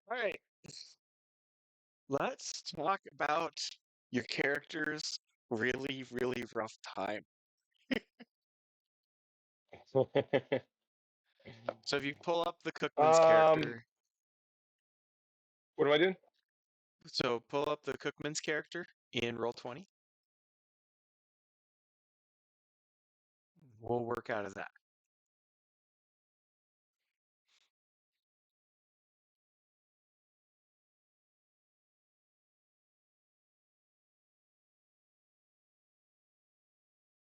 All right, let's talk about your character's really, really rough time. So if you pull up the Cookman's um, character, what am I doing? so pull up the Cookman's character in Roll20. We'll work out of that.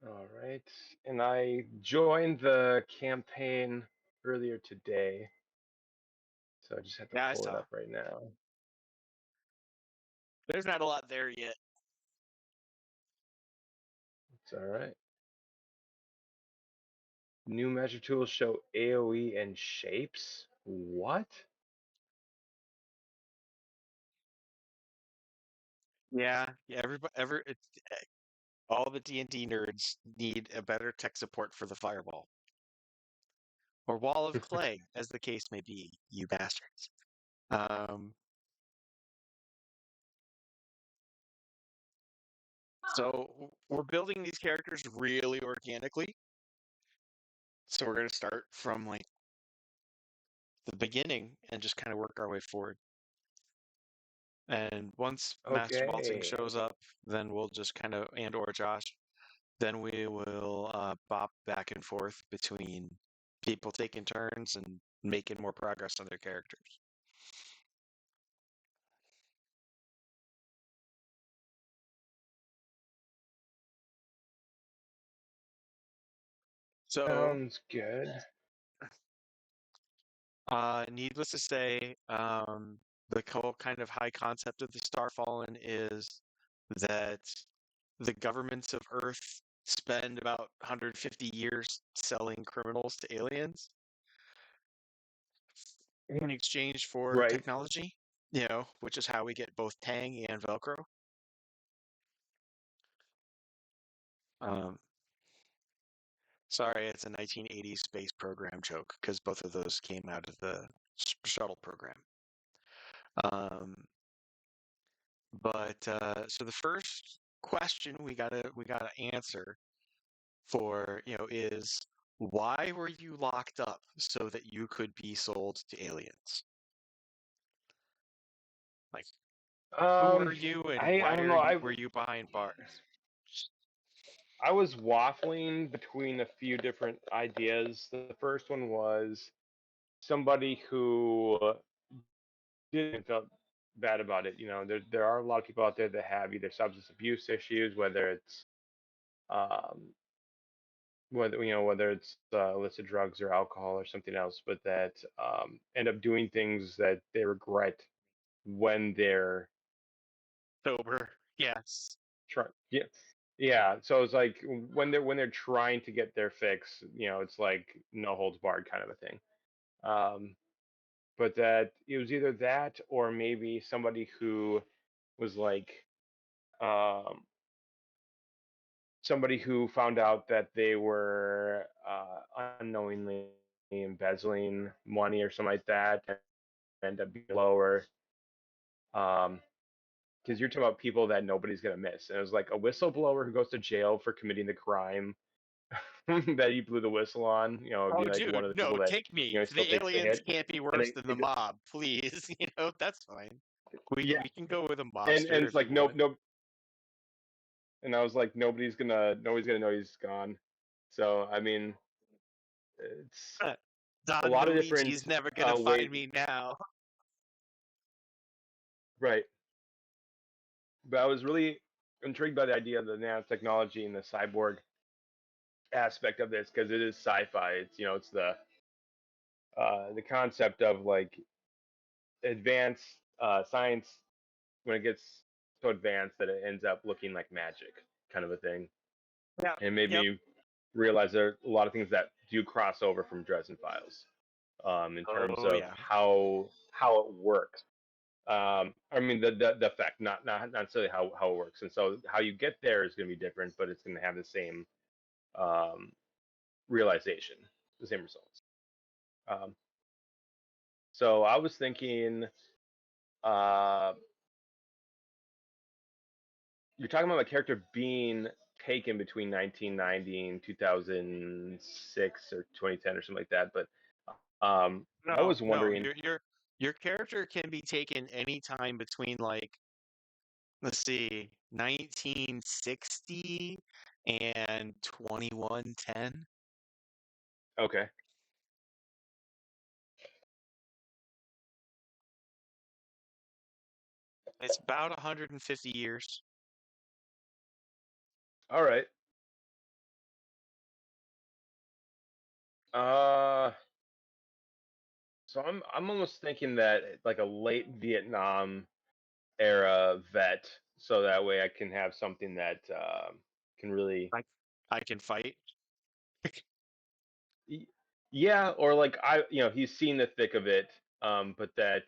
All right, and I joined the campaign earlier today, so I just have to Yeah, I pull it saw. up right now. There's not a lot there yet. It's all right. New magic tools show AOE and shapes. What? Yeah. All the D&D nerds need a better tech support for the fireball or wall of clay, as the case may be. You bastards. Um, so we're building these characters really organically. So we're gonna start from like the beginning and just kind of work our way forward. And once Master Vaulting Okay. shows up, then we'll just kind of, and or Josh, then we will bop back and forth between people taking turns and making more progress on their characters. So, Sounds good. needless to say, the whole kind of high concept of the Starfallen is that the governments of Earth spend about 150 years selling criminals to aliens in exchange for Right. technology, which is how we get both Tang and Velcro. Um, sorry, it's a 1980s space program joke because both of those came out of the shuttle program. Um, but so the first question we gotta answer for is why were you locked up so that you could be sold to aliens? Like, who are Um, you and I why don't know. were you behind bars? I was waffling between a few different ideas. The first one was somebody who didn't feel bad about it. There are a lot of people out there that have either substance abuse issues, whether it's um, whether it's illicit drugs or alcohol or something else, but that end up doing things that they regret when they're Sober. Yes. trying. Yeah, yeah. So it's like when they're trying to get their fix, it's like no holds barred kind of a thing. Um, but that it was either that or maybe somebody who was like um, somebody who found out that they were unknowingly embezzling money or something like that and end up being lower. Because you're talking about people that nobody's gonna miss, and it was like a whistleblower who goes to jail for committing the crime that he blew the whistle on. It'd Oh, be like one dude, of the no, people that take me. he still The takes the aliens hit, can't be and worse than the mob, please. That's fine. We yeah, we can go with a and mobster it's if you like want. no, and I was like nobody's gonna know he's gone. So I mean, it's a Don lot of different Luigi's never gonna ways, find me now. right? But I was really intrigued by the idea of the nanotechnology and the cyborg aspect of this because it is sci-fi. It's the concept of like advanced science when it gets so advanced that it ends up looking like magic, kind of a thing. Yeah. And made Yep. me realize there are a lot of things that do cross over from Dresden Files, in terms Oh of yeah. how it works. I mean the effect, not necessarily how it works. And so how you get there is going to be different, but it's going to have the same um, realization, the same results. Um, so I was thinking Uh, you're talking about a character being taken between 1990 and 2006 or 2010 or something like that. But I No, was no, wondering. your character can be taken anytime between like, let's see, 1960 and 2110. Okay, It's about 150 years. all right. Uh, so I'm almost thinking that like a late Vietnam era vet, so that way I can have something that can really, I I can fight. y- yeah, or like he's seen the thick of it, but that,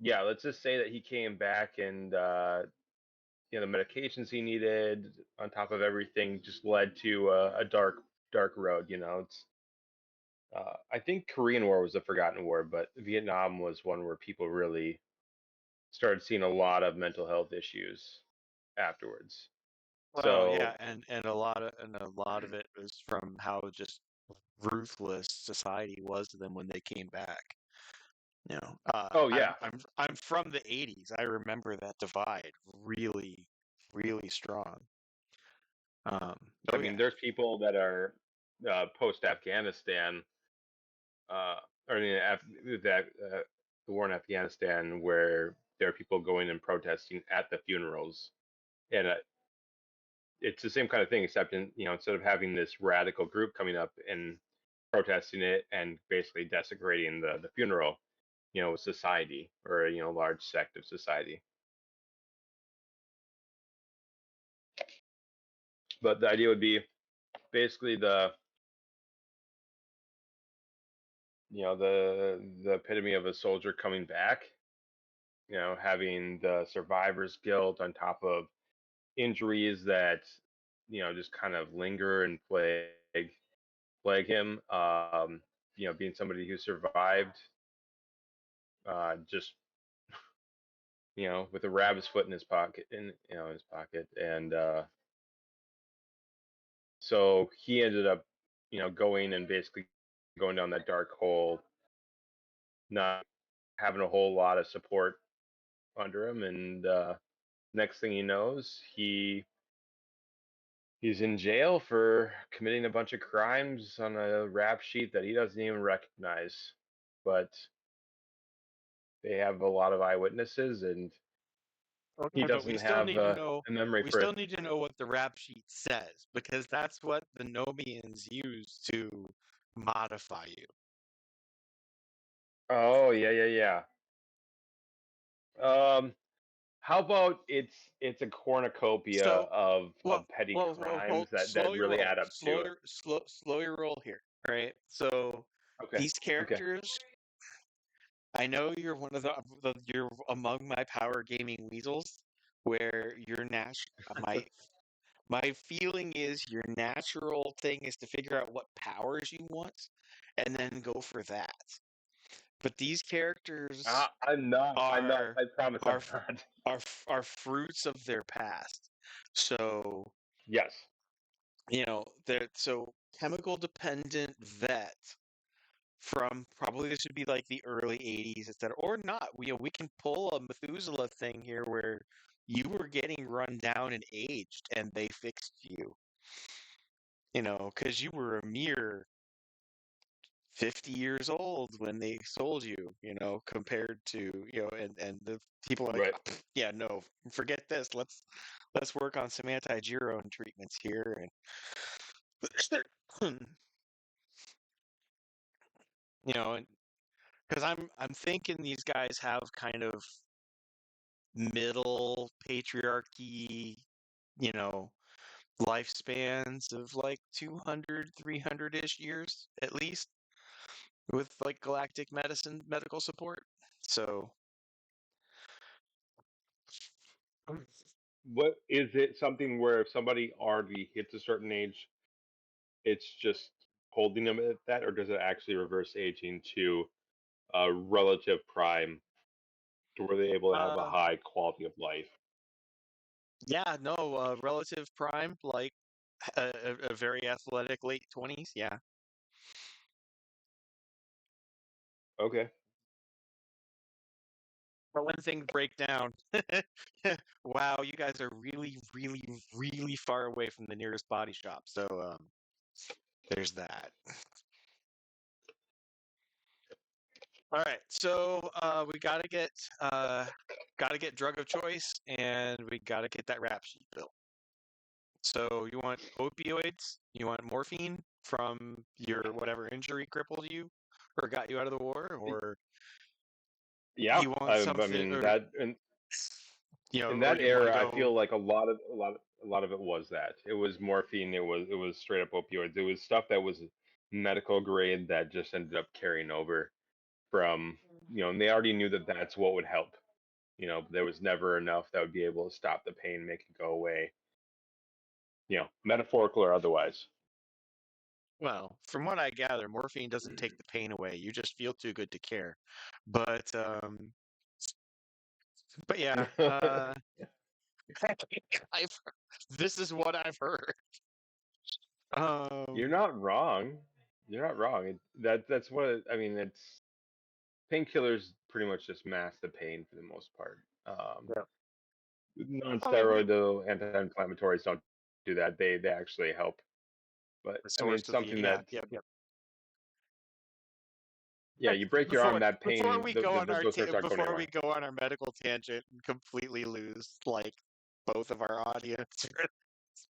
yeah, let's just say that he came back and the medications he needed, on top of everything, just led to a dark road. It's I think Korean War was a forgotten war, but Vietnam was one where people really started seeing a lot of mental health issues afterwards. Well, So, yeah, and a lot of it was from how just ruthless society was to them when they came back. oh I'm yeah, I'm from the 80s. I remember that divide really, really strong. Um, I oh mean, yeah. there's people that are post Afghanistan, uh, or the war in Afghanistan, where there are people going and protesting at the funerals, and it's the same kind of thing, except instead of having this radical group coming up and protesting it and basically desecrating the funeral, society, or large sect of society. But the idea would be basically the epitome of a soldier coming back, having the survivor's guilt on top of injuries that just kind of linger and plague him. Being somebody who survived, just with a rabbit's foot in his pocket, and so he ended up, going and basically going down that dark hole, not having a whole lot of support under him, and next thing he knows, he's in jail for committing a bunch of crimes on a rap sheet that he doesn't even recognize, but they have a lot of eyewitnesses, and he Okay, but we doesn't still have need to know a memory we for still it. need to know what the rap sheet says because that's what the Nomians use to modify you. Oh yeah, yeah, yeah. How about it's a cornucopia So, well, of petty well, hold, crimes that slow your really roll, add up to. slow your roll here, right? So Okay, these okay. characters, I know you're one of you're among my power gaming weasels, where your my feeling is your natural thing is to figure out what powers you want, and then go for that. But these characters I'm not. I'm not. are I promise I'm are not. are fruits of their past. So, Yes. they're so chemical dependent vet from probably this would be like the early 80s, etc. Or not. We can pull a Methuselah thing here where you were getting run down and aged and they fixed you, because you were a mere 50 years old when they sold you, compared to, and the people are like, Right. "Ah, yeah, no, forget this. Let's work on some anti-gerone treatments here." And and because I'm thinking these guys have kind of middle patriarchy, you know, lifespans of like 200, 300-ish years at least with like galactic medicine medical support. So, What is it? Something where if somebody already hits a certain age, it's just holding them at that, or does it actually reverse aging to relative prime to where they're able to have a Uh, high quality of life. yeah, no, relative prime, like a very athletic late 20s. Yeah. Okay. But when things break down, wow, you guys are really, really, really far away from the nearest body shop. So there's that. All right, so we gotta get drug of choice, and we gotta get that rap sheet built. So you want opioids? You want morphine from your whatever injury crippled you, or got you out of the war, or Yeah, you want I something, mean or that in or that you want to era, I go? feel like a lot of it was that. It was morphine. It was straight up opioids. It was stuff that was medical grade that just ended up carrying over from and they already knew that that's what would help. There was never enough that would be able to stop the pain, make it go away. Metaphorical or otherwise. Well, from what I gather, morphine doesn't take the pain away. You just feel too good to care. But yeah, I've, this is what I've heard. You're Um, not wrong. You're not wrong. That's what I mean. It's painkillers pretty much just mask the pain for the most part. yeah. I mean, Non-steroidal anti-inflammatories don't do that. They actually help. But the I mean, source it's of the something yeah, that yep, yep. yeah, you break your arm, that Before pain, we go on those things aren't going before we anywhere. go on our medical tangent and completely lose like both of our audience for this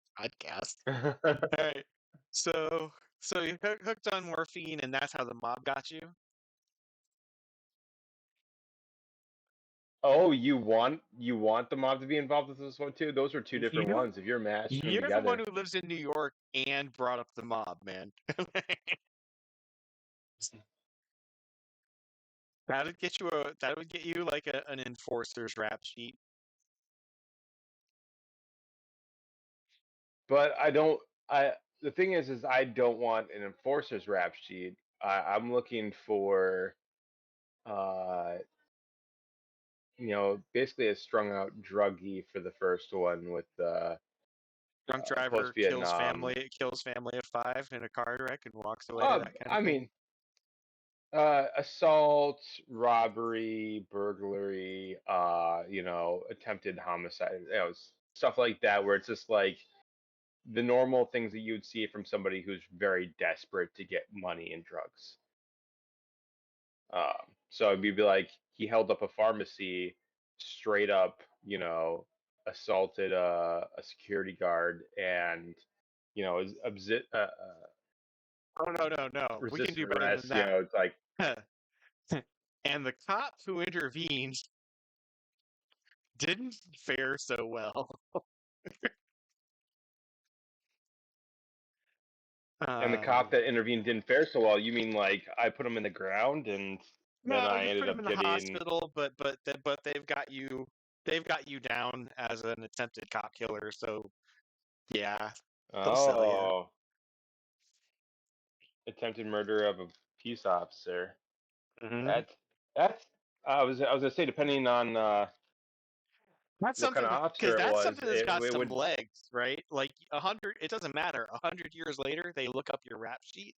podcast. All right. So you hooked on morphine, and that's how the mob got you. Oh, you want the mob to be involved with this one too? Those are two different You ones. If you're mashing them you're the one together. who lives in New York and brought up the mob, man. That would get you like an enforcer's rap sheet. But I don't. I The thing is I don't want an enforcer's rap sheet. I'm looking for, uh, basically a strung out druggie for the first one with Drunk post driver Vietnam. kills family of five in a car wreck and walks away, that kind of I thing. mean, assault, robbery, burglary, attempted homicide, stuff like that, where it's just like the normal things that you'd see from somebody who's very desperate to get money and drugs. So it'd be like he held up a pharmacy, straight up, assaulted a security guard, and is Oh no, no, no. We can resisted do better than arrest. that. It's like, And the cop who intervened didn't fare so well. and the Um, cop that intervened didn't fare so well. You mean like I put him in the ground and then no, I you put ended him in up the getting. hospital, but they've got you down as an attempted cop killer. So yeah, they'll sell you. Oh, attempted murder of a peace officer. Hmm. That that's I was gonna say, depending on That's what kind something of because officer it that's was, something that's it, got it some would. legs, right? Like 100, it doesn't matter. 100 years later, they look up your rap sheet.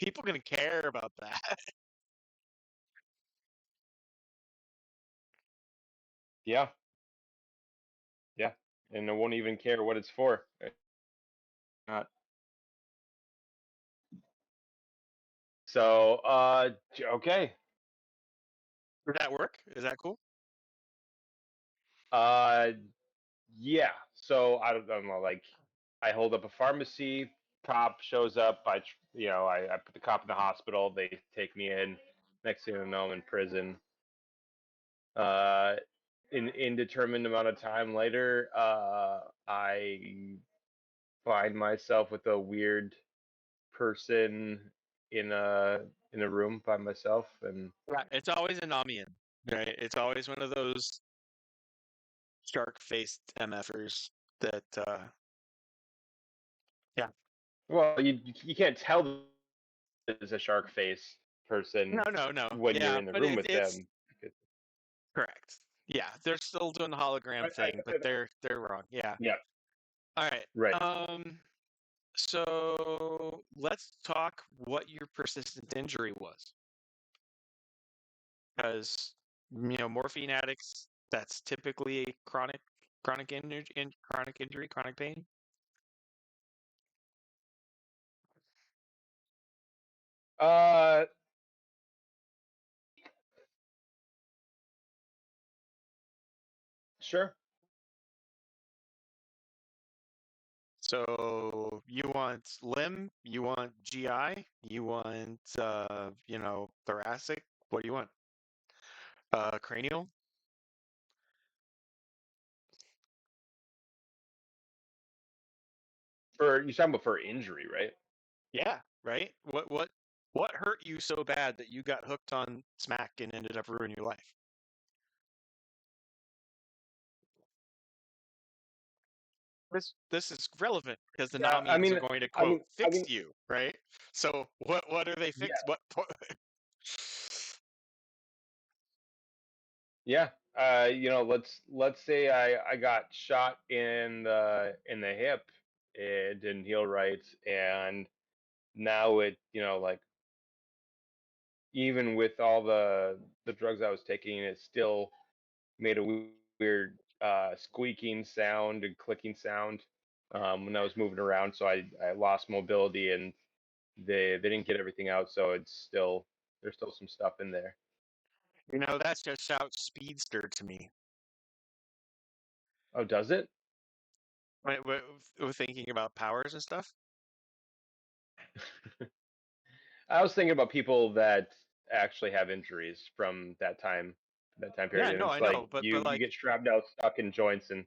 People gonna care about that. Yeah, yeah, and I won't even care what it's for. Not so. Okay. Would that work? Is that cool? Uh, yeah. So I don't know. Like, I hold up a pharmacy. Cop shows up. I put the cop in the hospital. They take me in. Next thing I know, I'm in prison. Uh, in indeterminate amount of time later, I find myself with a weird person in a room by myself, and Right. It's always an Amian, right? It's always one of those shark-faced MFers that, yeah. well, you can't tell it's a shark face person No. when you're Yeah, in the but room with it's them. Because- correct. Yeah, they're still doing the hologram thing, but they're wrong. Yeah. yeah, All right. right. So let's talk what your persistent injury was, because morphine addicts, that's typically chronic injury, chronic pain. Uh, sure. So you want limb, you want GI, you want thoracic. What do you want? Cranial? For you talking about for injury, right? Yeah, right. What hurt you so bad that you got hooked on smack and ended up ruining your life? This is relevant because the Yeah, Namians are going to quote I fix mean, you, right? So what are they yeah, fix? What? yeah. Let's say I got shot in the hip. It didn't heal right, and now like even with all the drugs I was taking, it still made a weird squeaking sound and clicking sound when I was moving around. So I lost mobility, and they didn't get everything out, so there's still some stuff in there. That's just shout speedster to me. Oh, does it? We're thinking about powers and stuff. I was thinking about people that actually have injuries from that time Yeah, period, and no, it's I like know, but you like, get strapped out, stuck in joints, and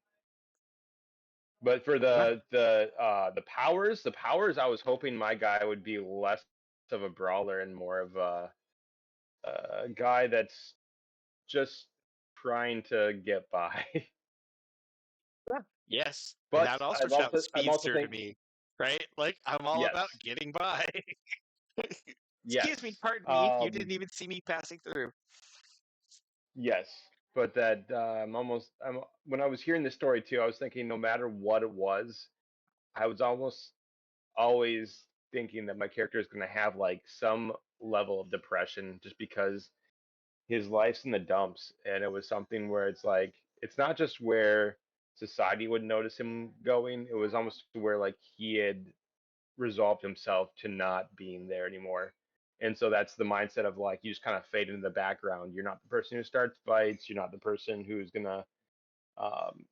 but for right. the powers, I was hoping my guy would be less of a brawler and more of a guy that's just trying to get by. Yeah. Yes, and But that also shouts I'm also speedster to thinking me, right? Like I'm all about yes, getting by. Excuse me, yes, pardon me. You didn't even see me passing through. yes. But that I'm when I was hearing this story too, I was thinking no matter what it was, I was almost always thinking that my character is going to have like some level of depression just because his life's in the dumps, and it was something where it's like it's not just where society would notice him going, it was almost to where like he had resolved himself to not being there anymore. And so that's the mindset of like you just kind of fade into the background. You're not the person who starts fights, you're not the person who's gonna um,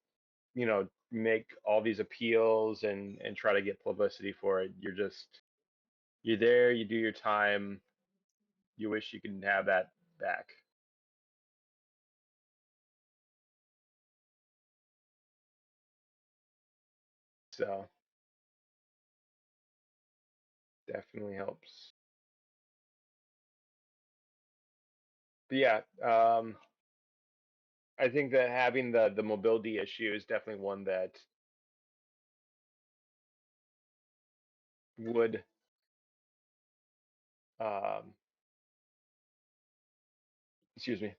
make all these appeals and try to get publicity for it. You're there, you do your time, you wish you could have that back. So definitely helps. But yeah, I think that having the mobility issue is definitely one that would um, excuse me,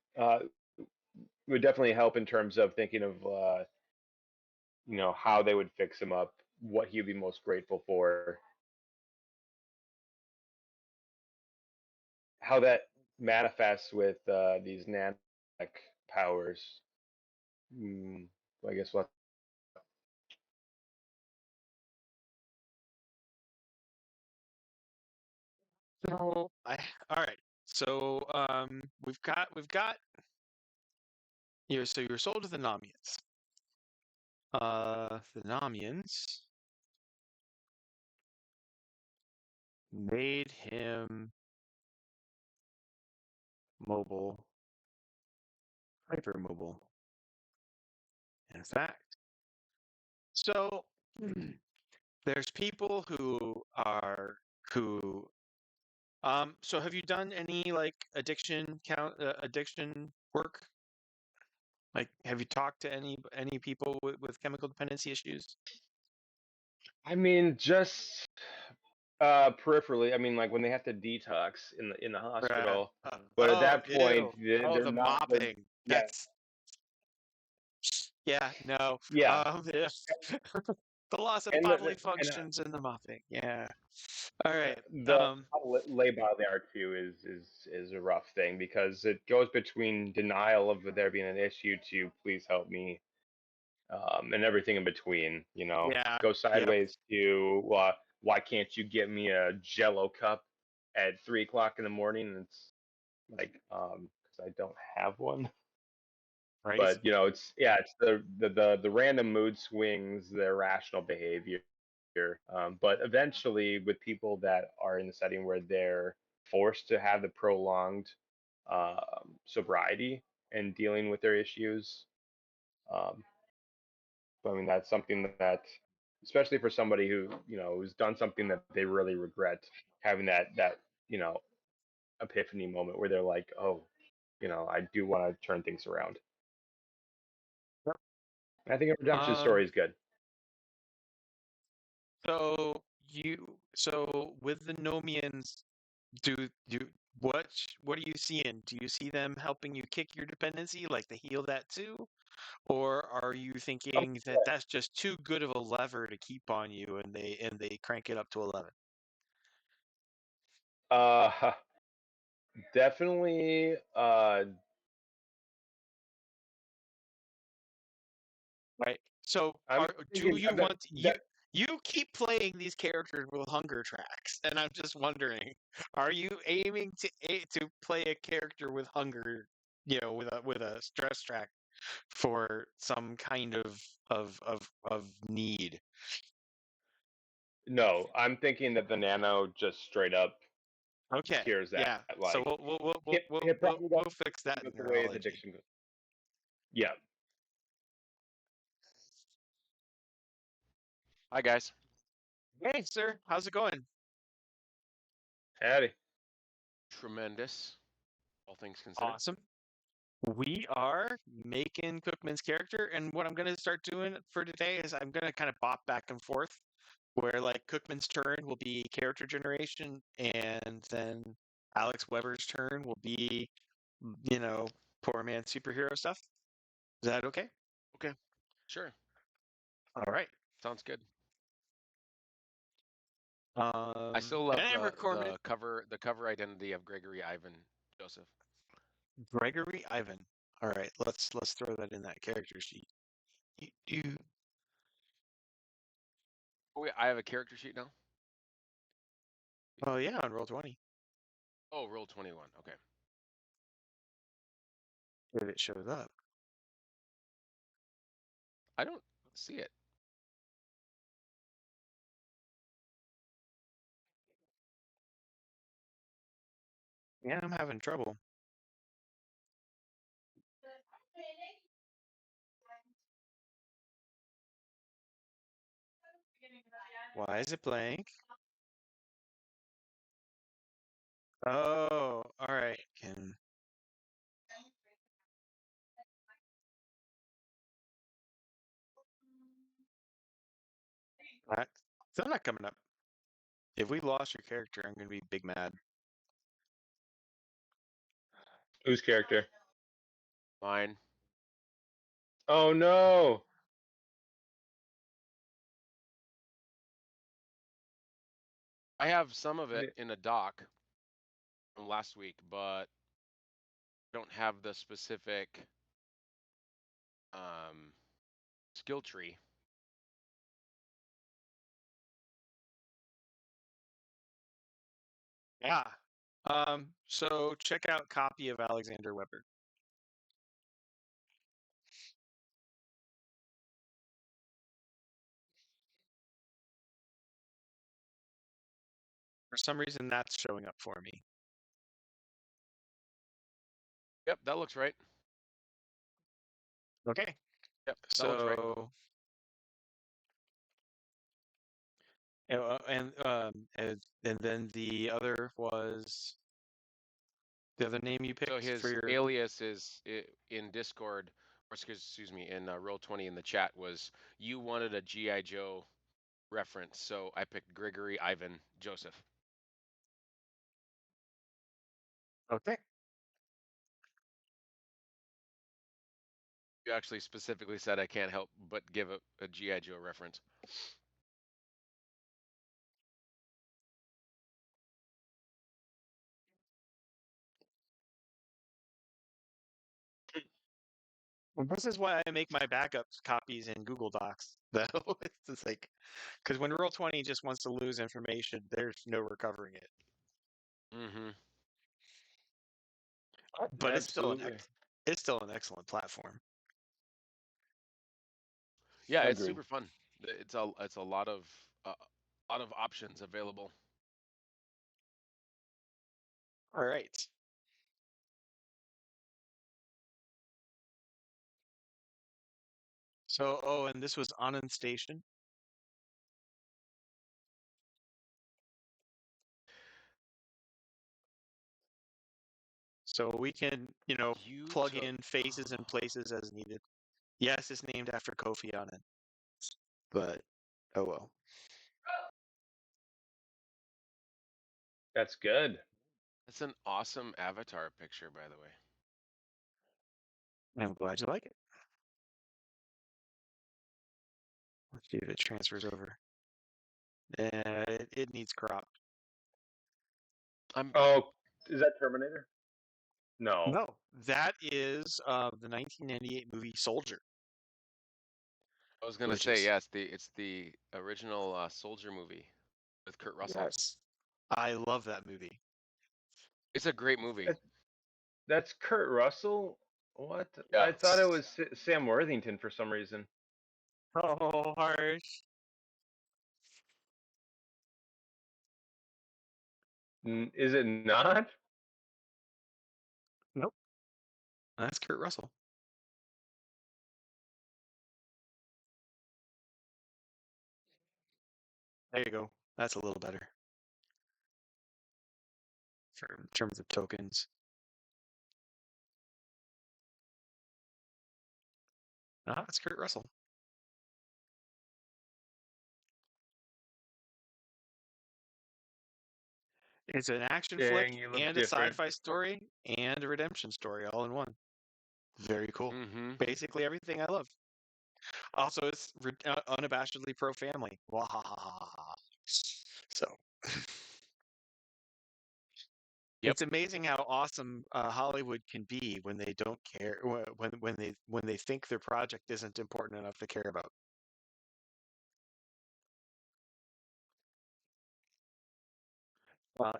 would definitely help in terms of thinking of how they would fix him up, what he'd be most grateful for, how that manifests with these nanotech powers. Mm, I guess what. So all right. So we've got so you're sold to the Namians. The Namians made him mobile, hypermobile, in fact. So there's people who so have you done any like addiction work? Like have you talked to any people with chemical dependency issues? I mean, just Peripherally, I mean, like when they have to detox in the Yeah. hospital, but at Oh, that point, ew. Oh, they're the not. They're mopping. yeah, Yeah, no. yeah, Yeah. The loss of and bodily and functions in the mopping. Yeah. All right. the labile there too is a rough thing because it goes between denial of there being an issue to please help me, and everything in between. Yeah. Go Yep. sideways to why can't you get me a Jello cup at 3 o'clock in the morning? And it's like, because I don't have one. Right. But it's the random mood swings, the irrational behavior. But eventually, with people that are in the setting where they're forced to have the prolonged sobriety and dealing with their issues, um, I mean that's something that, especially for somebody who's done something that they really regret, having that you know epiphany moment where they're like, oh, I do want to turn things around. Yep. I think a redemption Um, story is good. so with the Nomians, do what are you seeing? Do you see them helping you kick your dependency, like to heal that too? Or are you Um, thinking that that's just too good of a lever to keep on you and they crank it up to 11? Uh, definitely. Right. So I'm do thinking you that, want that you keep playing these characters with hunger tracks, and I'm just wondering, are you aiming to play a character with hunger, with a stress track for some kind of need? no, I'm thinking that the nano just straight up Okay. cures that. Yeah. So Like, we'll it probably doesn't we'll fix that with in the way the neurology. addiction goes. Yeah, Hi guys. Hey, sir, how's it going? Hattie. Tremendous, all things considered. Awesome. We are making Cookman's character, and what I'm going to start doing for today is I'm going to kind of bop back and forth, where like Cookman's turn will be character generation, and then Alex Weber's turn will be, you know, poor man superhero stuff. Is that okay? Okay, sure, All right. sounds good. I still And love I the recorded the cover identity of Gregory Ivan Joseph. Gregory Ivan. All right, let's throw that in that character sheet. You, Oh wait, I have a character sheet now. oh yeah, on roll 20, Oh, roll 21. Okay. if it shows up. I don't see it. Yeah, I'm having trouble. Why is it blank? Oh, all right. Can that still not coming up? If we lost your character, I'm gonna be big mad. Whose character? Mine. Oh no. I have some of it in a doc from last week, but I don't have the specific skill tree. Yeah. So check out copy of Alexander Weber. For some reason, that's showing up for me. Yep, that looks right. Okay. Yep, that looks right. So, and then the other was the other name you So picked for his your. alias is in Discord, or excuse me, in Roll20 in the chat was you wanted a GI Joe reference, so I picked Grigory, Ivan, Joseph. Okay. You actually specifically said I can't help but give a G.I. Joe reference. Well, this is why I make my backup copies in Google Docs, though. It's just like, because when Roll20 just wants to lose information, there's no recovering it. Mm-hmm. But Absolutely. it's still an excellent platform. Yeah, it's Agreed. super fun. It's a lot of options available. All right. So, oh, and this was Anand Station. So we can, You plug took in phases and places as needed. Yes, it's named after Kofi Annan. But, oh well. That's good. That's an awesome avatar picture, by the way. I'm glad you like it. Let's see if it transfers over. It needs cropped. Oh, is that Terminator? No. No, that is the 1998 movie Soldier. I was gonna Which say, is, yeah, it's the original Soldier movie with Kurt Russell. yes, I love that movie. It's a great movie. That's Kurt Russell? What? Yeah. I thought it was Sam Worthington for some reason. Oh, harsh. Is it not? Nope, that's Kurt Russell. There you go. That's a little better in terms of tokens. Ah, it's Kurt Russell. It's an action flick Dang, you look and a different. sci-fi story and a redemption story all in one. Very cool. Mm-hmm. Basically everything I love. Also, it's unabashedly pro-family. Wahahaha. So Yep. it's amazing how awesome Hollywood can be when they don't care, when they think their project isn't important enough to care about.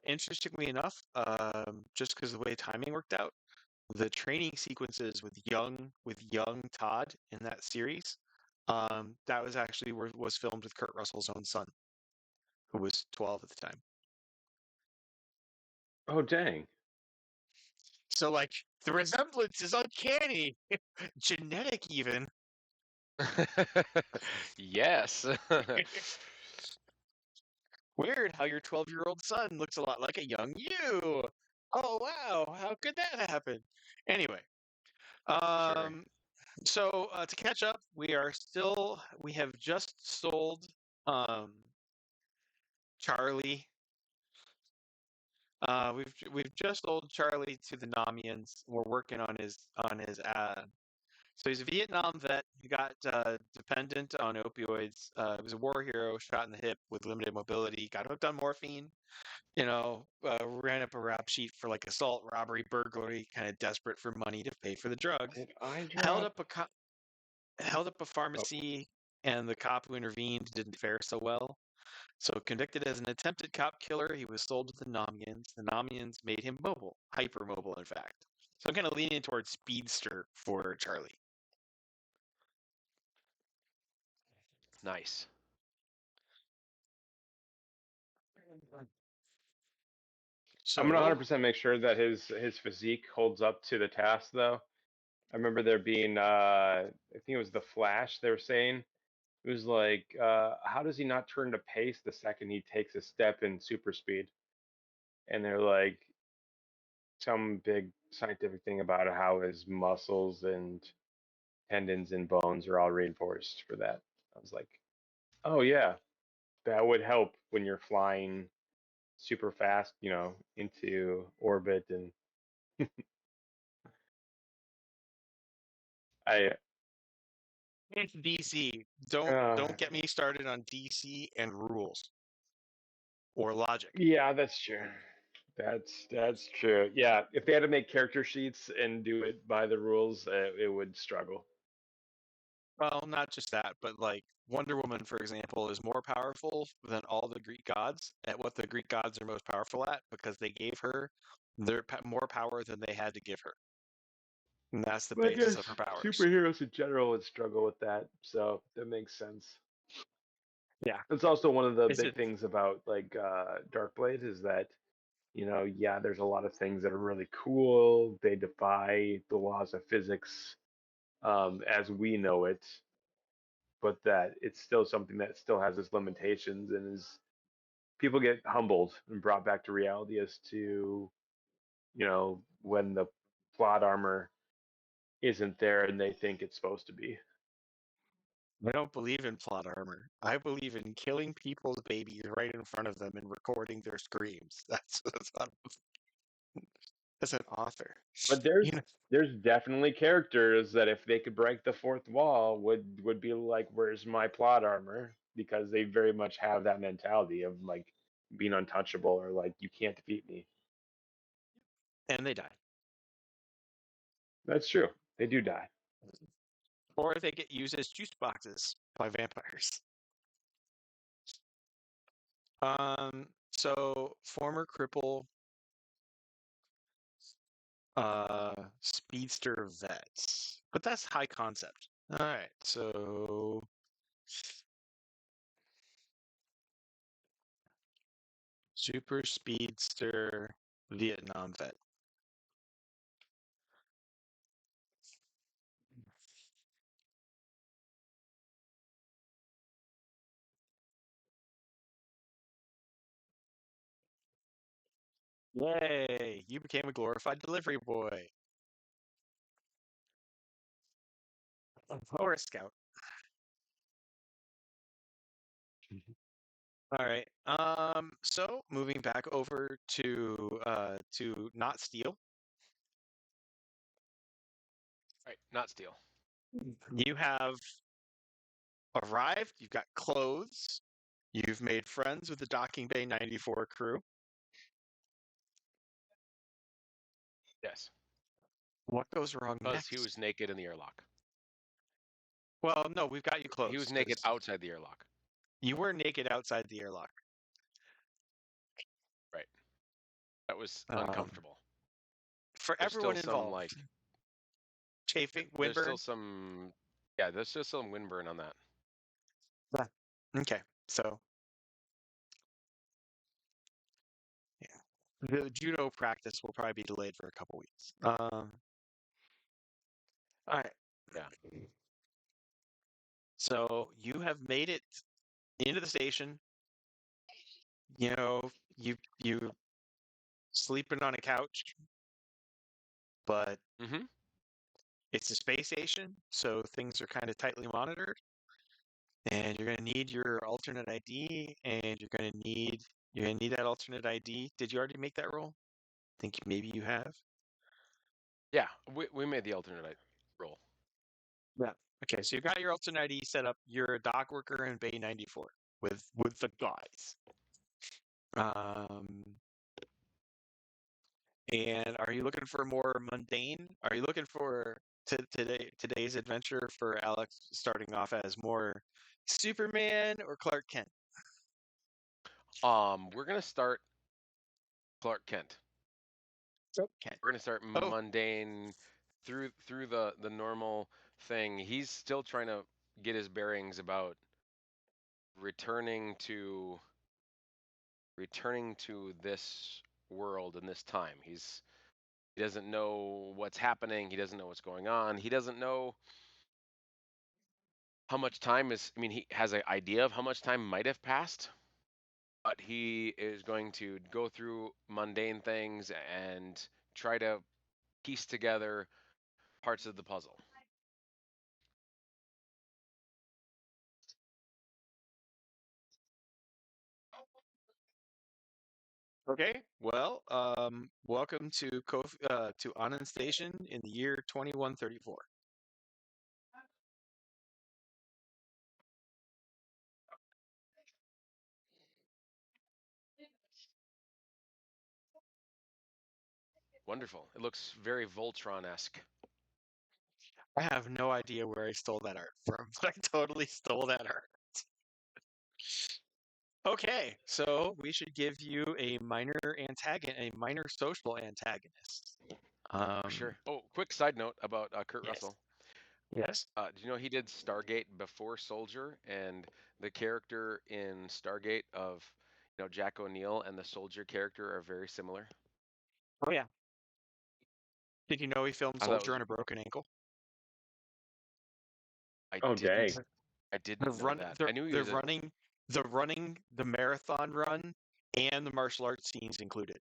Interestingly enough, just because of the way timing worked out, the training sequences with young Todd in that series, that was actually was filmed with Kurt Russell's own son, who was 12 at the time. Oh, dang. So like the resemblance is uncanny, genetic even. Yes. Weird how your 12-year-old son looks a lot like a young you. Oh wow, how could that happen? Anyway, Sure. so to catch up, we have just sold Charlie. We've just sold Charlie to the Namians. We're working on his so he's a Vietnam vet. He got dependent on opioids. He was a war hero, shot in the hip with limited mobility. Got hooked on morphine. Ran up a rap sheet for like assault, robbery, burglary. Kind of desperate for money to pay for the drugs. Did I Held drop? up a Oh, pharmacy, and the cop who intervened didn't fare so well. So convicted as an attempted cop killer, he was sold to the Namians. The Namians made him mobile, hypermobile, in fact. So I'm kind of leaning towards speedster for Charlie. Nice. So I'm gonna 100% make sure that his physique holds up to the task, though. I remember there being, I think it was the Flash. They were saying it was like, how does he not turn to pace the second he takes a step in super speed? And they're like, some big scientific thing about it, how his muscles and tendons and bones are all reinforced for that. I was like, oh yeah, that would help when you're flying super fast, into orbit. And I, It's DC. Don't get me started on DC and rules or logic. yeah, that's true. That's true. Yeah, if they had to make character sheets and do it by the rules, it would struggle. Well, not just that, but like Wonder Woman, for example, is more powerful than all the Greek gods at what the Greek gods are most powerful at because they gave her more power than they had to give her. And that's the But I basis guess of her powers. superheroes in general would struggle with that, so that makes sense. Yeah. It's also one of the Is big it? things about like Darkblade is that yeah, there's a lot of things that are really cool. They defy the laws of physics as we know it, but that it's still something that still has its limitations and is people get humbled and brought back to reality as to when the plot armor isn't there and they think it's supposed to be. I don't believe in plot armor. I believe in killing people's babies right in front of them and recording their screams. That's not as an author. But You know, there's definitely characters that if they could break the fourth wall would be like, where's my plot armor? Because they very much have that mentality of like being untouchable or like you can't defeat me. and they die. That's true. They do die. Or they get used as juice boxes by vampires. So former cripple, speedster vet, but that's high concept. All right, so super speedster Vietnam vet. Yay! You became a glorified delivery boy or a scout. All right. So moving back over to not steal. Right, not steal. You have arrived. You've got clothes. You've made friends with the Docking Bay 94 crew. Yes, What goes wrong because next? he was naked in the airlock. Well, no, we've got you close. He was naked 'cause outside the airlock. You were naked outside the airlock. Right. That was Um, uncomfortable. For There's everyone still some involved. like Chafing, there's windburn. still some there's still some windburn on that. Okay, so yeah, the judo practice will probably be delayed for a couple weeks. All right. Yeah. So you have made it into the station. You sleeping on a couch, but Mm-hmm. it's a space station, so things are kind of tightly monitored. And you're gonna need your alternate ID, and you're gonna need that alternate ID. Did you already make that roll? Think maybe you have. Yeah, we made the alternate roll. Yeah. Okay, so you got your alternate ID set up. You're a dock worker in Bay 94 with the guys. Um, and are you looking for more mundane? Are you looking for today's adventure for Alex starting off as more Superman or Clark Kent? We're gonna start Clark Kent. Kent. We're gonna start Oh, mundane through the normal thing. He's still trying to get his bearings about returning to this world and this time. He doesn't know what's happening. He doesn't know what's going on. He doesn't know how much time is. I mean, he has an idea of how much time might have passed, but he is going to go through mundane things and try to piece together parts of the puzzle. Okay, well, welcome to to Anand Station in the year 2134. Wonderful. It looks very Voltron-esque. I have no idea where I stole that art from, but I totally stole that art. Okay, so we should give you a minor social antagonist. For sure. Oh, quick side note about Kurt Yes, Russell. yes. Do you know he did Stargate before Soldier, and the character in Stargate of Jack O'Neill and the Soldier character are very similar. Oh yeah. Did you know he filmed I thought it Soldier was on a broken ankle? I Oh didn't dang. I didn't know that. I knew he The was a running, the marathon run, and the martial arts scenes included.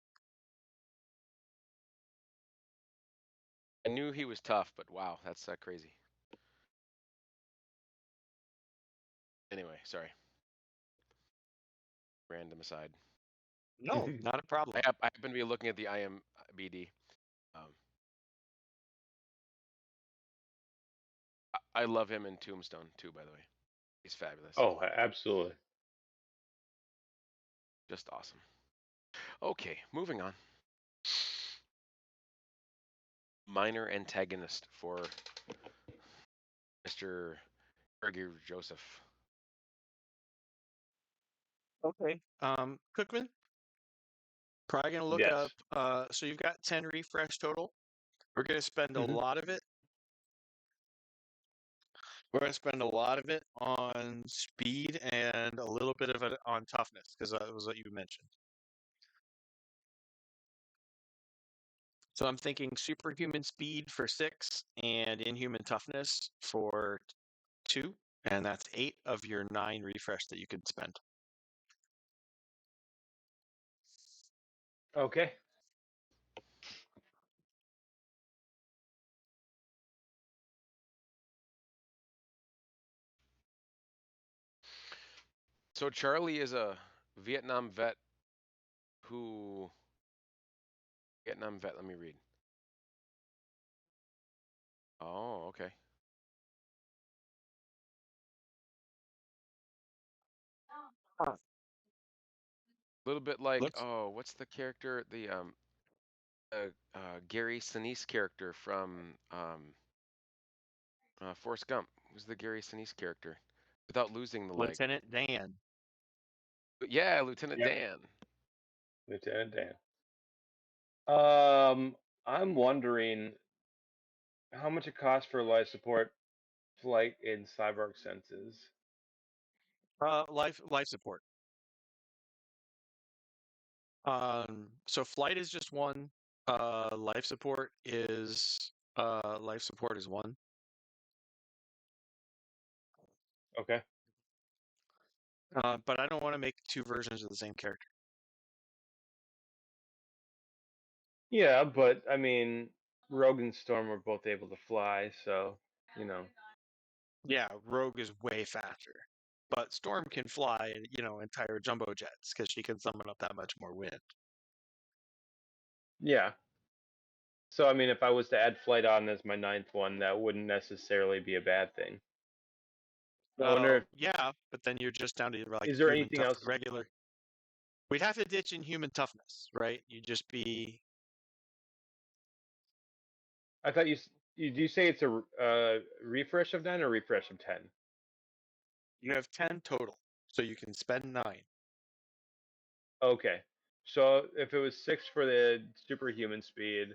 I knew he was tough, but wow, that's crazy. Anyway, sorry. Random aside. No, not a problem. I happen to be looking at the IMBD. Um, I love him in Tombstone too, by the way. He's fabulous. Oh, absolutely. Just awesome. Okay, moving on. Minor antagonist for Mr. Gregory Joseph. Okay. Cookman, probably gonna look Yes. up. So you've got 10 refresh total. We're gonna spend a Hmm. lot of it. We're gonna spend a lot of it on speed and a little bit of it on toughness, because that was what you mentioned. So I'm thinking superhuman speed for 6 and inhuman toughness for 2, and that's 8 of your 9 refresh that you could spend. Okay. So Charlie is a Vietnam vet who Vietnam vet, let me read. Oh, okay. Huh. A little bit like, Looks oh, what's the character? The Gary Sinise character from Forrest Gump. Who's the Gary Sinise character? Without losing the leg. Lieutenant Dan. But yeah, Lieutenant Yep. Dan. Lieutenant Dan. I'm wondering how much it costs for life support, flight, and cyborg senses. Life support. So flight is just 1. Life support is 1. Okay. But I don't want to make 2 versions of the same character. Yeah, but I mean, Rogue and Storm were both able to fly, so you know. Yeah, Rogue is way faster, but Storm can fly, entire jumbo jets because she can summon up that much more wind. Yeah. So I mean, if I was to add flight on as my 9th one, that wouldn't necessarily be a bad thing. I wonder if Yeah, but then you're just down to like is there human anything tough else. regular. We'd have to ditch in human toughness, right? You'd just be. I thought you say it's a refresh of 9 or refresh of 10? You have 10 total, so you can spend 9. Okay. So if it was 6 for the superhuman speed,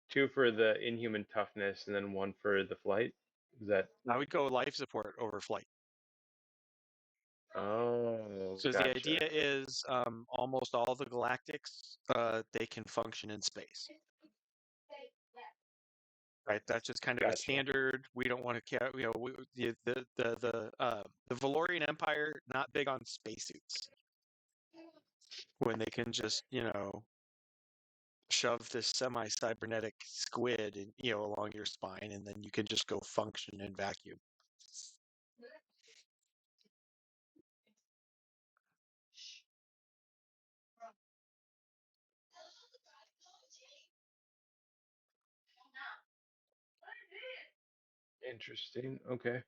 2 for the inhuman toughness, and then 1 for the flight, is that? Now we go life support over flight. Oh, So the gotcha. idea is almost all the galactics they can function in space. Right, that's just kind of a Gotcha. standard. We don't want to care. The Valorian Empire not big on spacesuits when they can just shove this semi-cybernetic squid along your spine, and then you can just go function in vacuum. Interesting. Okay.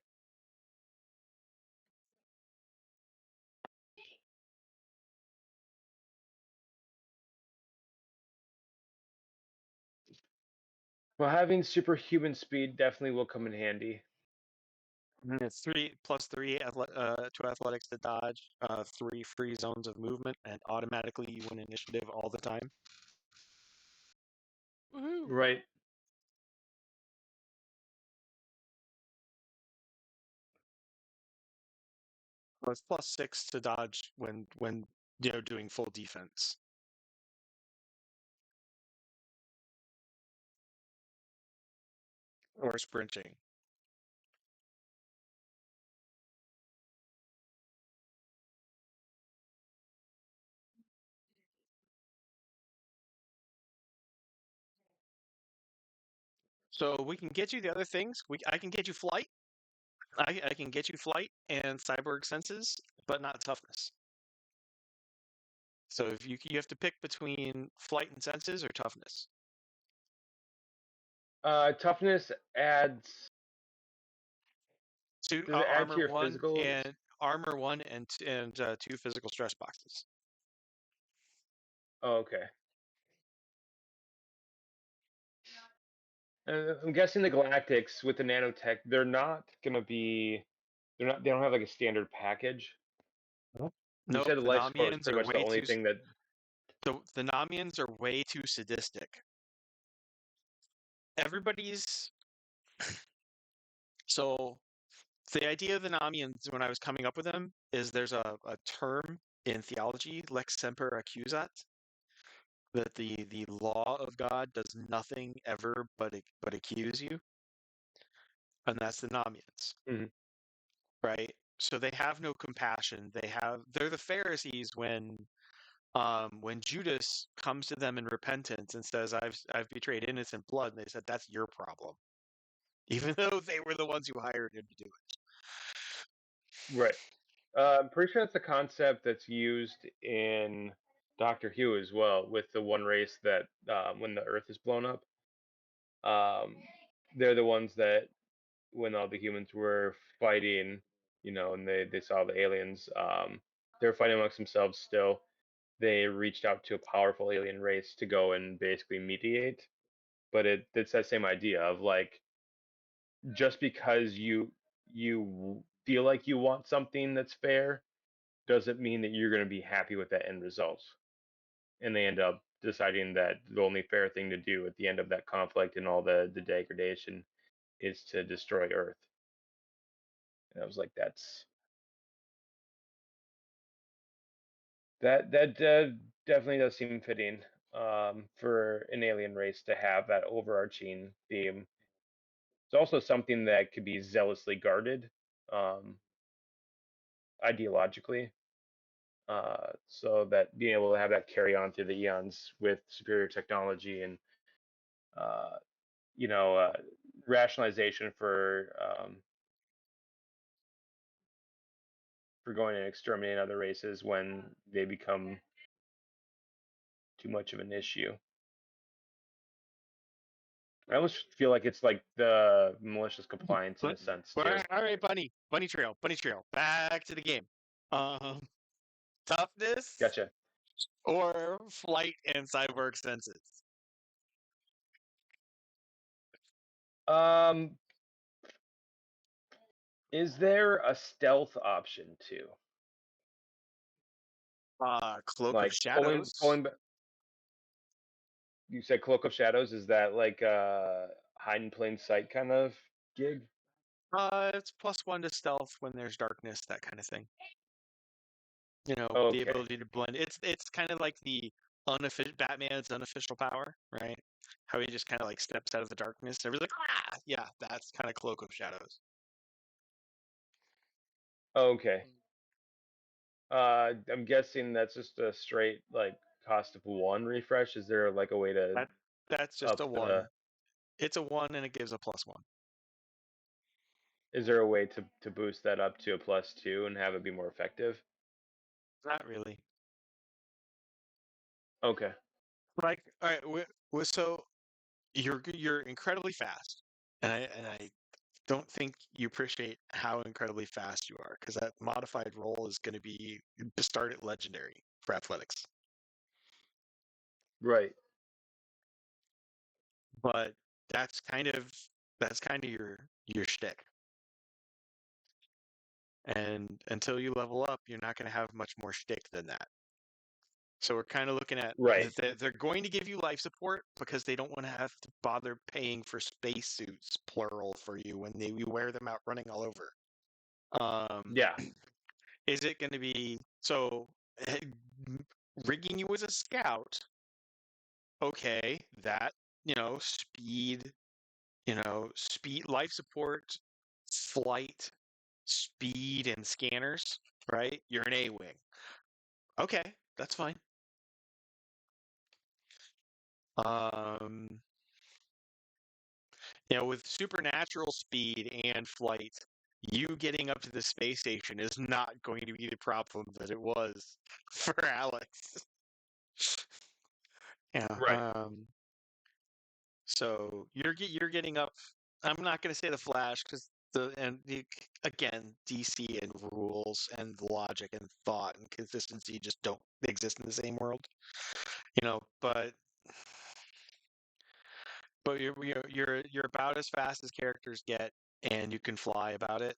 Well, having superhuman speed definitely will come in handy. It's 3+3 to athletics to dodge, 3 free zones of movement, and automatically you win initiative all the time. Woohoo! Right. It's +6 to dodge when doing full defense. Or sprinting. So we can get you the other things. I can get you flight. I can get you flight and cyborg senses, but not toughness. So if you have to pick between flight and senses or toughness. Toughness adds. Two Does it add to armor your one physical? and armor 1 and 2 physical stress boxes. Oh, okay. I'm guessing the Galactics with the nanotech, they're not gonna be. They're not. They don't have like a standard package. You Nope, said the the life support was Nomians pretty are much the way only too. thing that. The Nomians are way too sadistic. Everybody's so the idea of the Nomians when I was coming up with them is there's a term in theology, lex semper accusat, that the law of God does nothing ever but accuse you, and that's the Nomians, Mhm. right? So they have no compassion. They're the Pharisees when Judas comes to them in repentance and says, I've betrayed innocent blood, and they said, that's your problem. Even though they were the ones who hired him to do it. Right. I'm pretty sure that's a concept that's used in Doctor Who as well, with the one race that when the Earth is blown up, um, they're the ones that when all the humans were fighting, and they saw the aliens, they were fighting amongst themselves still. They reached out to a powerful alien race to go and basically mediate. But it's that same idea of like just because you feel like you want something that's fair doesn't mean that you're going to be happy with that end result. And they end up deciding that the only fair thing to do at the end of that conflict and all the degradation is to destroy Earth. And I was like, that definitely does seem fitting for an alien race to have that overarching theme. It's also something that could be zealously guarded um, ideologically, so that being able to have that carry on through the eons with superior technology and uh, you know uh, rationalization for going and exterminating other races when they become too much of an issue. I almost feel like it's like the malicious compliance in a But, sense all too. right, all right, bunny trail, back to the game. Toughness Gotcha. or flight and cyborg senses. Um, is there a stealth option too? Cloak of Like Shadows. you said Cloak of Shadows, is that like a hide in plain sight kind of gig? It's +1 to stealth when there's darkness, that kind of thing. The Okay. ability to blend. It's kind of like the unofficial Batman's unofficial power, right? How he just kind of like steps out of the darkness. Everybody's like, ah, yeah, that's kind of Cloak of Shadows. Okay. I'm guessing that's just a straight like cost of one refresh. Is there like a way to That's just up a the? 1. It's a 1 and it gives a +1. Is there a way to boost that up to a +2 and have it be more effective? Not really. Okay. Like, all right, so you're incredibly fast, and I don't think you appreciate how incredibly fast you are, because that modified roll is going to be start at legendary for athletics. Right. But that's kind of your shtick. And until you level up, you're not going to have much more shtick than that. So we're kind of looking at Right. they're going to give you life support because they don't want to have to bother paying for spacesuits, plural, for you when you wear them out running all over. Yeah. Is it going to be so rigging you as a scout? Okay, that speed, speed, life support, flight, speed, and scanners. Right? You're an A-wing. Okay, that's fine. Um, with supernatural speed and flight, you getting up to the space station is not going to be the problem that it was for Alex. Yeah. Right. So you're getting up. I'm not going to say the Flash because again, DC and rules and logic and thought and consistency just don't exist in the same world. But you're about as fast as characters get, and you can fly about it.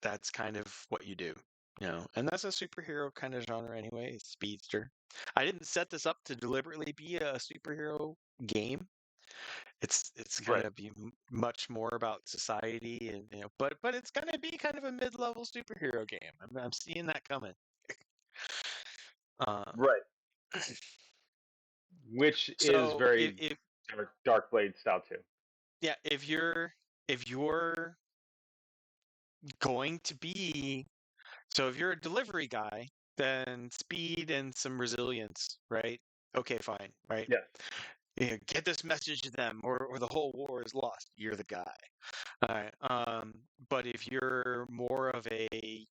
That's kind of what you do, and that's a superhero kind of genre anyway. Speedster. I didn't set this up to deliberately be a superhero game. It's Right. gonna be much more about society, and but it's gonna be kind of a mid-level superhero game. I'm seeing that coming. Uh, Right. Which is so very if Dark Blade style too. yeah, if you're going to be so if you're a delivery guy, then speed and some resilience, right? Okay, fine, right? Yeah. Get this message to them, or the whole war is lost. You're the guy. All right. But if you're more of a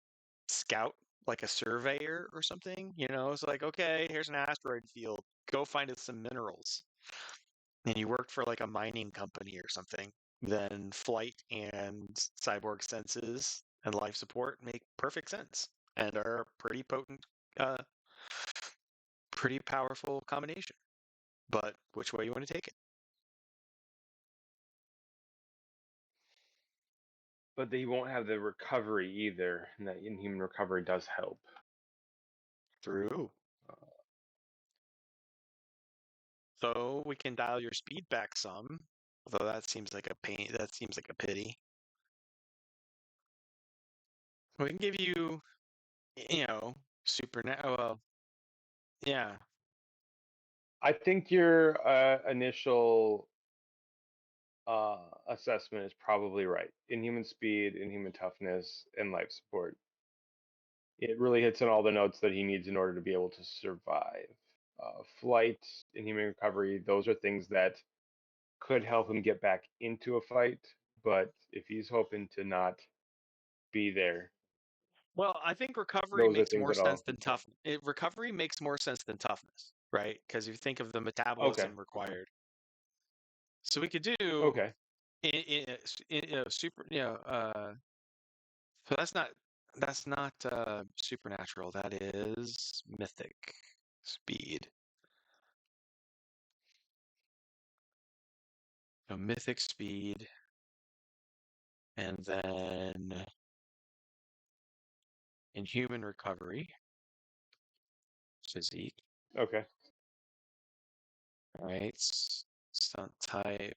scout, like a surveyor or something, it's like, okay, here's an asteroid field. Go find us some minerals. And you worked for like a mining company or something, then flight and cyborg senses and life support make perfect sense and are a pretty potent, uh, pretty powerful combination. But which way you want to take it? But they won't have the recovery either, and that inhuman recovery does help. Through. So we can dial your speed back some, although that seems like a pain. That seems like a pity. We can give you, super. Well, yeah. I think your initial assessment is probably right. Inhuman speed, inhuman toughness, and life support. It really hits on all the notes that he needs in order to be able to survive. Flight, inhuman recovery, those are things that could help him get back into a fight. But if he's hoping to not be there, Well, I think recovery those are makes things more that sense I'll. than tough. Recovery makes more sense than toughness, right? Because if you think of the Okay. metabolism required, so we could do Okay. super. So that's not supernatural. That is mythic speed. So mythic speed, and then in human recovery, physique. Okay. All right. Stunt type.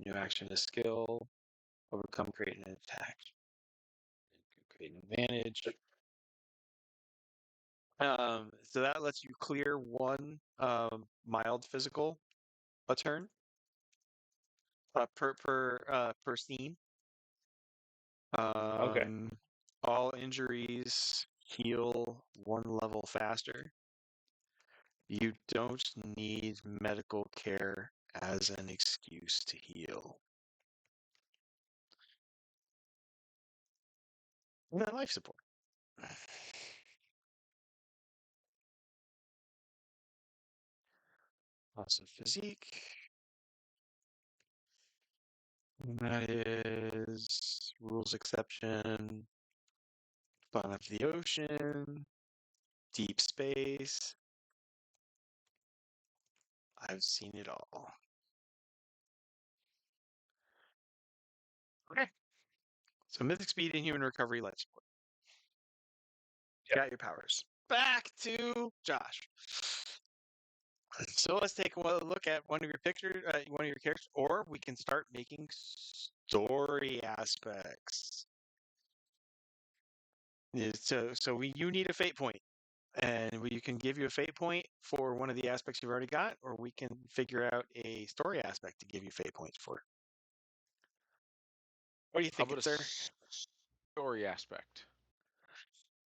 New action is skill. Overcome, create an attack. Create an advantage. So that lets you clear one mild physical a turn per scene. Okay. Um, all injuries heal one level faster. You don't need medical care as an excuse to heal. And then life support. Also physique. And that is rules exception, fun of the ocean, deep space. I've seen it all. Okay. So mythic speed and human recovery life support. Yep. Got your powers. Back to Josh. So let's take a look at one of your pictures, one of your characters, or we can start making story aspects. You need a fate point, and we can give you a fate point for one of the aspects you've already got, or we can figure out a story aspect to give you fate points for. What do you How think, about sir? story aspect?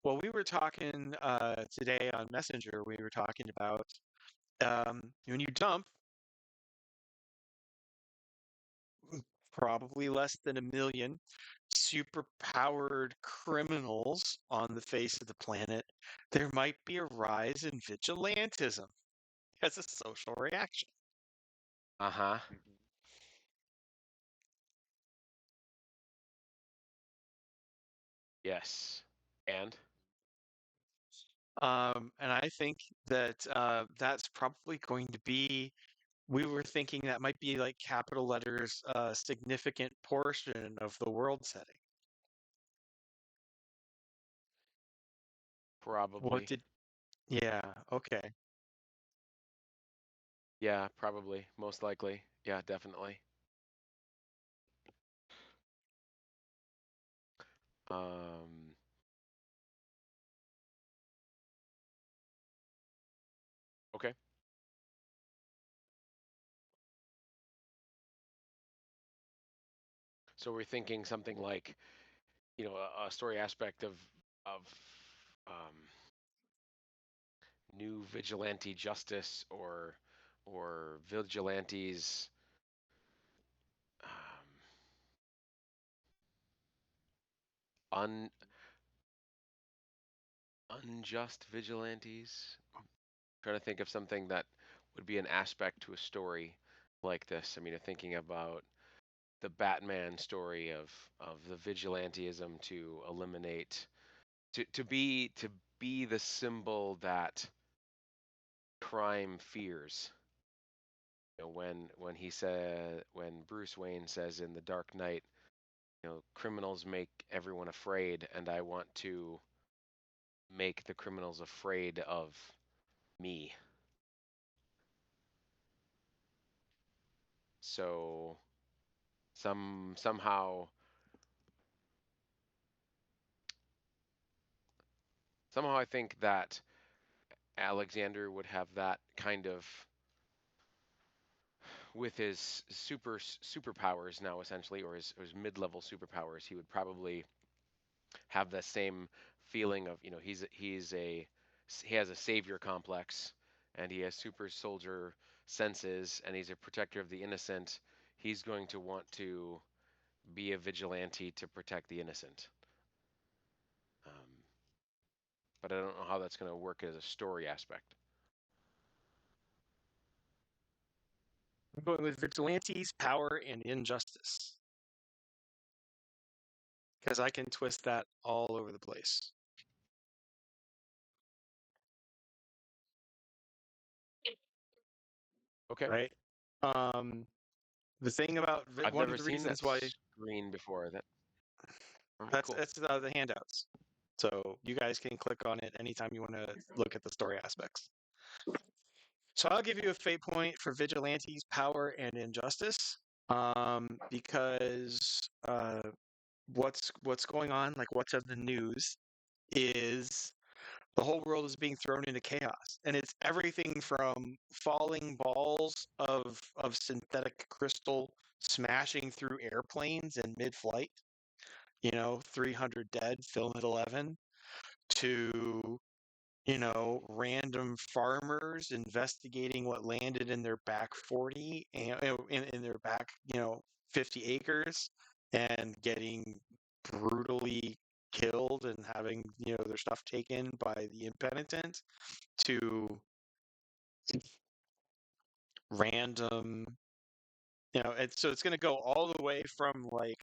Well, we were talking today on Messenger. We were talking about when you dump probably less than 1 million superpowered criminals on the face of the planet, there might be a rise in vigilantism as a social reaction. Uh-huh. Yes. And And I think that that's probably going to be. We were thinking that might be like capital letters, a significant portion of the world setting. What probably. did? Yeah. Okay. Yeah, probably. Most likely. Yeah, definitely. Um, okay. So we're thinking something like, a story aspect of um, new vigilante justice or vigilantes un unjust vigilantes. Trying to think of something that would be an aspect to a story like this. I mean, thinking about the Batman story of the vigilantism to eliminate to be the symbol that crime fears. When Bruce Wayne says in The Dark Knight, criminals make everyone afraid, and I want to make the criminals afraid of me. So somehow I think that Alexander would have that kind of with his superpowers now essentially, or his mid-level superpowers. He would probably have the same feeling of he has a savior complex, and he has super soldier senses, and he's a protector of the innocent. He's going to want to be a vigilante to protect the innocent. But I don't know how that's going to work as a story aspect. I'm going with vigilantes, power, and injustice. Because I can twist that all over the place. Okay. Right? The thing about I've one of never the seen that reasons why screen before. that's Cool. the handouts. So you guys can click on it anytime you want to look at the story aspects. So I'll give you a fate point for vigilantes, power, and injustice. Because what's going on, like what's in the news, is the whole world is being thrown into chaos, and it's everything from falling balls of synthetic crystal smashing through airplanes in mid-flight, 300 dead, film at 11, to random farmers investigating what landed in their back 40 and in their back 50 acres and getting brutally killed and having their stuff taken by the impenitent, to random And so it's going to go all the way from like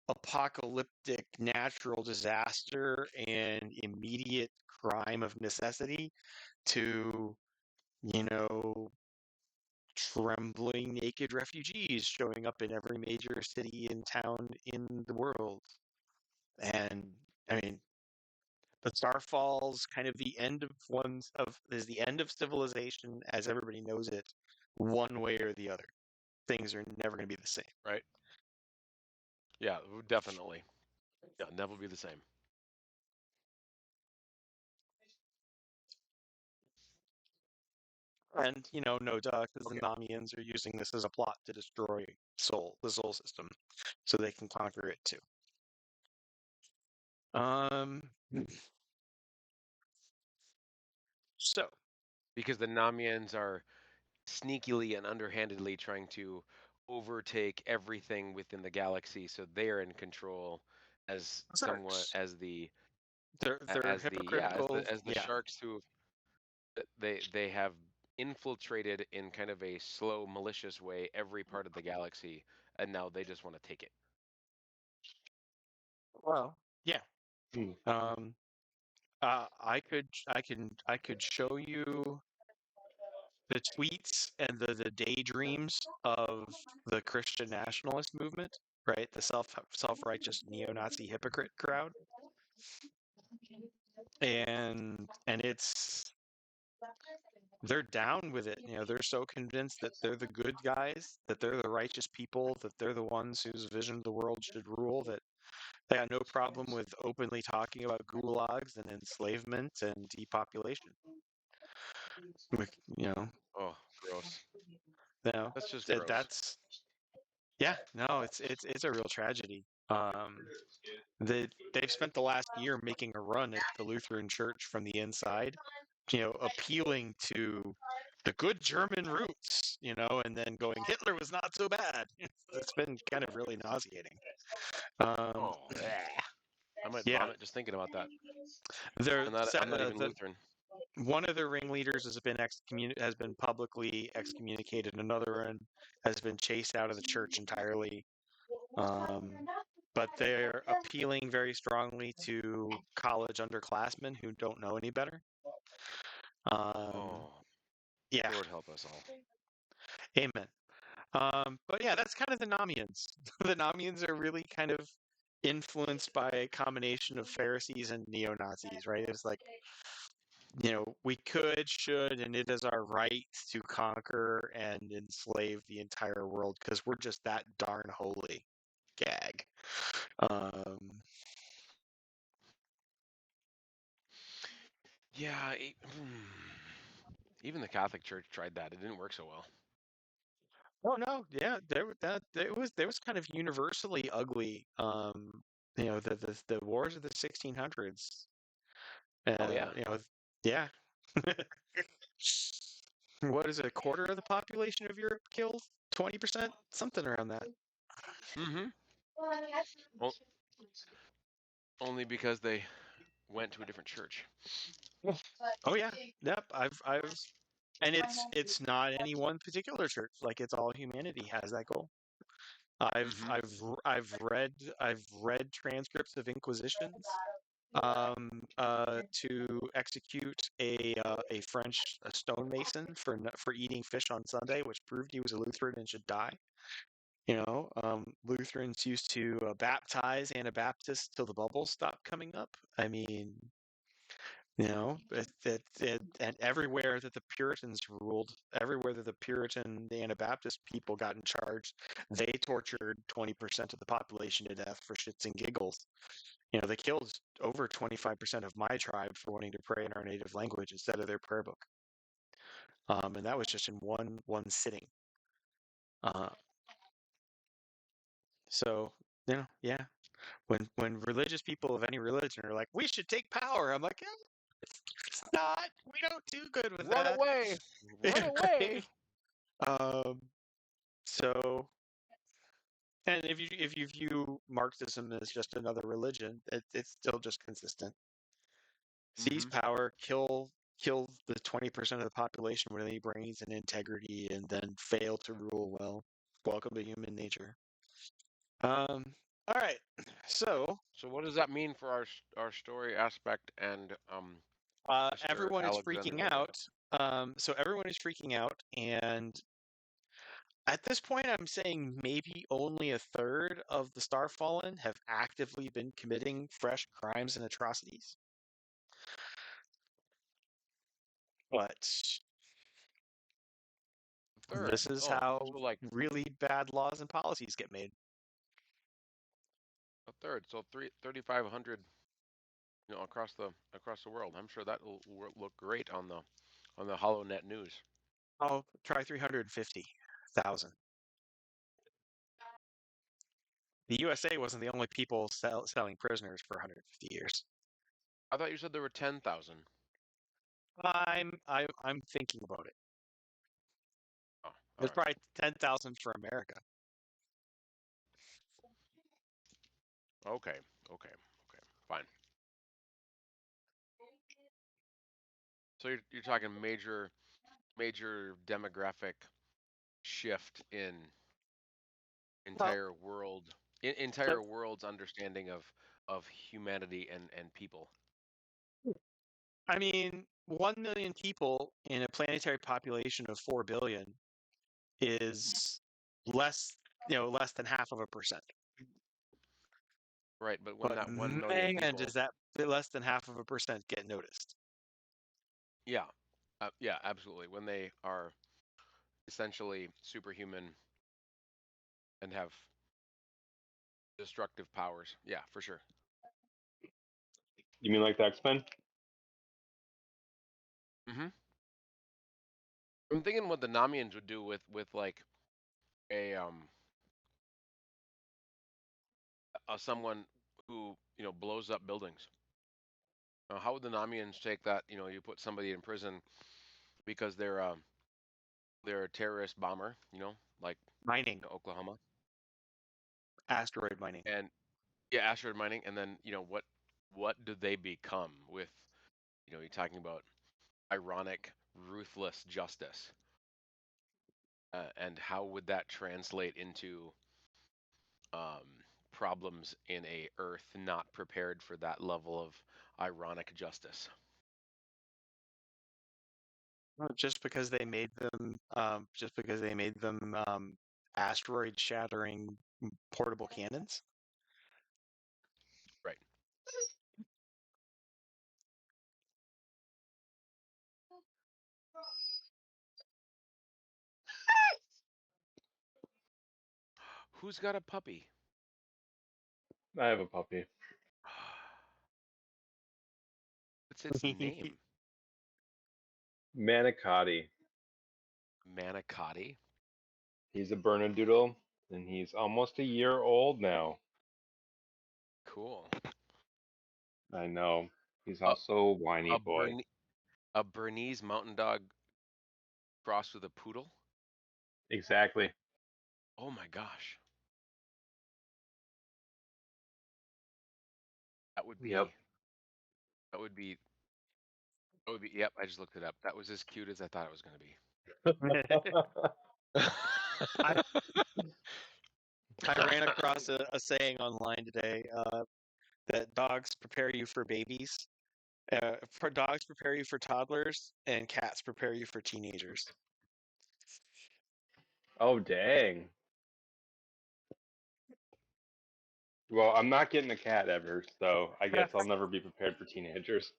apocalyptic natural disaster and immediate crime of necessity to, you know, trembling naked refugees showing up in every major city and town in the world. And I mean, the Starfall's kind of the end of is the end of civilization as everybody knows it, one way or the other. Things are never going to be the same. Right. Yeah, definitely. Yeah, never be the same. And, no duh, because the Okay. Namians are using this as a plot to destroy the Sol system, so they can conquer it too. Um, so, Because the Namians are sneakily and underhandedly trying to overtake everything within the galaxy, so they're in control as somewhat Sharks. as the They're hypocritical. as the Yeah. sharks who they have infiltrated in kind of a slow, malicious way every part of the galaxy, and now they just want to take it. Well, yeah. Hmm. I could show you the tweets and the daydreams of the Christian nationalist movement, right? The self-righteous neo-Nazi hypocrite crowd. And they're down with it. They're so convinced that they're the good guys, that they're the righteous people, that they're the ones whose vision of the world should rule, that they got no problem with openly talking about gulags and enslavement and depopulation. With, Oh, gross. you That's just gross. that's yeah, no, it's a real tragedy. They've spent the last year making a run at the Lutheran Church from the inside, appealing to the good German roots, and then going, Hitler was not so bad. It's been kind of really nauseating. Oh, bleh. I might Yeah, vomit just thinking about that. they're I'm not even Lutheran. one of the ringleaders has been publicly excommunicated. Another one has been chased out of the church entirely. But they're appealing very strongly to college underclassmen who don't know any better. Oh, Yeah, Lord help us all. amen. But yeah, that's kind of the Namians. The Namians are really kind of influenced by a combination of Pharisees and neo-Nazis, right? It's like, we could, should, and it is our right to conquer and enslave the entire world because we're just that darn holy. Gag. Yeah, even the Catholic Church tried that. It didn't work so well. Oh no, yeah, there was kind of universally ugly. The wars of the 1600s. Oh yeah. Yeah. What is it? A quarter of the population of Europe killed? 20%? Something around that. Mm-hmm. Well, only because they went to a different church. Oh yeah. Yep. And it's not any one particular church. Like it's all humanity has that goal. Mm-hmm. I've read transcripts of inquisitions to execute a French stonemason for eating fish on Sunday, which proved he was a Lutheran and should die. Lutherans used to baptize Anabaptists till the bubbles stopped coming up. I mean, and everywhere that the Puritans ruled, everywhere that the Puritan, the Anabaptist people got in charge, they tortured 20% of the population to death for shits and giggles. They killed over 25% of my tribe for wanting to pray in our native language instead of their prayer book. And that was just in one sitting. Uh, so, yeah. When religious people of any religion are like, we should take power, I'm like, it's not. We don't do good with Run that. away! Run away! Um, so, and if you view Marxism as just another religion, it's still just consistent. Seize Mm-hmm. power, kill the 20% of the population with any brains and integrity, and then fail to rule well. Welcome to human nature. All right. So So what does that mean for our story aspect and Mr. everyone is Alexander freaking Vega? out. So everyone is freaking out, and at this point, I'm saying maybe only a third of the Starfallen have actively been committing fresh crimes and atrocities. But A third. this is Oh, how so like really bad laws and policies get made. a third. So 3,500, across the world. I'm sure that will look great on the HoloNet news. I'll try 350,000. The USA wasn't the only people selling prisoners for 150 years. I thought you said there were 10,000. I'm thinking about it. Oh, There's all right. probably 10,000 for America. Okay. Fine. So you're talking major demographic shift in Well, entire world's understanding of humanity and people. I mean, 1 million people in a planetary population of 4 billion is less, less than half of a percent. Right, but when But that 1 million man, people, does that less than half of a percent get noticed? yeah, yeah, absolutely. When they are essentially superhuman and have destructive powers, yeah, for sure. You mean like the X-Men? hmm I'm thinking what the Namians would do with like a someone who blows up buildings. How would the Namians take that? You put somebody in prison because they're a terrorist bomber. Like Mining, Oklahoma, asteroid mining. and yeah, asteroid mining, and then what do they become with you're talking about ironic, ruthless justice, and how would that translate into um, problems in a Earth not prepared for that level of ironic justice? Just because they made them, asteroid shattering portable cannons. Right. Who's got a puppy? I have a puppy. What's its name? Manicotti. Manicotti? He's a Bernedoodle, and he's almost a year old now. Cool. I know. He's A, also a whiny a, boy. a Bernese mountain dog crossed with a poodle? Exactly. Oh my gosh. That would Yep. be, that would be, yep, I just looked it up. That was as cute as I thought it was going to be. I ran across a saying online today that dogs prepare you for babies, for dogs prepare you for toddlers, and cats prepare you for teenagers. Oh, dang. Well, I'm not getting a cat ever, so I guess I'll never be prepared for teenagers.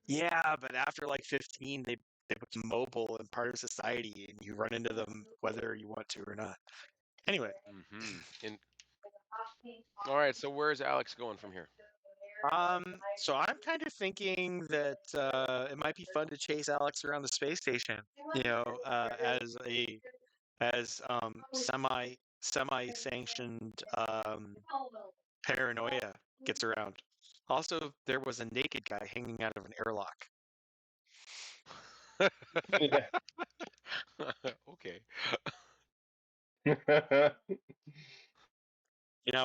Yeah, but after like 15, they become mobile and part of society, and you run into them whether you want to or not. Anyway, And all right, so where's Alex going from here? so I'm kind of thinking that it might be fun to chase Alex around the space station, as semi sanctioned paranoia gets around. Also, there was a naked guy hanging out of an airlock. Yeah. Okay.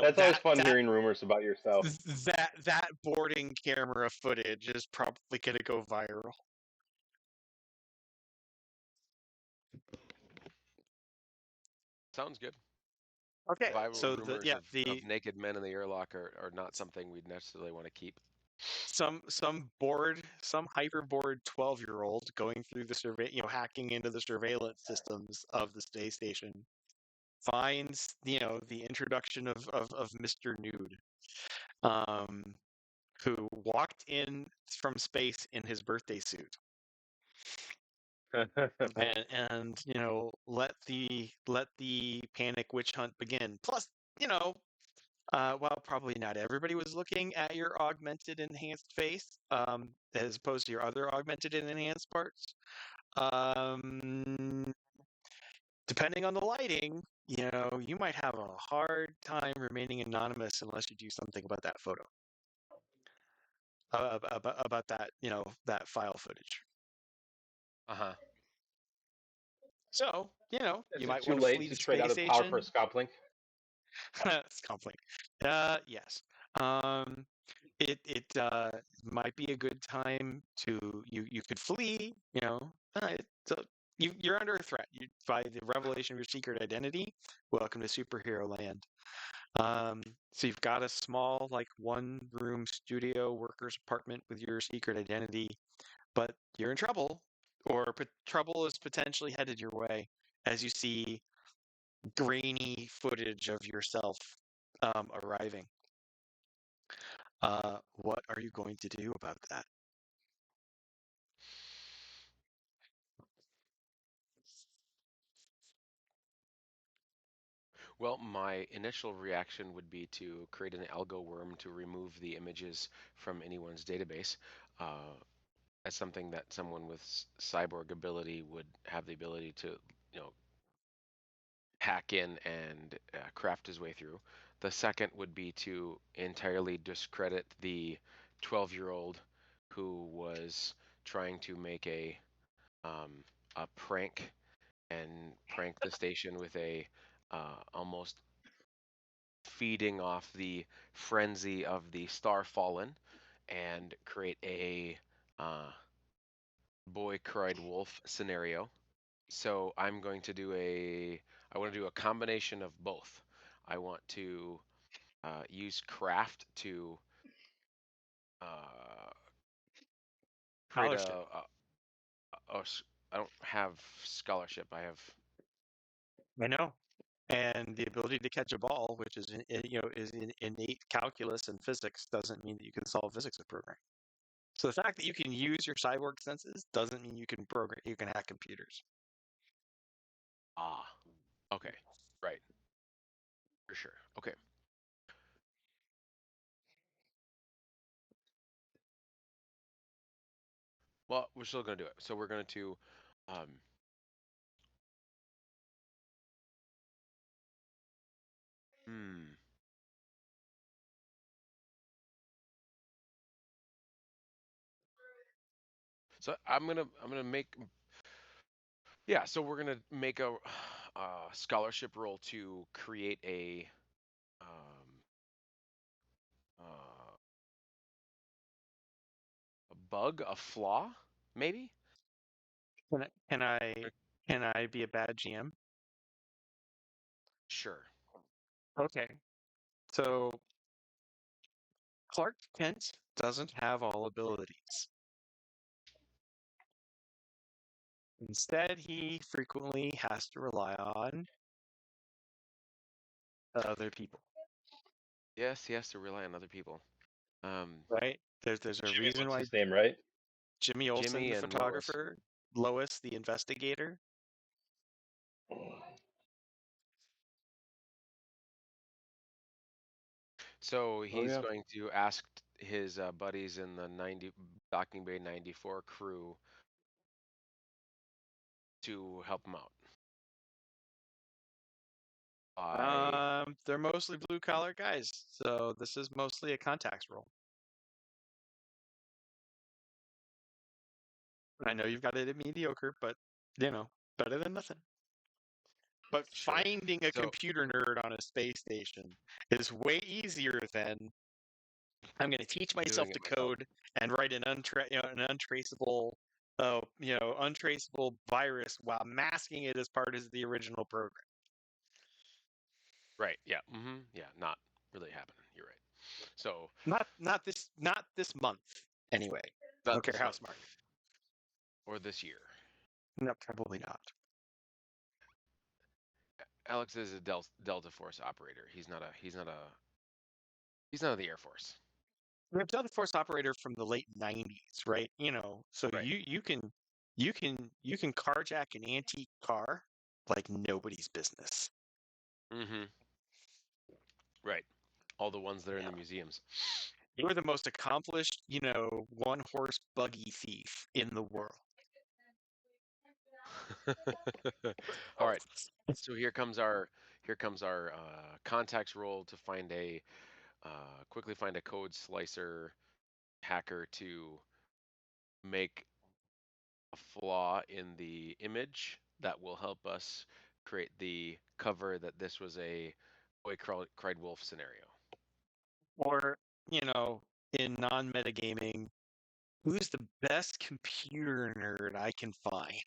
That's always That fun hearing rumors about yourself. that boarding camera footage is probably gonna go viral. Sounds good. Okay, Viral so rumors of naked men in the airlock are not something we'd necessarily want to keep. some hyperboard 12-year-old going through the hacking into the surveillance systems of the space station finds the introduction of Mr. Nude, who walked in from space in his birthday suit, and let the panic witch hunt begin. Plus, while probably not everybody was looking at your augmented enhanced face, as opposed to your other augmented and enhanced parts, depending on the lighting, you might have a hard time remaining anonymous unless you do something about that photo, about that, that file footage. Uh-huh. So, Is you it might too want to late flee to the trade space out of power for a station. scalp link? It's conflict. Yes. It might be a good time to you could flee. So you're under a threat. By the revelation of your secret identity. Welcome to superhero land. So you've got a small, like, one-room studio worker's apartment with your secret identity, but you're in trouble, or trouble is potentially headed your way as you see grainy footage of yourself arriving. What are you going to do about that? Well, my initial reaction would be to create an algo worm to remove the images from anyone's database. That's something that someone with cyborg ability would have the ability to, you know, hack in and craft his way through. The second would be to entirely discredit the 12-year-old who was trying to make a prank and prank the station with a almost feeding off the frenzy of the Starfallen and create a boy cried wolf scenario. So I'm going to do I want to do a combination of both. I want to use craft to uh, create Scholarship. I don't have scholarship. I have. I know. And the ability to catch a ball, which is is in innate calculus and physics, doesn't mean that you can solve physics with programming. So the fact that you can use your cyborg senses doesn't mean you can hack computers. Ah, okay, right, for sure. Okay. Well, we're still gonna do it. So we're going to um, hmm. So I'm gonna make so we're gonna make scholarship roll to create um, uh, a bug, a flaw, maybe. Can I can I can I be a bad GM? Sure. Okay. So Clark Kent doesn't have all abilities. Instead, he frequently has to rely on other people. Yes, he has to rely on other people. Right? There's a Jimmy, reason what's why his name, right? Jimmy Olsen, Jimmy the and Lois. photographer, Lois, the investigator. So Oh he's yeah. going to ask his buddies in the 90 Docking Bay 94 crew to help him out. They're mostly blue collar guys, so this is mostly a contacts role. I know you've got it at mediocre, but better than nothing. But Sure. finding a So computer nerd on a space station is way easier than I'm going to teach myself doing to it myself. code and write an untraceable, untraceable virus while masking it as part of the original program. Right. Yeah. Yeah. Not really happening. You're right. So Not this month anyway. I not don't care this how month smart. or this year. No, probably not. Alex is a Delta Force operator. He's not of the Air Force. We're a Delta Force operator from the late '90s, right? So Right. you can carjack an antique car like nobody's business. Right. All the ones that are in Yeah. the museums. You're the most accomplished, one horse buggy thief in the world. All right. So here comes our contacts roll to quickly find a code slicer hacker to make a flaw in the image that will help us create the cover that this was a boy cried wolf scenario. Or, in non-metagaming, who's the best computer nerd I can find?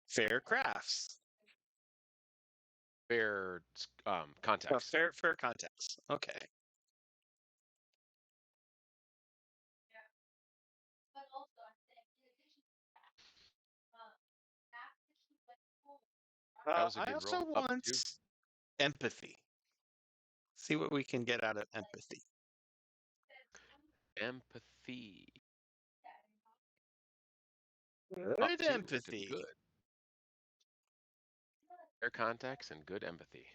Fair crafts. Fair context. Fair context. Okay. That was a I good also roll. Up want two. empathy. See what we can get out of empathy. Empathy. Up Good two, which is empathy. good. Fair context and good empathy.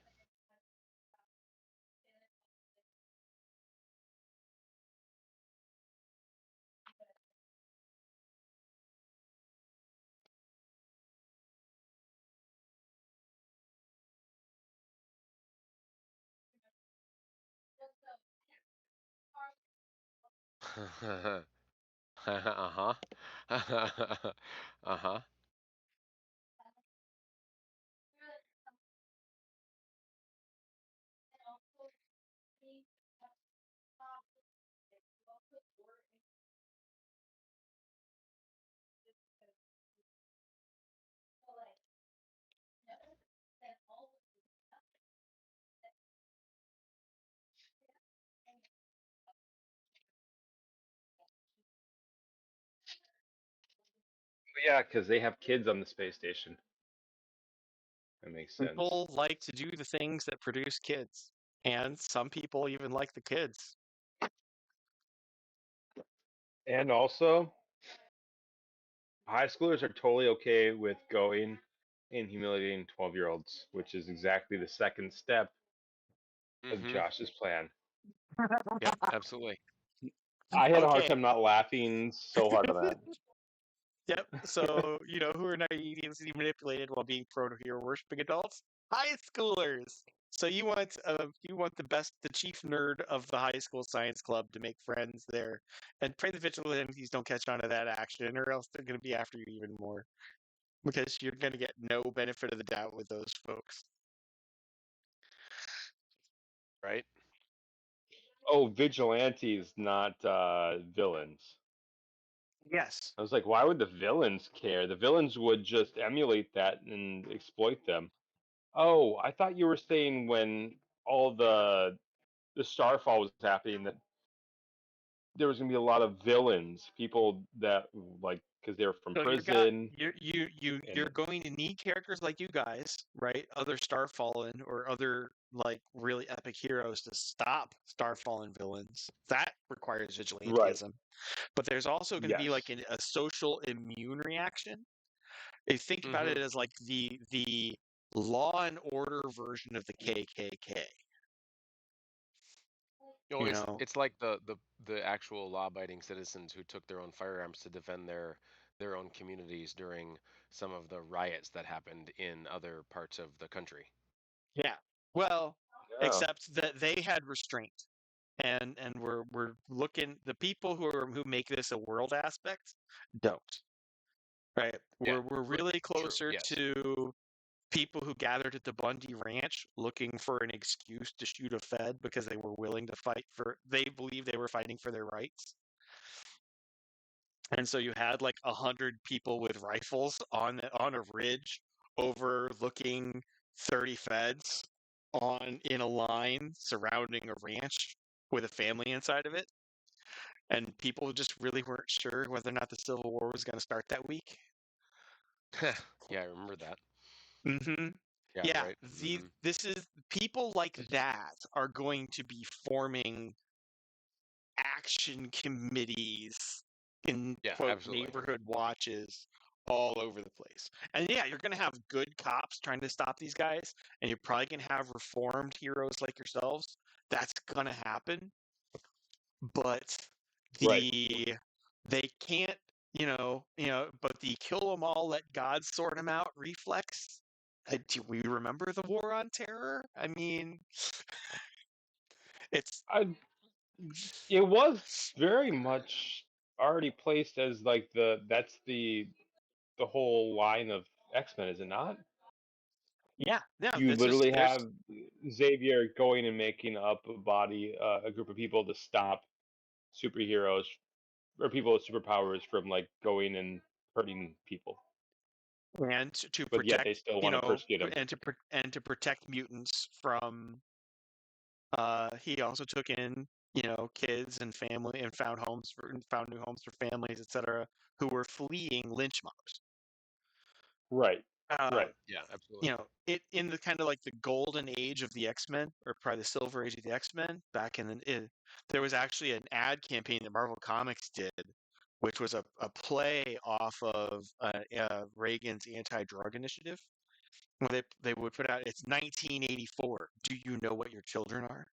Uh-huh. Uh-huh. Yeah, because they have kids on the space station. That makes sense. People like to do the things that produce kids. And some people even like the kids. And also, high schoolers are totally okay with going and humiliating 12-year-olds, which is exactly the second step of Mm-hmm. Josh's plan. Yep, absolutely. I had a hard Okay. time not laughing so hard on that. Yep. So, who are naive, easily manipulated while being prone to hero worshiping adults? High schoolers. So the chief nerd of the high school science club to make friends there, and pray the vigilantes don't catch on to that action, or else they're going to be after you even more, because you're going to get no benefit of the doubt with those folks. Right? Oh, vigilantes, not villains. Yes. I was like, why would the villains care? The villains would just emulate that and exploit them. Oh, I thought you were saying when all the starfall was happening that there was gonna be a lot of villains, people that like because they were from So prison you're and going to need characters like you guys, right? Other Starfallen or other like really epic heroes to stop Starfallen villains. That requires right. vigilantism. But there's also going to be like Yes. a social immune reaction. If you think about Mm-hmm. it as like the law and order version of the KKK. Oh, You it's know, it's like the actual law-abiding citizens who took their own firearms to defend their own communities during some of the riots that happened in other parts of the country. yeah. Well, Yeah. except that they had restraint. And we're looking, the people who make this a world aspect don't, right? Yeah. We're really True. closer Yes. to people who gathered at the Bundy Ranch looking for an excuse to shoot a Fed because they were willing to fight they believed they were fighting for their rights. And so you had like 100 people with rifles on a ridge overlooking 30 feds in a line surrounding a ranch with a family inside of it, and people just really weren't sure whether or not the Civil War was going to start that week. Yeah, I remember that. Mm-hmm. Yeah, Yeah, right. Mhm. this is people like that are going to be forming action committees in Yeah, quote absolutely. neighborhood watches all over the place. And yeah, you're going to have good cops trying to stop these guys, and you're probably going to have reformed heroes like yourselves. That's going to happen. But Right. they can't, but the kill them all, let God sort them out reflex. Do we remember the War on Terror? I mean, it's It was very much already placed as like that's the whole line of X-Men, is it not? yeah, You it's just literally have Xavier going and making up a group of people to stop superheroes or people with superpowers from like going and hurting people, and to but yet protect, they still want to persecute them. and to protect mutants from. He also took in, kids and family and found new homes for families, etc., who were fleeing lynch mobs. Right. Uh, Right. Yeah, absolutely. it in the kind of like the golden age of the X-Men, or probably the silver age of the X-Men, back there was actually an ad campaign that Marvel Comics did, which was a play off of Reagan's anti-drug initiative. Where they would put out, it's 1984. Do you know what your children are?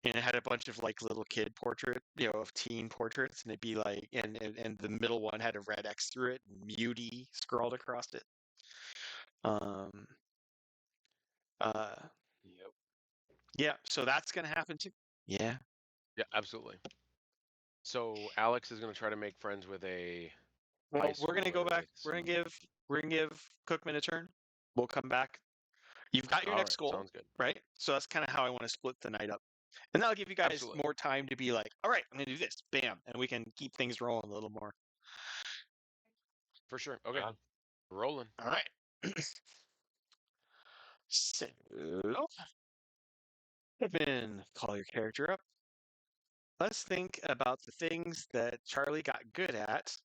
And it had a bunch of like little kid portrait, of teen portraits, and it'd be like, and the middle one had a red X through it, Muty scrawled across it. Um, uh, Yep. yeah, so that's gonna happen too. Yeah. Yeah, absolutely. So Alex is going to try to make friends with a Well, high we're gonna go schooler back. with some. We're gonna give Cookman a turn. We'll come back. You've got your All next right, goal, sounds good. right? So that's kind of how I want to split the night up, and that'll give you guys Absolutely. more time to be like, all right, I'm gonna do this, bam, and we can keep things rolling a little more. For sure. Okay. Rolling. All right. So, Cookman, call your character up. Let's think about the things that Charlie got good at.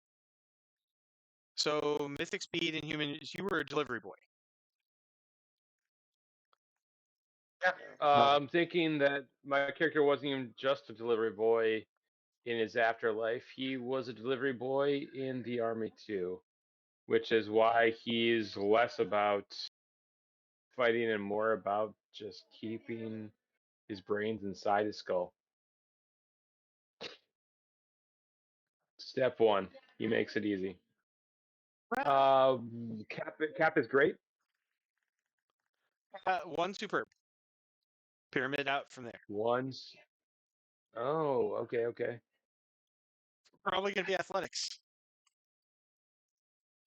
So, mythic speed and human, you were a delivery boy. I'm thinking that my character wasn't even just a delivery boy in his afterlife. He was a delivery boy in the army too, which is why he's less about fighting and more about just keeping his brains inside his skull. Step one, he makes it easy. Cap is great. One superb. Pyramid out from there. One's. Oh, okay. Probably going to be athletics.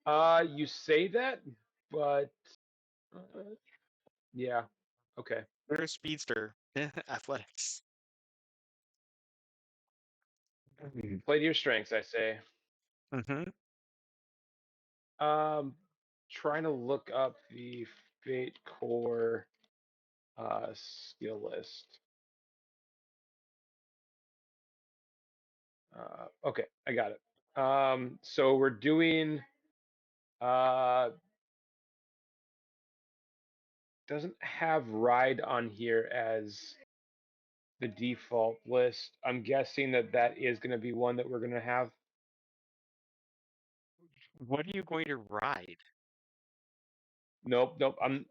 You say that, but yeah, okay. You're a speedster. Athletics. Play to your strengths, I say. Mm-hmm. Trying to look up the Fate Core skill list. Okay, I got it. So we're doing doesn't have ride on here as the default list. I'm guessing that is going to be one that we're going to have. What are you going to ride? Nope. I'm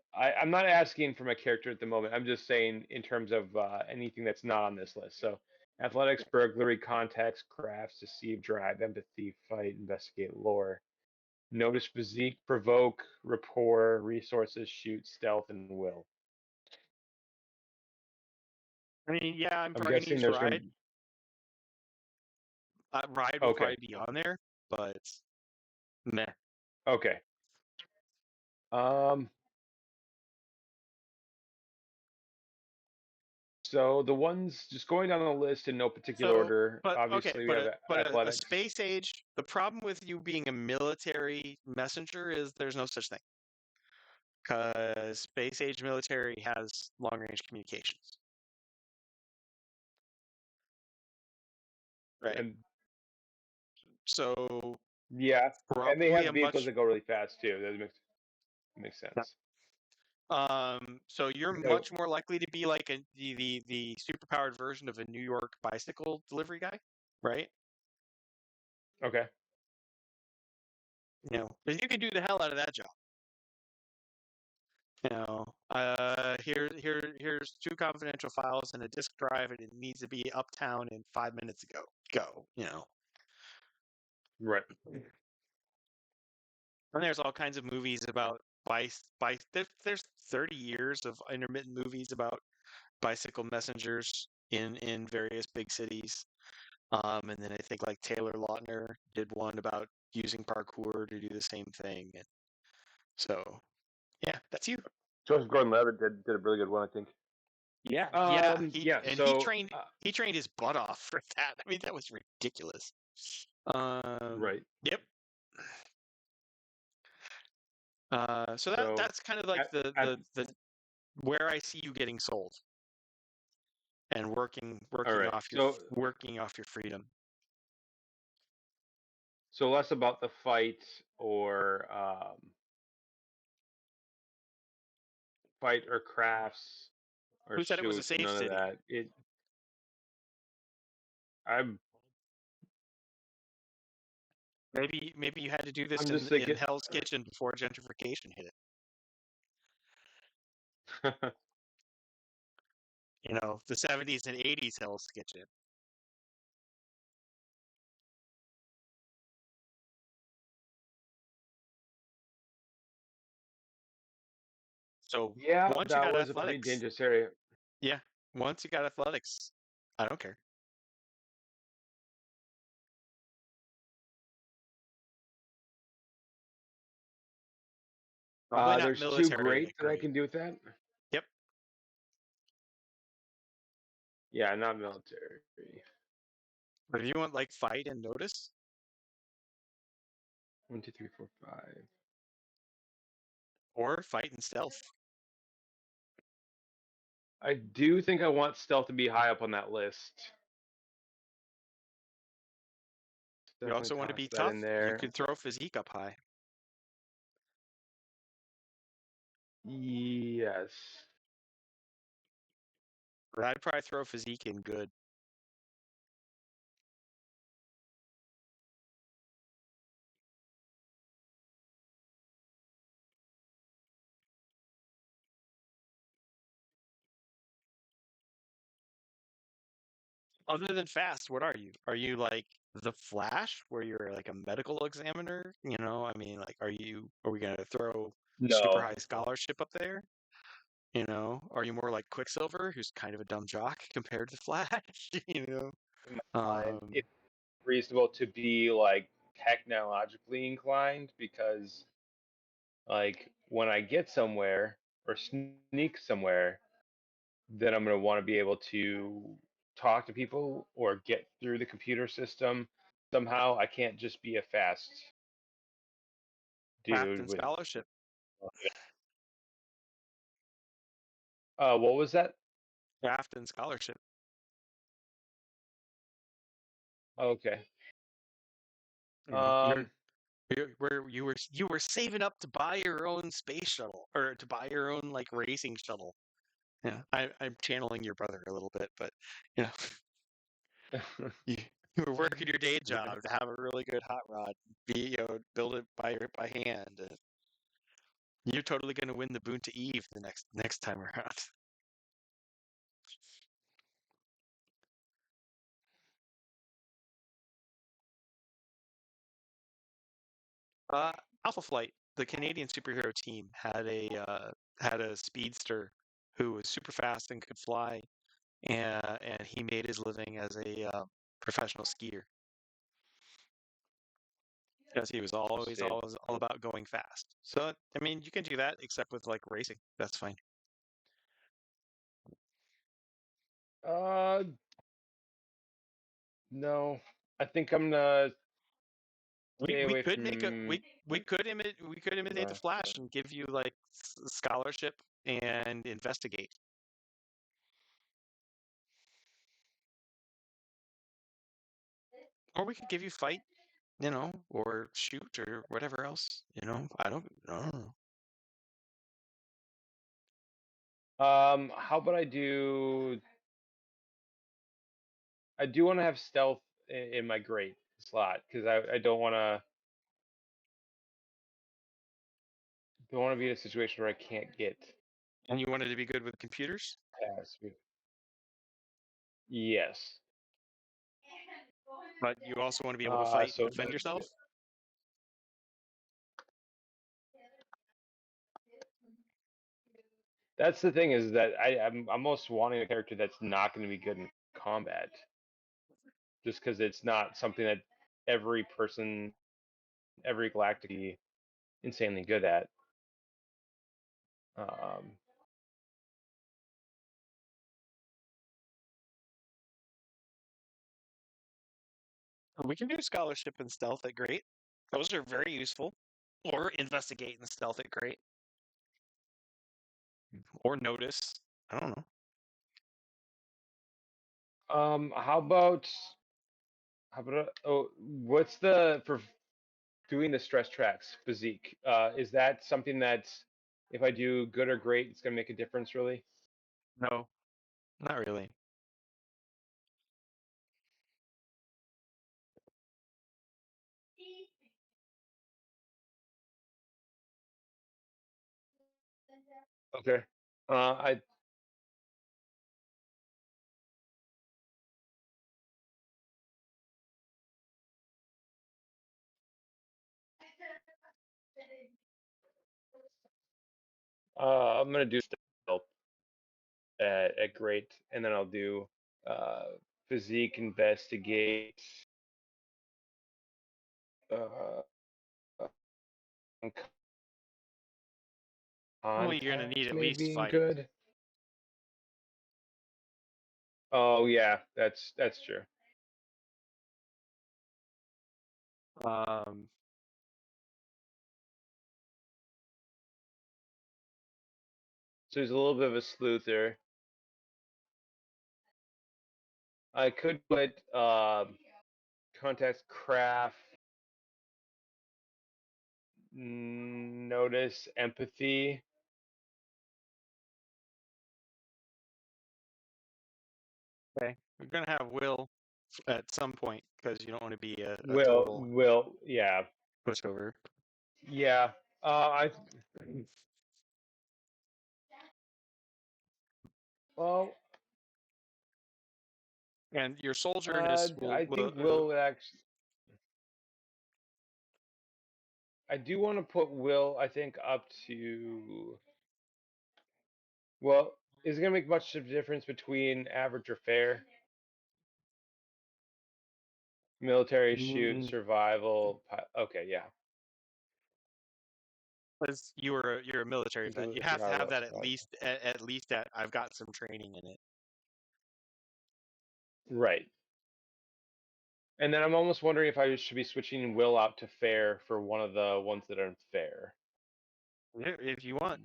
not asking for my character at the moment. I'm just saying in terms of anything that's not on this list. So athletics, burglary, context, crafts, deceive, drive, empathy, fight, investigate, lore. Notice, physique, provoke, rapport, resources, shoot, stealth, and will. I mean, yeah, I'm I'm probably going to guessing use there's going ride. to. Ride will Okay. probably be on there, but meh. Okay. So the ones just going down the list in no particular So, order. but okay, Obviously, we have a athletics. space age. The problem with you being a military messenger is there's no such thing. because space age military has long range communications. Right. And So yeah, and they probably have a vehicles much that go really fast too. That makes sense. so you're So, much more likely to be like the superpowered version of a New York bicycle delivery guy, right? okay. You know, because you can do the hell out of that job. You know, here's 2 confidential files and a disk drive, and it needs to be uptown in 5 minutes ago. Go, you know. Right. And there's all kinds of movies about there's 30 years of intermittent movies about bicycle messengers in various big cities. And then I think like Taylor Lautner did one about using parkour to do the same thing. And so yeah, that's you. Joseph Gordon-Levitt did a really good one, I think. Yeah, Yeah. He So, trained his butt off for that. I mean, that was ridiculous. right. Yep. So So, that's kind of like at, at, the where I see you getting sold and all right. working off your freedom. So less about the fight or crafts or Who said it was a shoots, safe none of city? that. I'm Maybe you had to do this I'm in just thinking. Hell's Kitchen before gentrification hit it. You know, the 70s and 80s Hell's Kitchen. So Yeah, once you that got was a pretty athletics, dangerous area. yeah, once you got athletics, I don't care. Probably not There's two military great that that I great. can do with that. Yep. Yeah, not military. But if you want like fight and notice, 1, 2, 3, 4, 5. or fight and stealth. I do think I want stealth to be high up on that list. You Definitely also want to toss be that tough. in You there. could throw physique up high. Yes. But I'd probably throw physique in good. Other than fast, what are you? Are you like the Flash, where you're like a medical examiner? You know, I mean, like, are we gonna throw super No. high scholarship up there? You know, are you more like Quicksilver, who's kind of a dumb jock compared to Flash? You know, In my mind, um, it's reasonable to be like technologically inclined because like when I get somewhere or sneak somewhere, then I'm going to want to be able to talk to people or get through the computer system somehow. I can't just be a fast craft dude and with. scholarship. What was that? Craft and scholarship. Okay. You know, Um. you were saving up to buy your own space shuttle or to buy your own like racing shuttle. Yeah, I'm channeling your brother a little bit, but you know, you, you were working your day job to have a really good hot rod, build it by hand. You're totally going to win the boon to Eve the next time around. Uh, Alpha Flight, the Canadian superhero team, had a speedster who was super fast and could fly, and he made his living as a professional skier because he was Interesting. always all about going fast. So I mean, you can do that except with like racing. That's fine. Uh. No. I think I'm gonna Stay We away could make a from. we could imitate the Flash and give you like scholarship and investigate. Or we could give you fight, or shoot or whatever else, I don't know. How about I do? I do want to have stealth in my great slot because I don't want to be in a situation where I can't get And you wanted to be good with computers? past. Yes. But you also want to be able to fight and So defend yourself? that's the thing is that I'm almost wanting a character that's not going to be good in combat, just because it's not something that every person, every galactic be insanely good at. Um, We can do scholarship and stealth at great. Those are very useful. Or investigate and stealth at great. Or notice. I don't know. how about what's the for doing the stress tracks physique? Is that something that if I do good or great, it's gonna make a difference really? No, not really. Okay. I I'm gonna do stealth at great, and then I'll do uh, physique, investigate, uh, Well, you're going to need contact at least maybe in fight. good. Oh yeah, that's true. Um, So he's a little bit of a sleuther. I could put context craft, notice, empathy. okay. You're going to have will at some point because you don't want to be a Will, total yeah, pushover. yeah. I well, And your soldierness I think Will would actually. I do want to put Will. I think up to. Well, is it gonna make much of a difference between average or fair? Military, shoot, mm, survival. Okay, yeah. because you're a military vet. You have to have Survival. that at least at I've got some training in it. Right. And then I'm almost wondering if I should be switching Will out to fair for one of the ones that are fair. If you want.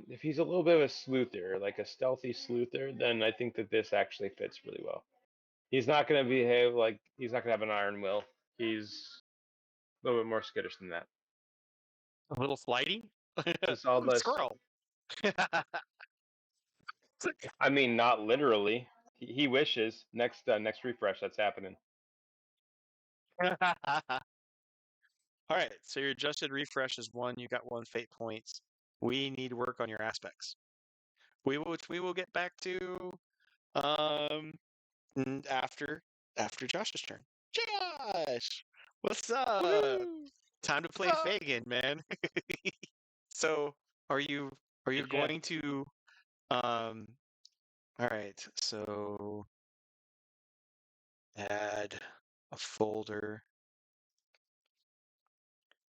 If he's a little bit of a sleuther, like a stealthy sleuther, then I think that this actually fits really well. He's not going to behave like he's not going to have an iron will. He's a little bit more skittish than that. A little flighty? Just all less. Squirrel. I mean, not literally. He wishes. Next refresh, that's happening. All right, so your adjusted refresh is 1. You got 1 fate points. We need to work on your aspects. Which we will get back to after Josh's turn. Josh, what's up? Woo! Time to play Fagin, man. So, are you going to all right, so add a folder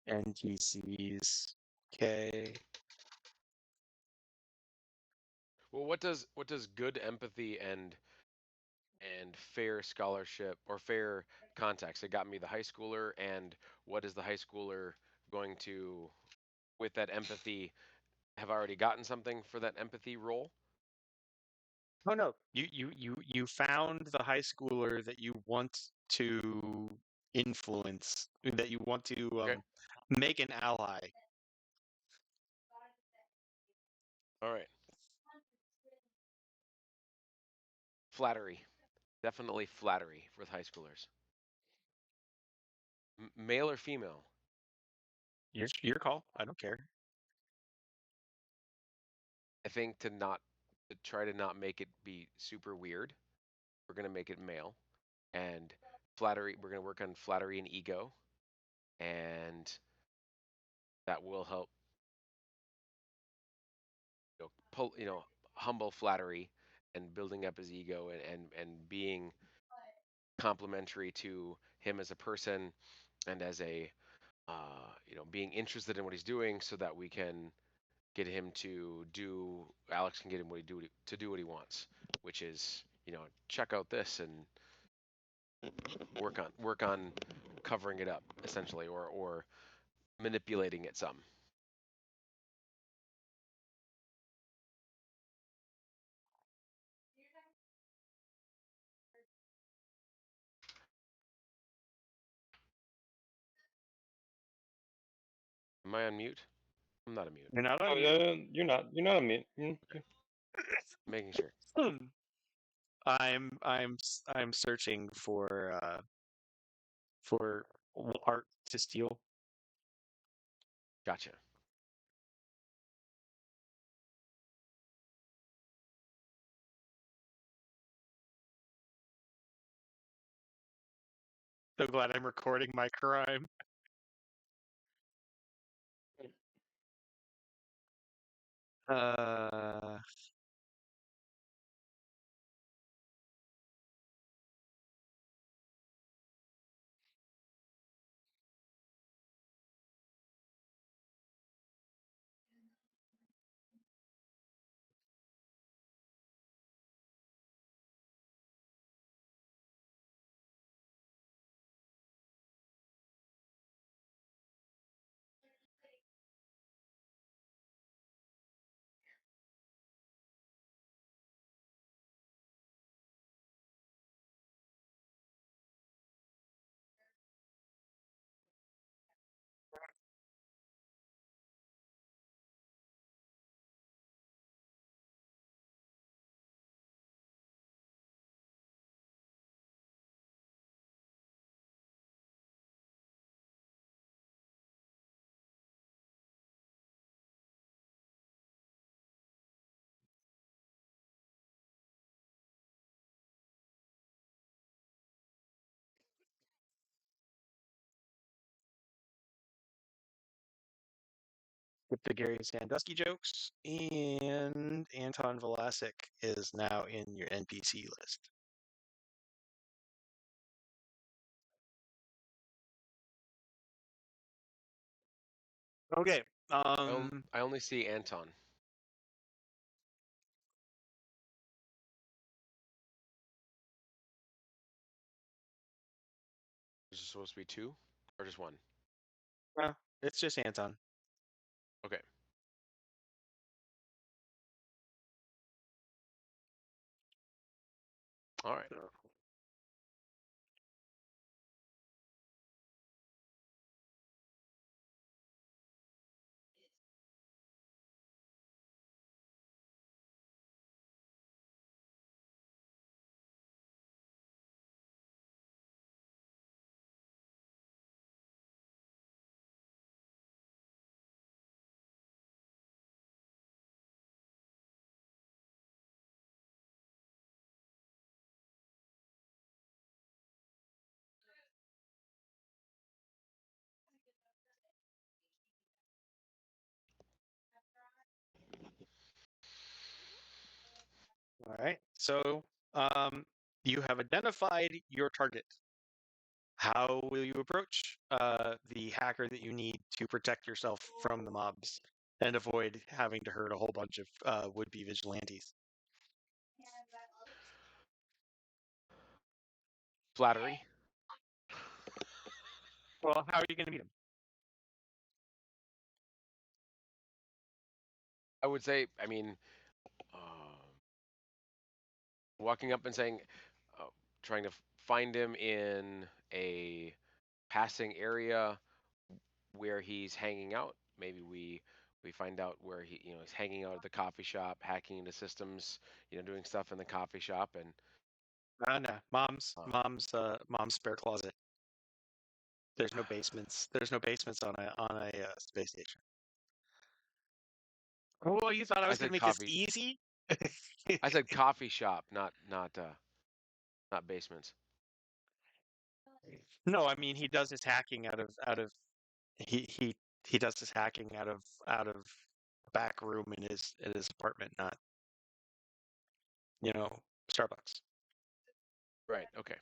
NGCs. Okay. Well, what does good empathy and and fair scholarship or fair context. It got me the high schooler, and what is the high schooler going to, with that empathy, have already gotten something for that empathy role? Oh no, you found the high schooler that you want to influence, that you want to Okay. make an ally. All right. Flattery. Definitely flattery with high schoolers. Male or female? Your call. I don't care. I think to try to not make it be super weird, we're gonna make it male. And flattery, we're gonna work on flattery and ego, and that will help, pull, humble flattery and building up his ego, and being complimentary to him as a person, and as a being interested in what he's doing, so that we can get him to do Alex can get him to do what he wants, which is, check out this and work on covering it up, essentially, or manipulating it some. Am I on mute? I'm not on mute. You're not Oh, on mute. no, you're not. You're not a mute. Making sure. I'm searching for art to steal. Gotcha. So glad I'm recording my crime. Uh, Skip the Gary Sandusky jokes, and Anton Velasic is now in your NPC list. Okay. I only see Anton. Is it supposed to be two or just one? It's just Anton. Okay. All right. All right. So you have identified your target. How will you approach the hacker that you need to protect yourself from the mobs and avoid having to hurt a whole bunch of would-be vigilantes? Flattery. Well, how are you going to meet him? I would say, I mean, walking up and saying, uh, trying to find him in a passing area where he's hanging out. Maybe we find out where he's hanging out at the coffee shop, hacking into systems, doing stuff in the coffee shop, and No, mom's uh, mom's spare closet. There's no basements. There's no basements on a space station. Oh, you thought I I was going to said make this coffee. easy? I said coffee shop, not basements. No, I mean he does his hacking out of he he he does his hacking out of a back room in his apartment, not you know Starbucks. Right. Okay.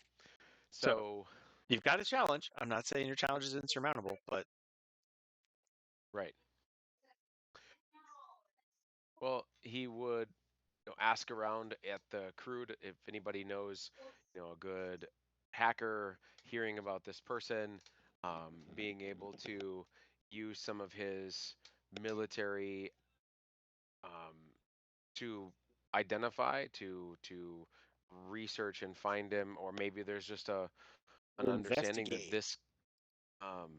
So So you've got a challenge. I'm not saying your challenge is insurmountable, but right. Well, he would ask around at the crew if anybody knows, a good hacker, hearing about this person, being able to use some of his military um, to identify, to research and find him, or maybe there's just an understanding that investigate. this, um,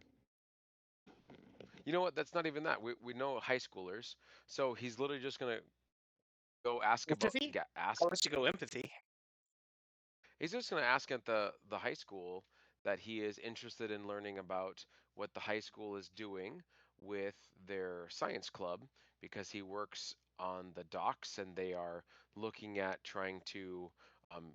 you know what? That's not even that. We know high schoolers, so he's literally just gonna go ask about, Empathy? ask. How much to go empathy? He's just going to ask at the high school that he is interested in learning about what the high school is doing with their science club because he works on the docks and they are looking at trying to um,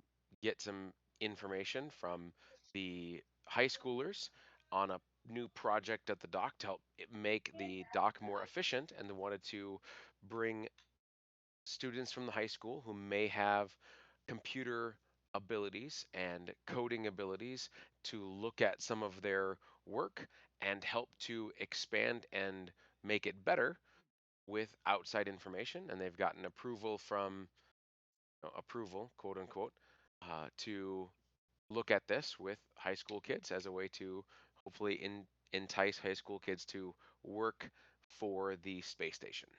get some information from the high schoolers on a new project at the dock to help make the dock more efficient, and they wanted to bring students from the high school who may have computer abilities and coding abilities to look at some of their work and help to expand and make it better with outside information. And they've gotten approval from approval, quote unquote, to look at this with high school kids as a way to hopefully entice high school kids to work for the space station.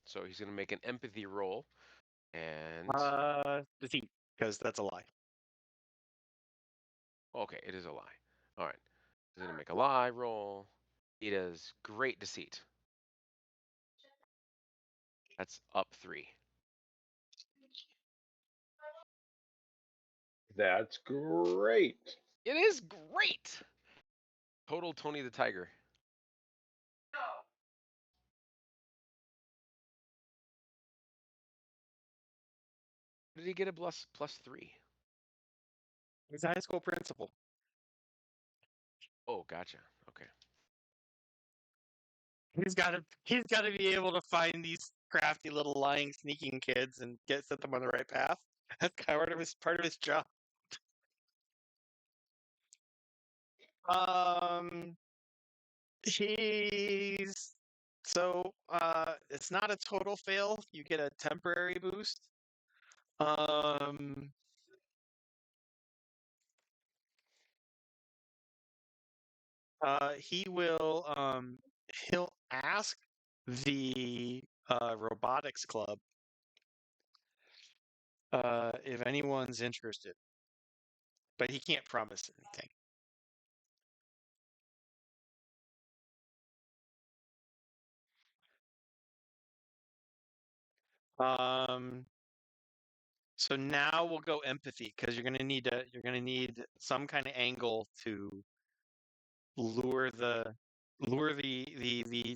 So he's going to make an empathy roll. And Deceit, because that's a lie. okay, it is a lie. All right. He's going to make a lie roll. He does great deceit. That's up 3. That's great. It is great. Total Tony the Tiger. Did he get a plus 3? He's a high school principal. Oh, gotcha. Okay. He's got to be able to find these crafty little lying, sneaking kids and set them on the right path. That's kind of part of his job. Um, he's it's not a total fail. You get a temporary boost. Um, he'll ask the robotics club if anyone's interested, but he can't promise anything. Um, so now we'll go empathy because you're gonna need some kind of angle to lure the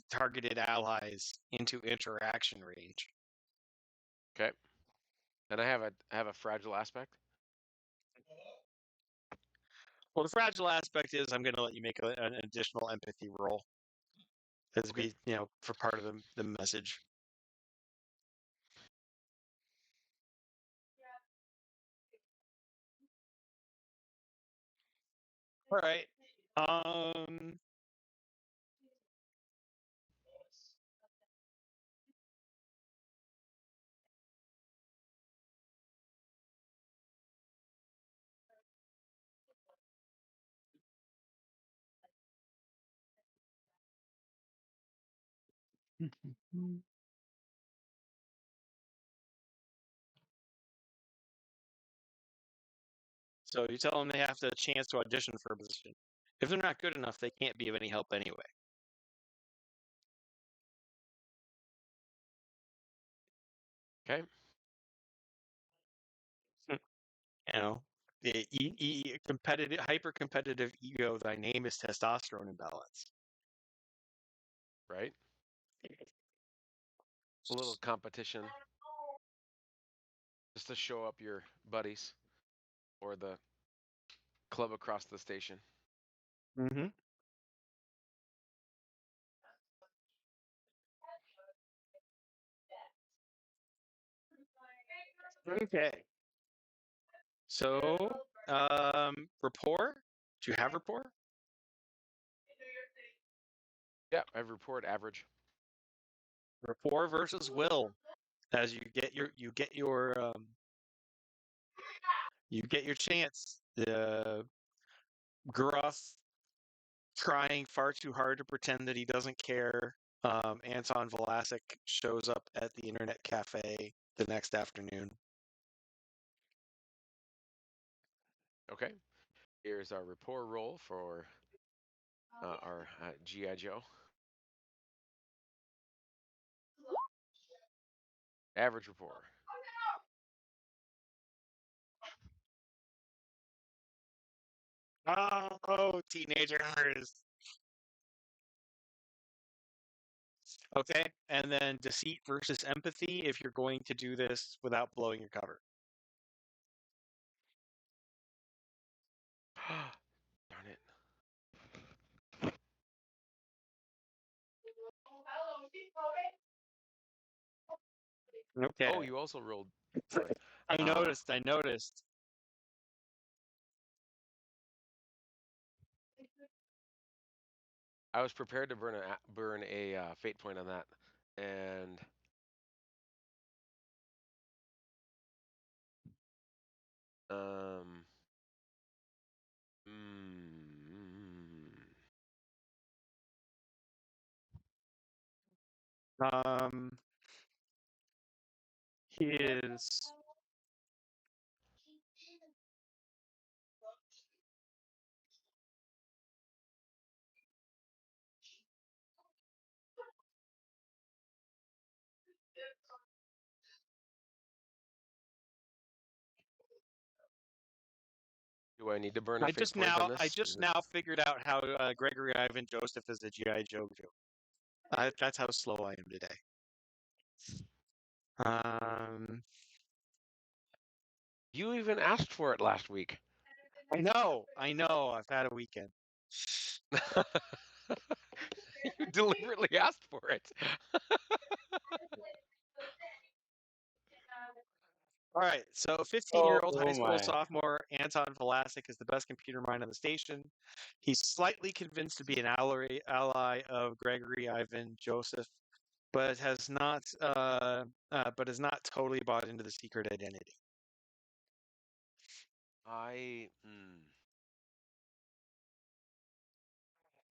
targeted allies into interaction range. Okay. And I have a fragile aspect. Well, the fragile aspect is I'm gonna let you make an additional empathy roll as Okay. for part of the message. All right. Um, So you tell them they have a chance to audition for a position. If they're not good enough, they can't be of any help anyway. Okay. You know, the competitive, hyper-competitive ego. Thy name is testosterone imbalance. Right. A little competition, just to show up your buddies or the club across the station. Mm-hmm. Okay. So, rapport. Do you have rapport? Yeah, I report average. Rapport versus will. As you get your chance. Gruff trying far too hard to pretend that he doesn't care. Anton Vlasic shows up at the internet cafe the next afternoon. Okay. Here's our rapport roll for our GI Joe. Average rapport. Oh, teenagers. Okay, and then deceit versus empathy if you're going to do this without blowing your cover. Darn it. Okay. Oh, you also rolled for it. I noticed. I was prepared to burn a fate point on that, and um, mm, Um, his do I need to burn a I fate just point on now I this? just now figured out how Gregory Ivan Joseph is a GI Joe joke. That's how slow I am today. Um, You even asked for it last week. I know. I've had a weekend. You deliberately asked for it. All right, so Oh, 15-year-old high oh school my. sophomore Anton Vlasic is the best computer mind on the station. He's slightly convinced to be an ally of Gregory Ivan Joseph, but has not totally bought into the secret identity.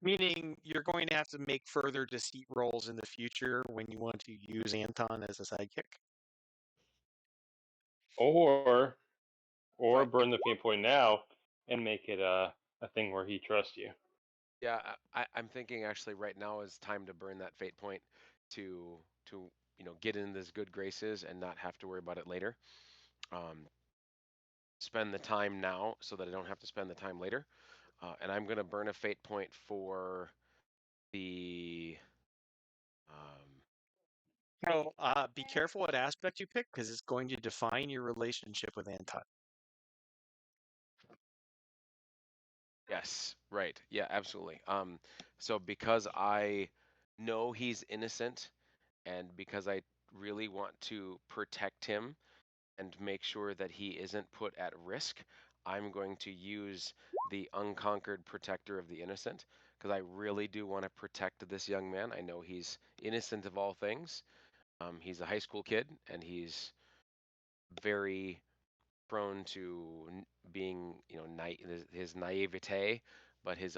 Meaning you're going to have to make further deceit rolls in the future when you want to use Anton as a sidekick. Or Right. burn the pain point now and make it a thing where he trusts you. Yeah, I'm thinking actually right now is time to burn that fate point to get in this good graces and not have to worry about it later. Spend the time now so that I don't have to spend the time later. And I'm going to burn a fate point for the. So be careful what aspect you pick because it's going to define your relationship with Anton. Yes, right. Yeah, absolutely. So because I know he's innocent and because I really want to protect him and make sure that he isn't put at risk, I'm going to use the unconquered protector of the innocent because I really do want to protect this young man. I know he's innocent of all things. He's a high school kid and he's very prone to being, his naivete, but his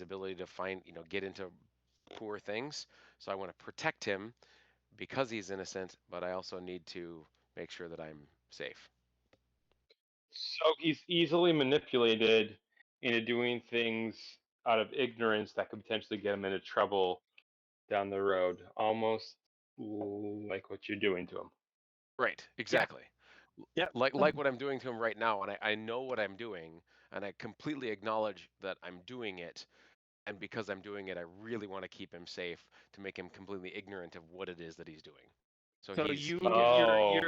ability to find, get into poor things. So I want to protect him because he's innocent, but I also need to make sure that I'm safe. So he's easily manipulated into doing things out of ignorance that could potentially get him into trouble down the road, almost like what you're doing to him. Right, Yeah. exactly. Yep. Like what I'm doing to him right now, and I know what I'm doing, and I completely acknowledge that I'm doing it, and because I'm doing it, I really want to keep him safe to make him completely ignorant of what it is that he's doing. So So he can Oh,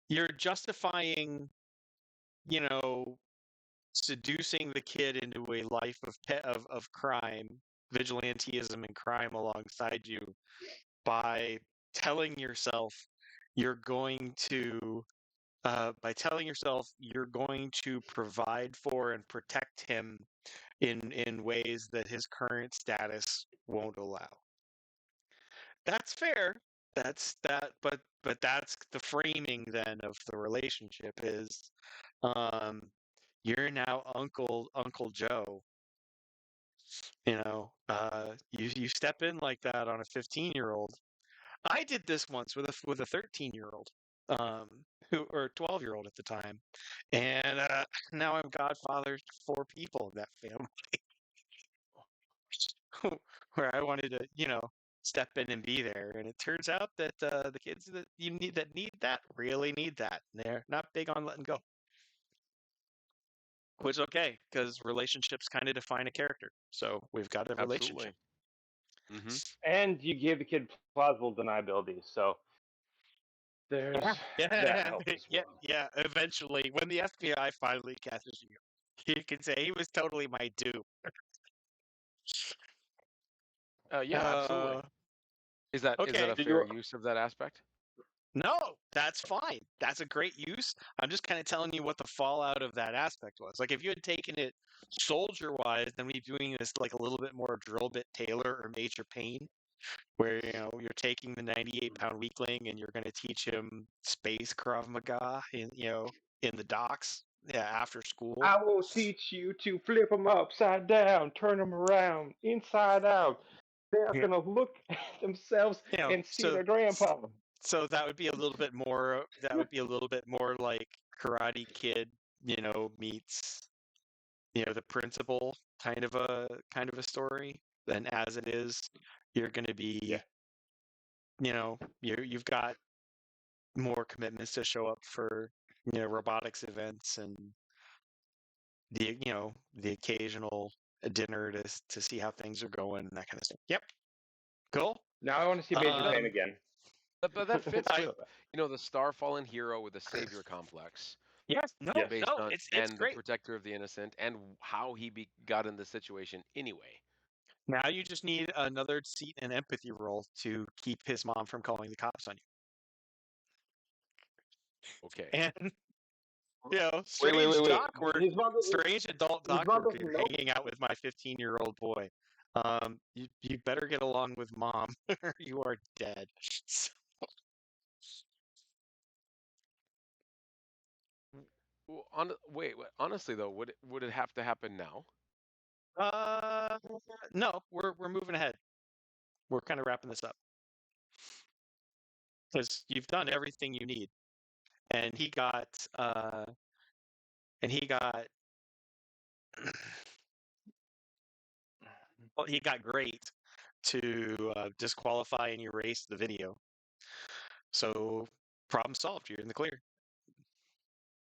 you're justifying, you know, seducing the kid into a life of crime, vigilantism and crime alongside you by telling yourself you're going to provide for and protect him in ways that his current status won't allow. That's fair. But that's the framing then of the relationship is, um, you're now Uncle Joe. You step in like that on a 15-year-old. I did this once with a 13-year-old, who or 12-year-old at the time, and now I'm godfather to 4 people in that family, where I wanted to, step in and be there, and it turns out that the kids that need that really need that. And they're not big on letting go, which is okay because relationships kind of define a character. So we've got a absolutely. relationship. Hmm. and you gave the kid plausible deniability, so there's that Yeah, help as yeah, well. yeah. Eventually, when the FBI finally catches you, you can say he was totally my dupe. Yeah, absolutely. Uh, Is that a okay. Did fair you? use of that aspect? No, that's fine. That's a great use. I'm just kind of telling you what the fallout of that aspect was. Like if you had taken it soldier wise, then we'd be doing this like a little bit more drill bit Taylor or Major Payne, where you're taking the 98-pound weakling and you're going to teach him space Krav Maga in the docks, yeah, after school. I will teach you to flip them upside down, turn them around, inside out. They're Yeah. gonna look at themselves and see So their grandpa. that would be a little bit more. That would be a little bit more like Karate Kid, meets the principal kind of a story. Than as it is, you're going to Yeah. be, you've got more commitments to show up for robotics events and the occasional dinner to see how things are going and that kind of stuff. Yep, cool. Now I want to see Major That, Payne Um, again. but that fits I with the Starfallen hero with the savior complex, yes, no, Yes. based no, on it's and the great. protector of the innocent and how he got in the situation anyway. Now you just need another seat and empathy roll to keep his mom from calling the cops on Okay. you. And Wait. strange adult His doc mom work doesn't here, know. hanging out with my 15-year-old boy. You better get along with mom, or you are dead. Well, honestly though, would it have to happen now? Uh, no, we're moving ahead. We're kind of wrapping this up because you've done everything you need, and he got uh, and he got well, he got great to disqualify and erase the video. So problem solved. You're in the clear.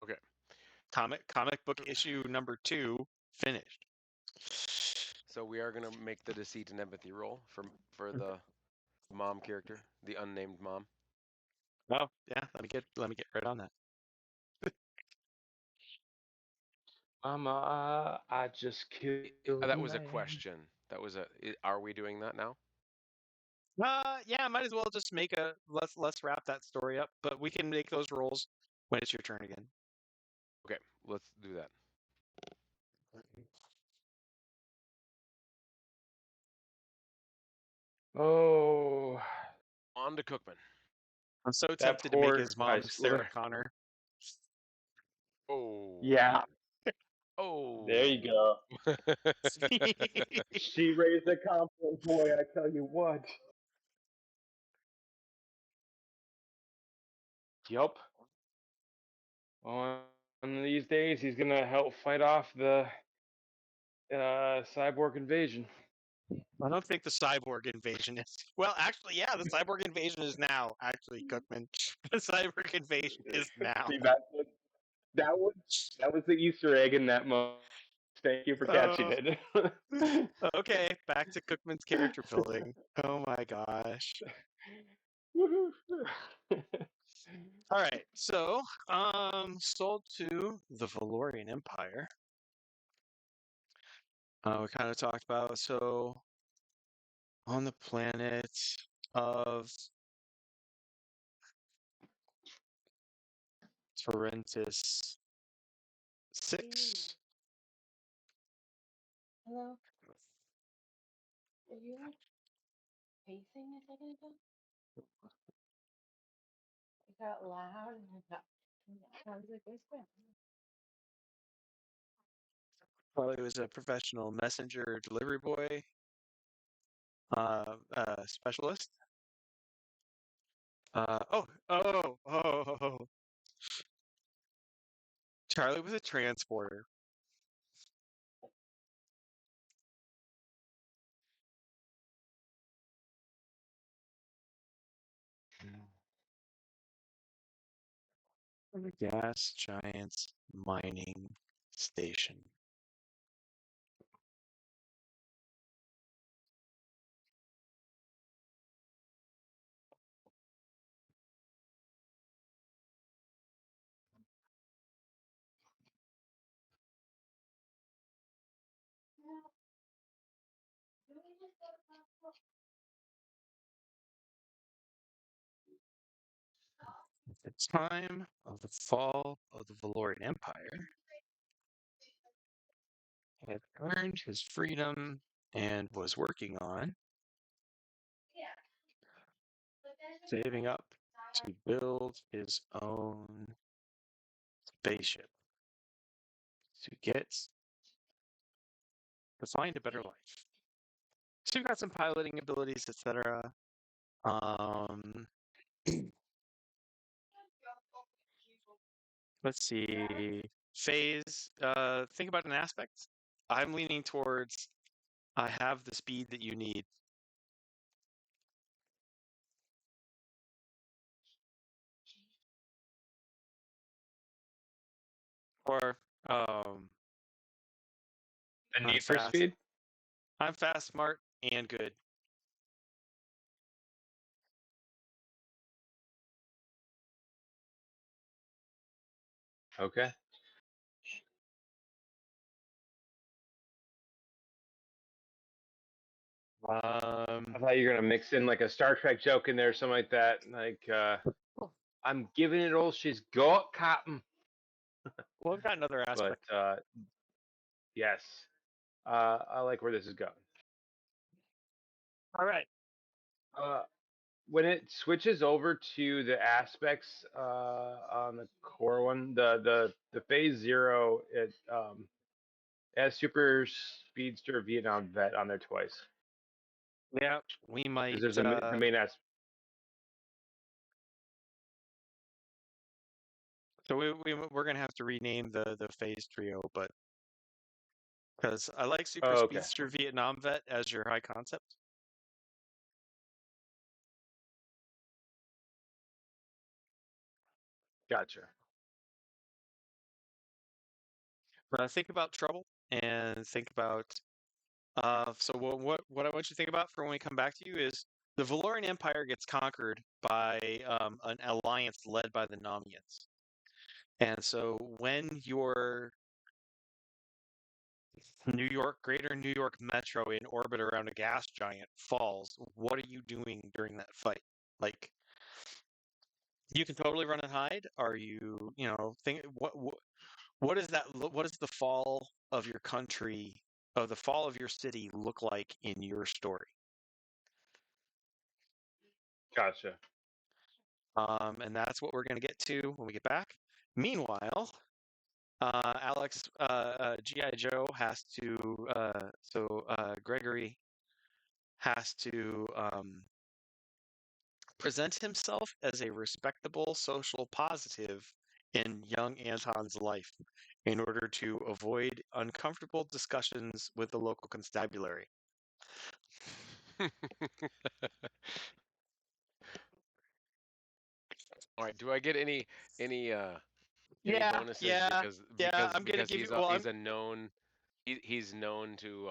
Okay. Comic book issue number 2 finished. So we are gonna make the deceit and empathy roll for the mom character, the unnamed mom. Oh yeah, let me get right on that. Mama, I just killed a That was a man. question. Are we doing that now? Yeah, might as well just make a let's wrap that story up. But we can make those rolls when it's your turn again. Okay, let's do that. Oh, On to Cookman. I'm so that tempted to make poor his high mom schooler. Sarah Connor. Oh. Yeah. Oh. There you go. She raised a confident boy, I tell you what. Yup. One of these days, he's gonna help fight off the cyborg invasion. I don't think the cyborg invasion is. Well, actually, yeah, the cyborg invasion is now. Actually, Cookman, the cyborg invasion is now. See, that was that was the Easter egg in that moment. Thank you for catching Oh, it. okay, back to Cookman's character building. Oh my gosh. All right, so sold to the Valorian Empire. We kind of talked about so on the planet of Torrentus 6. Hello? Are you pacing a second ago? It got loud and I was like, where's Graham? Probably was a professional messenger delivery boy, specialist. Oh. Charlie was a transporter. The gas giant's mining station. At the time of the fall of the Valorian Empire, he had earned his freedom and was working on saving up to build his own spaceship to find a better life. So you've got some piloting abilities, etc. Um, let's see. Phase. Think about an aspect. I'm leaning towards I have the speed that you need. Or The I'm Need for fast. Speed? I'm fast, smart, and good. Okay. I thought you were gonna mix in like a Star Trek joke in there or something like that. Like, I'm giving it all she's got, Captain. Well, I've got another But aspect. yes, I like where this is going. All right. When it switches over to the aspects on the core one, the phase 0, it has super speedster Vietnam vet on there twice. Yeah, we might. Because there's the main aspect. So we're gonna have to rename the phase trio, but because I like Super Oh, okay, Speedster Vietnam Vet as your high concept. gotcha. Think about trouble and think about so what I want you to think about for when we come back to you is the Valorian Empire gets conquered by an alliance led by the Namians. And so when your greater New York metro in orbit around a gas giant falls, what are you doing during that fight? Like, you can totally run and hide. Are you, think what is that? What does the fall of your country, of the fall of your city, look like in your story? Gotcha. And that's what we're going to get to when we get back. Meanwhile, Alex, GI Joe has to. Gregory has to present himself as a respectable social positive in young Anton's life in order to avoid uncomfortable discussions with the local constabulary. All right. Do I get any Yeah, bonuses yeah, because yeah. I'm gonna give you. Well, he's a known he's known to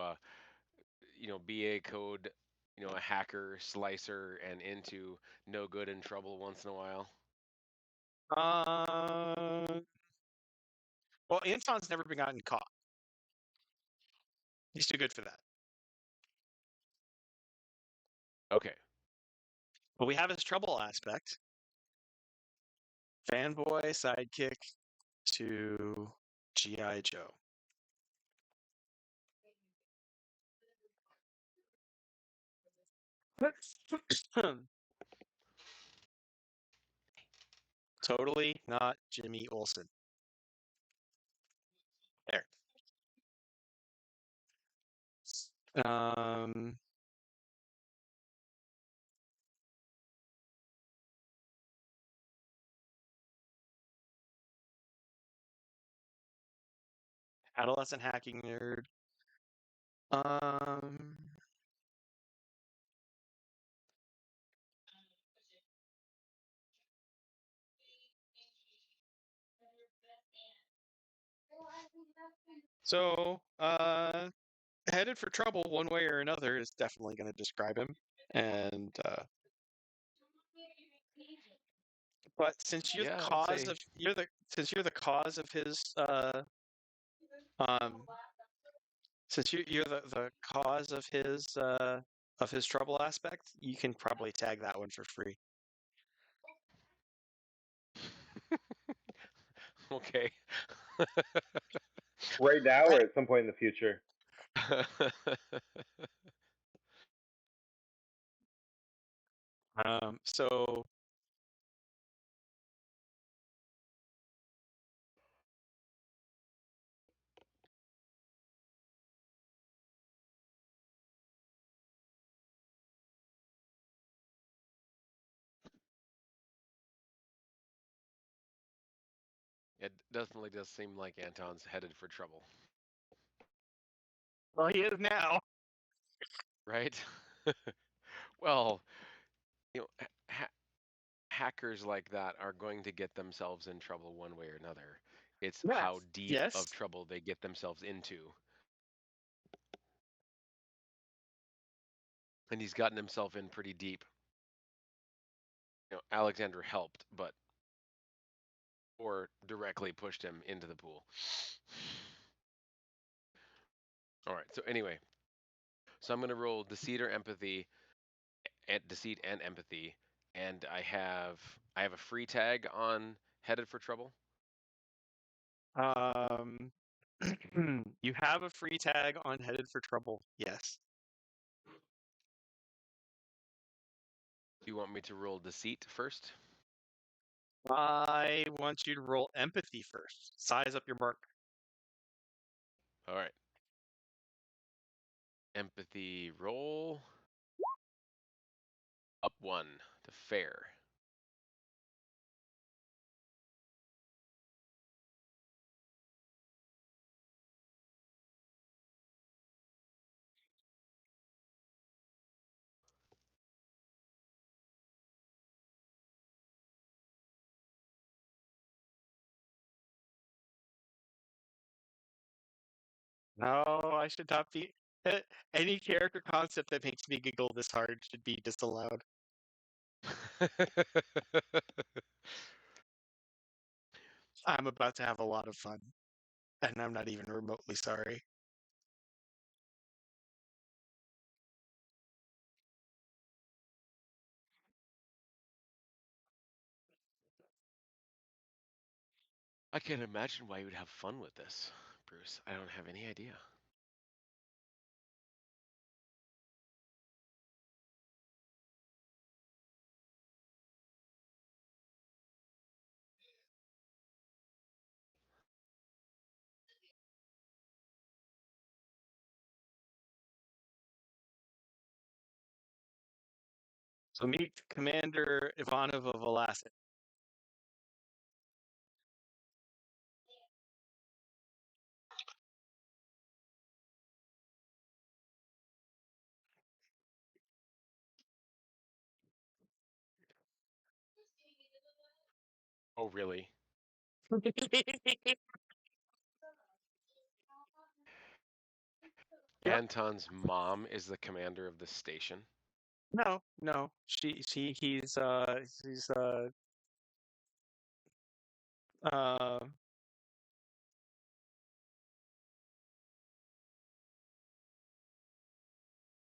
be a code, a hacker, slicer, and into no good in trouble once in a while. uh, well, Anton's never been gotten caught. He's too good for that. Okay. But we have his trouble aspect. Fanboy sidekick to GI Joe. Totally not Jimmy Olsen. There. Um, adolescent hacking nerd. Um, so, headed for trouble one way or another is definitely going to describe him. And, but since you're the Yeah, I would cause say of since you're the cause of his um since you're the cause of his trouble aspect, you can probably tag that one for free. okay. Right now I, or at some point in the future? so It definitely does seem like Anton's headed for trouble, well, he is now. right? Well, you know, hackers like that are going to get themselves in trouble one way or another. It's how Yes. deep of Yes. trouble they get themselves into. And he's gotten himself in pretty deep. Alexander helped, but or directly pushed him into the pool. All right. So anyway, so I'm going to roll deceit or empathy, and deceit and empathy, and I have a free tag on headed for trouble. Um, you have a free tag on headed for trouble. Yes. Do you want me to roll deceit first? I want you to roll empathy first. Size up your mark. All right. Empathy roll. Up 1 to fair. No, I should not be. Any character concept that makes me giggle this hard should be disallowed. I'm about to have a lot of fun, and I'm not even remotely sorry. I can't imagine why you would have fun with this, Bruce. I don't have any idea. So meet Commander Ivanov of Alaska. Oh, really? Yep. Anton's mom is the commander of the station. No. He's uh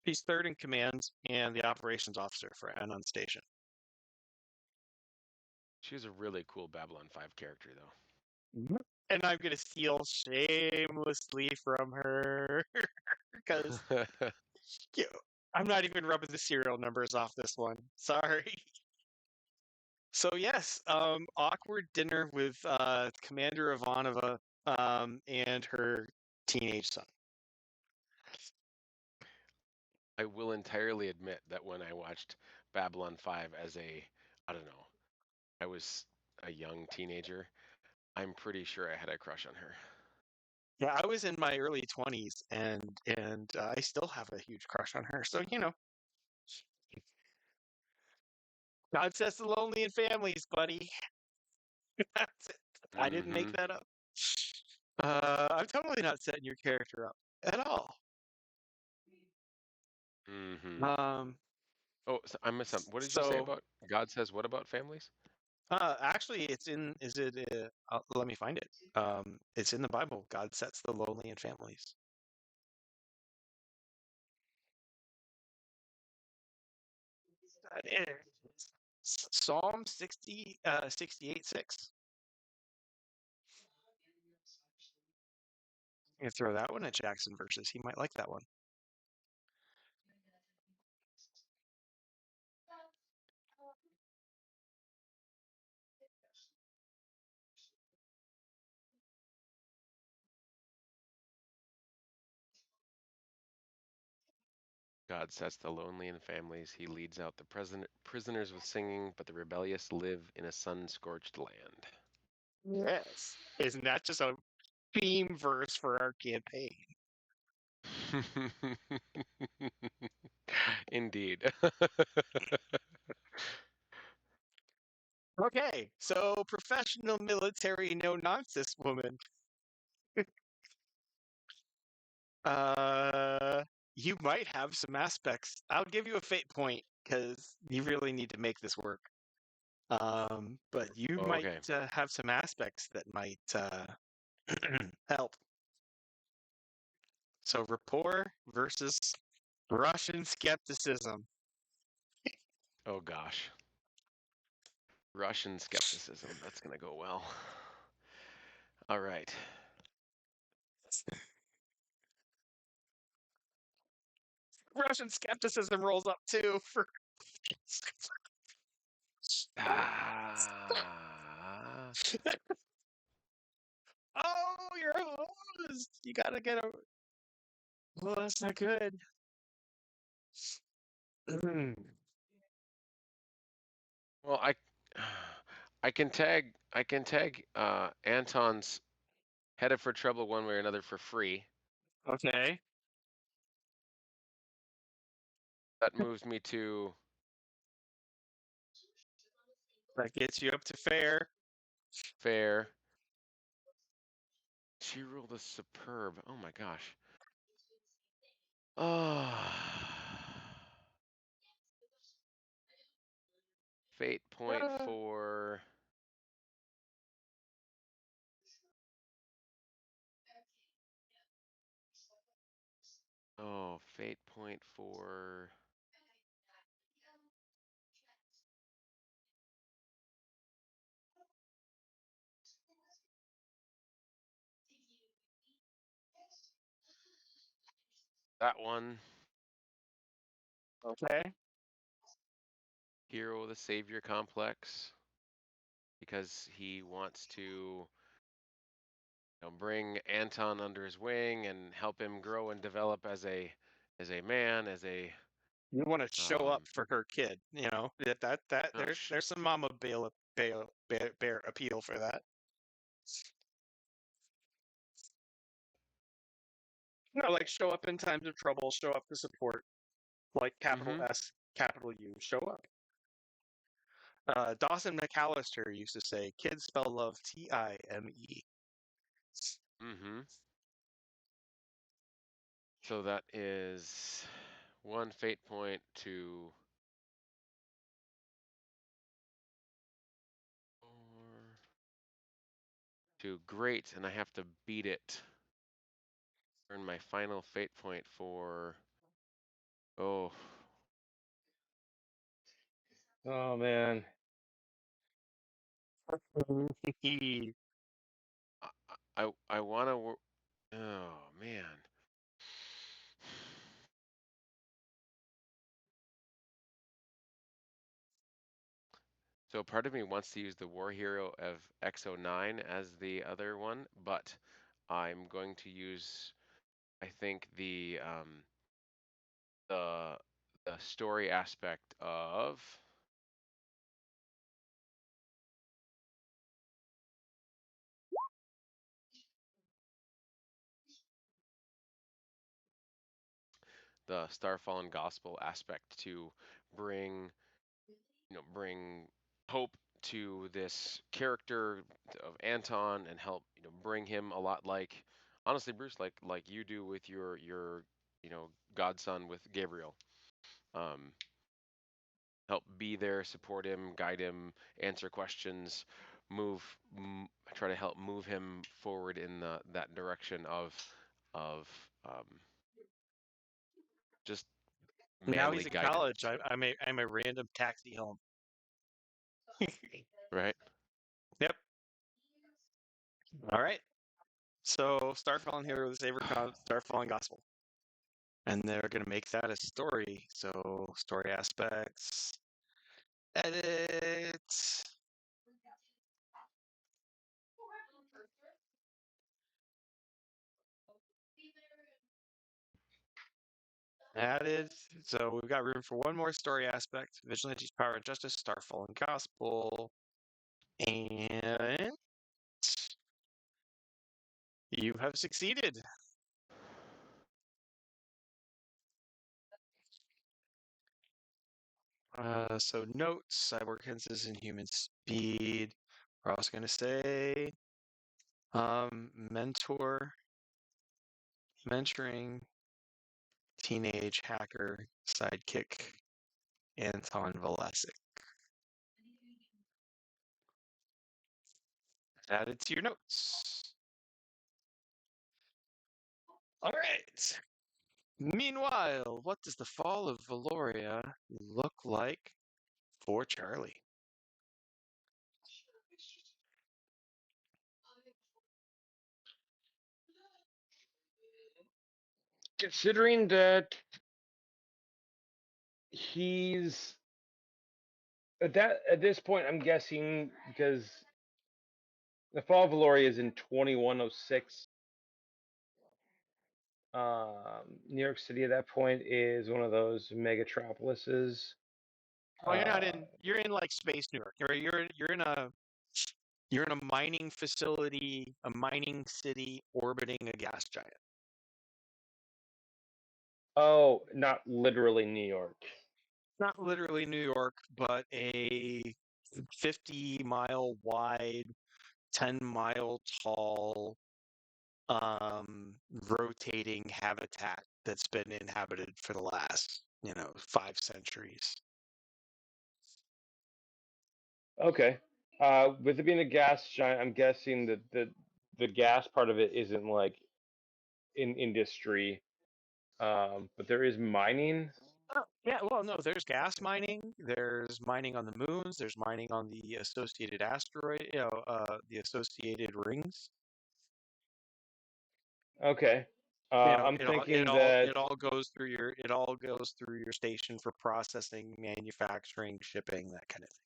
he's third in command and the operations officer for Anon Station. She's a really cool Babylon 5 character, though. And I'm gonna steal shamelessly from her because I'm not even rubbing the serial numbers off this one. Sorry. So yes, awkward dinner with Commander Ivanova and her teenage son. I will entirely admit that when I watched Babylon 5 as I don't know, I was a young teenager, I'm pretty sure I had a crush on her. Yeah, I was in my early 20s, and I still have a huge crush on her. So God says the lonely in families, buddy. That's it. I didn't make Mm-hmm. that up. I'm totally not setting your character up at all. Mm-hmm. Um, Oh, so I missed something. What did you say so about God says what about families? actually, it's in. Is it? Let me find it. It's in the Bible. God sets the lonely in families. That is Psalm 68:6. You can throw that one at Jackson versus. He might like that one. God sets the lonely in families. He leads out the prisoners with singing, but the rebellious live in a sun-scorched land. Yes. Isn't that just a theme verse for our campaign? Indeed. Okay, so professional military no nonsense woman. Uh, you might have some aspects. I'll give you a fate point because you really need to make this work. But you might Okay. have some aspects that might help. So rapport versus Russian skepticism. Oh gosh. Russian skepticism. That's gonna go well. All right. Russian skepticism rolls up too for. Ah. Oh, you're a host. You gotta get a. Well, that's not good. Mm. Well, I can tag Anton's headed for trouble one way or another for free. Okay. That moves me to That gets you up to fair. fair. She ruled a superb. Oh my gosh. Oh. Fate point for fate point for that one. Okay. Hero the Savior complex because he wants to bring Anton under his wing and help him grow and develop as a man, as a You want to show up Um, for her kid, you know. That oh, sh- there's some mama bear appeal for that. No, like show up in times of trouble, show up to support, like capital mm-hmm, S, capital U, show up. Dawson McAllister used to say, "Kids spell love Time." mm-hmm. So that is one fate point to great, and I have to beat it. Earn my final fate point for. Oh, Oh man. I want to. Oh man. So part of me wants to use the War Hero of XO9 as the other one, but I'm going to use, I think, the the story aspect of the Starfallen Gospel aspect to bring, bring hope to this character of Anton and help, bring him a lot like, honestly, Bruce, like you do with your, godson with Gabriel. Um, Help be there, support him, guide him, answer questions, try to help move him forward in that direction of um, just Now he's manly in college. guidance, I'm a random taxi home. right? Yep. All right. So Starfallen Hero, Starfallen Gospel, and they're gonna make that a story. So story aspects, edit, added. So we've got room for one more story aspect: Vigilante's Power and Justice, Starfallen Gospel, and you have succeeded. So notes, cyborg hints in human speed. We're also going to say mentoring teenage hacker sidekick Anton Velasic. Added to your notes. All right. Meanwhile, what does the fall of Valoria look like for Charlie? Considering that he's at this point, I'm guessing because the Fall of Valoria is in 2106. New York City at that point is one of those megatropolises. Well, you're not in. You're in like space New York. You're in a mining facility, a mining city orbiting a gas giant. Oh, not literally New York. Not literally New York, but a 50-mile wide, 10-mile tall, rotating habitat that's been inhabited for the last, 5 centuries. Okay. With it being a gas giant, I'm guessing that the gas part of it isn't like in industry, but there is mining. Oh, yeah, well, no, there's gas mining, there's mining on the moons, there's mining on the associated asteroid, the associated rings. Okay. You know, I'm thinking that it all goes through your station for processing, manufacturing, shipping, that kind of thing.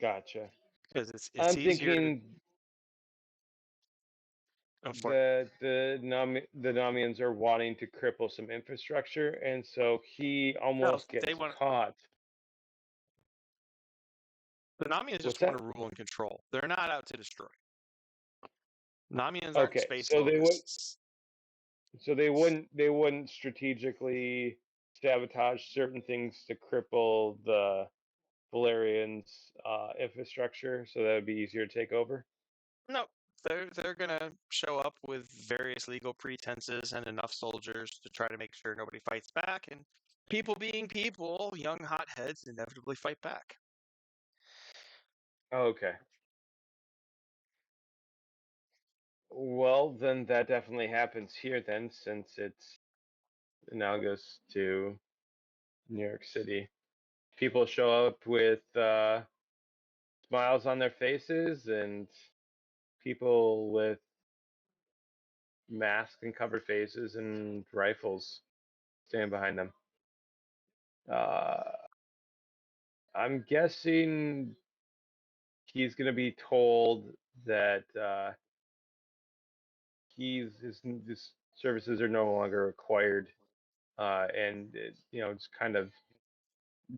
gotcha. Because it's I'm easier. thinking that the Namians are wanting to cripple some infrastructure, and so he No, almost they gets want caught. the Namians What's just want that? to rule and control. They're not out to destroy. Namians aren't Okay, space so locusts. they wouldn't strategically sabotage certain things to cripple the Valerians' infrastructure, so that would be easier to take over. No, they're gonna show up with various legal pretenses and enough soldiers to try to make sure nobody fights back. And people being people, young hotheads inevitably fight back. Okay. Well, then that definitely happens here then, since it's analogous to New York City. People show up with smiles on their faces, and people with masked and covered faces and rifles stand behind them. Uh, I'm guessing he's going to be told that his services are no longer required, and it's kind of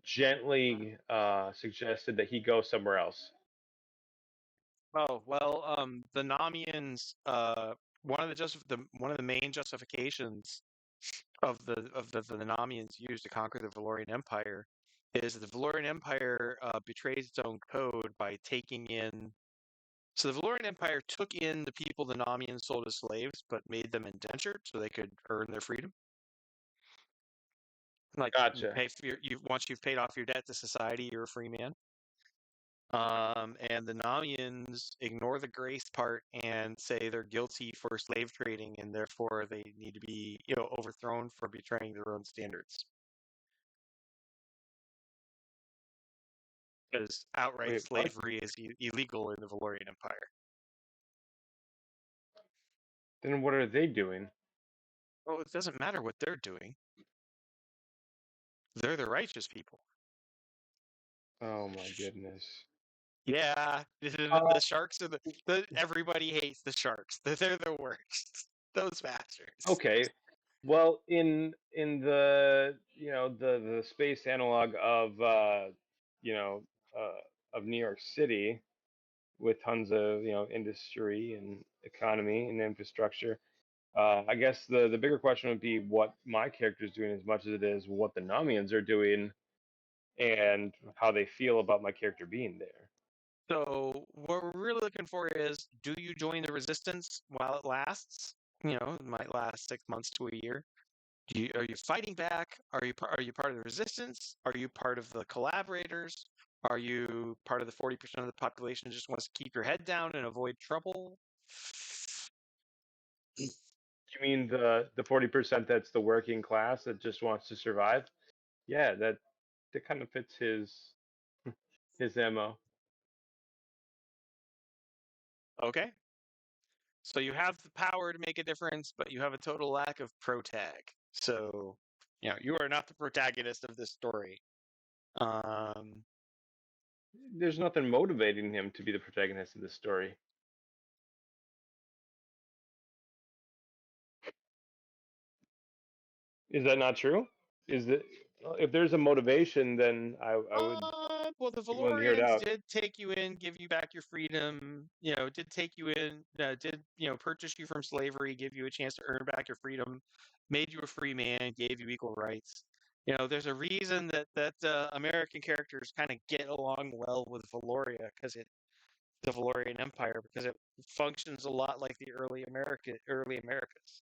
gently suggested that he go somewhere else. Oh well, the Namians. One of the main justifications of the Namians used to conquer the Valorian Empire is the Valorian Empire betrays its own code by taking in. So the Valorian Empire took in the people the Namians sold as slaves, but made them indentured so they could earn their freedom. Like you Gotcha. pay for once you've paid off your debt to society, you're a free man. And the Namians ignore the grace part and say they're guilty for slave trading, and therefore they need to be, overthrown for betraying their own standards. Because outright Wait, what? slavery is illegal in the Valorian Empire. Then what are they doing? Well, it doesn't matter what they're doing. They're the righteous people. Oh my goodness. Yeah, Uh, the sharks are the everybody hates the sharks. They're the worst. Those bastards. okay. Well, in the the space analog of you know of New York City, with tons of industry and economy and infrastructure. I guess the bigger question would be what my character is doing as much as it is what the Namians are doing and how they feel about my character being there. So what we're really looking for is, do you join the resistance while it lasts? It might last 6 months to a year. Are you fighting back? Are you part of the resistance? Are you part of the collaborators? Are you part of the 40% of the population who just wants to keep your head down and avoid trouble? You mean the 40% that's the working class that just wants to survive? Yeah, that kind of fits his MO. Okay. So you have the power to make a difference, but you have a total lack of protag. So, you are not the protagonist of this story. There's nothing motivating him to be the protagonist of this story. Is that not true? Is that if there's a motivation, then I would Well, the be willing to hear it Valorians out. did take you in, give you back your freedom. Did take you in, did purchase you from slavery, give you a chance to earn back your freedom, made you a free man, gave you equal rights. There's a reason that American characters kind of get along well with Valoria the Valorian Empire, because it functions a lot like the early Americas.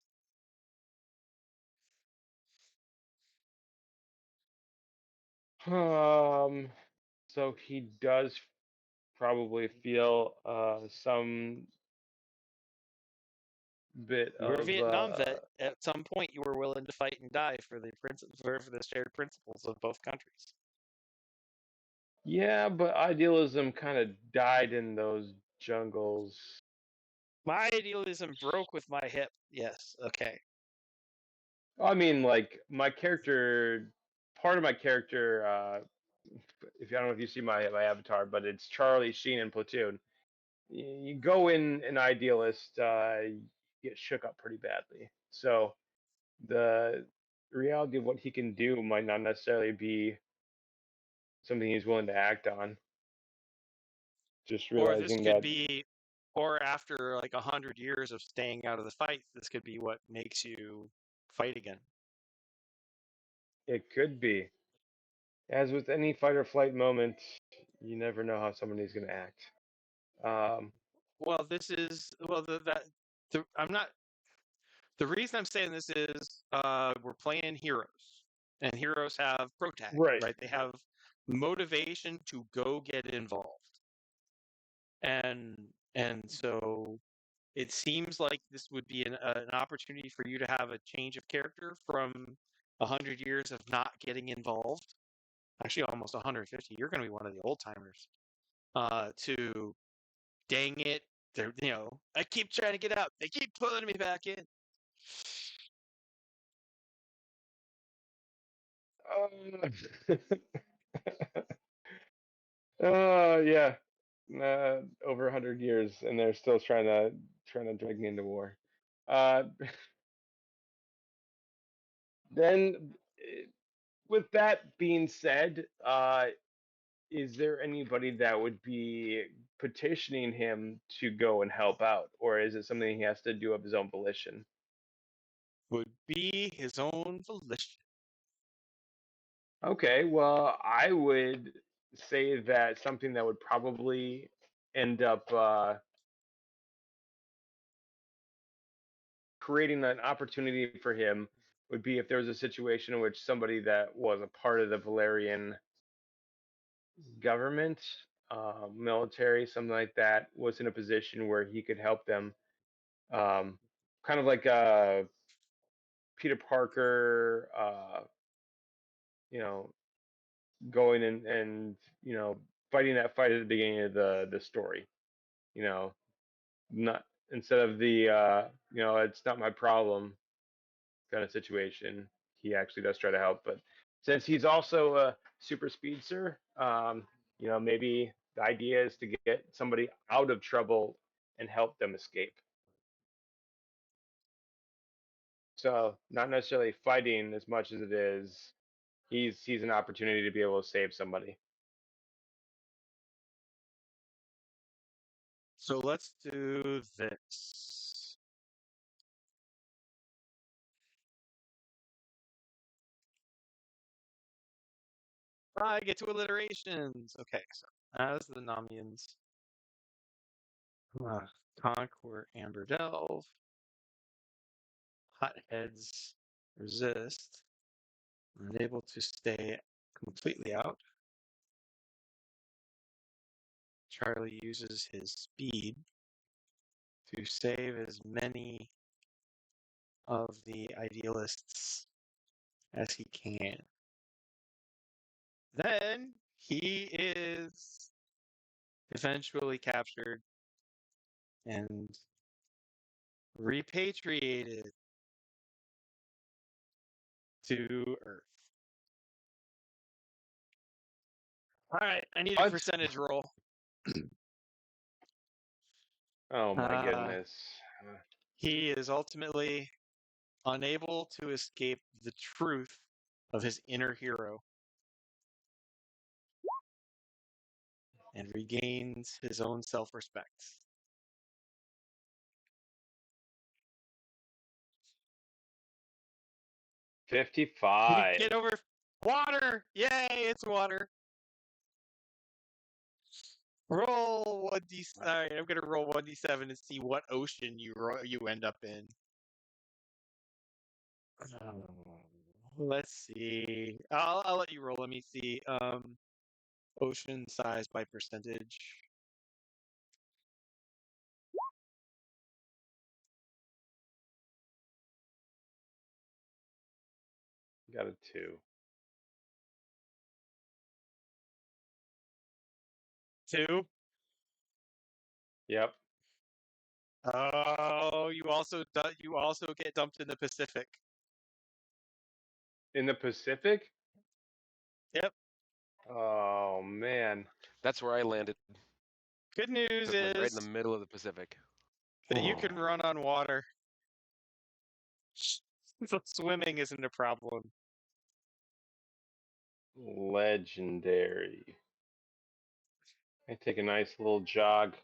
So he does probably feel some bit You were a of Vietnam vet. At some point, you were willing to fight and die for the shared principles of both countries. yeah, but idealism kind of died in those jungles. My idealism broke with my hip. Yes. Okay. I mean, like my character, part of my character, if I don't know if you see my avatar, but it's Charlie Sheen in Platoon. You go in an idealist. get shook up pretty badly. So the reality of what he can do might not necessarily be something he's willing to act on. Just Or this realizing could that be, or after like 100 years of staying out of the fight, this could be what makes you fight again. it could be. As with any fight or flight moment, you never know how somebody's going to act. Well, this is I'm not. The reason I'm saying this is we're playing heroes, and heroes have protag, Right. right? They have motivation to go get involved, and so it seems like this would be an opportunity for you to have a change of character from 100 years of not getting involved. Actually, almost 150. You're going to be one of the old timers. To dang it, they're I keep trying to get out. They keep pulling me back in. Yeah, over 100 years, and they're still trying to drag me into war. Uh, then, with that being said, is there anybody that would be petitioning him to go and help out, or is it something he has to do of his own volition? Would be his own volition. Okay, well, I would say that something that would probably end up creating an opportunity for him would be if there was a situation in which somebody that was a part of the Valerian government, military, something like that, was in a position where he could help them. Kind of like Peter Parker, you know, going and fighting that fight at the beginning of the story. You know, not instead of the it's not my problem kind of situation. He actually does try to help, but since he's also a super speedster, maybe the idea is to get somebody out of trouble and help them escape. So not necessarily fighting as much as it is he's sees an opportunity to be able to save somebody. So let's do this. I get to alliterations. Okay, so as the Nomians conquer Amber Delve, hotheads resist, unable to stay completely out. Charlie uses his speed to save as many of the idealists as he can. Then he is eventually captured and repatriated to Earth. All right, I need a What? percentage roll. Oh my goodness. He is ultimately unable to escape the truth of his inner hero and regains his own self-respect. 55. Get over water! Yay, it's water. Roll 1d. All right, I'm gonna roll 1d7 and see what ocean you end up in. Let's see. I'll let you roll. Let me see. Ocean size by percentage. Got a 2. 2. Yep. Oh, you also get dumped in the Pacific. In the Pacific? Yep. Oh man. That's where I landed. Good news Like right in is the middle of the Pacific. that you can run on water. So swimming isn't a problem. Legendary. I take a nice little jog.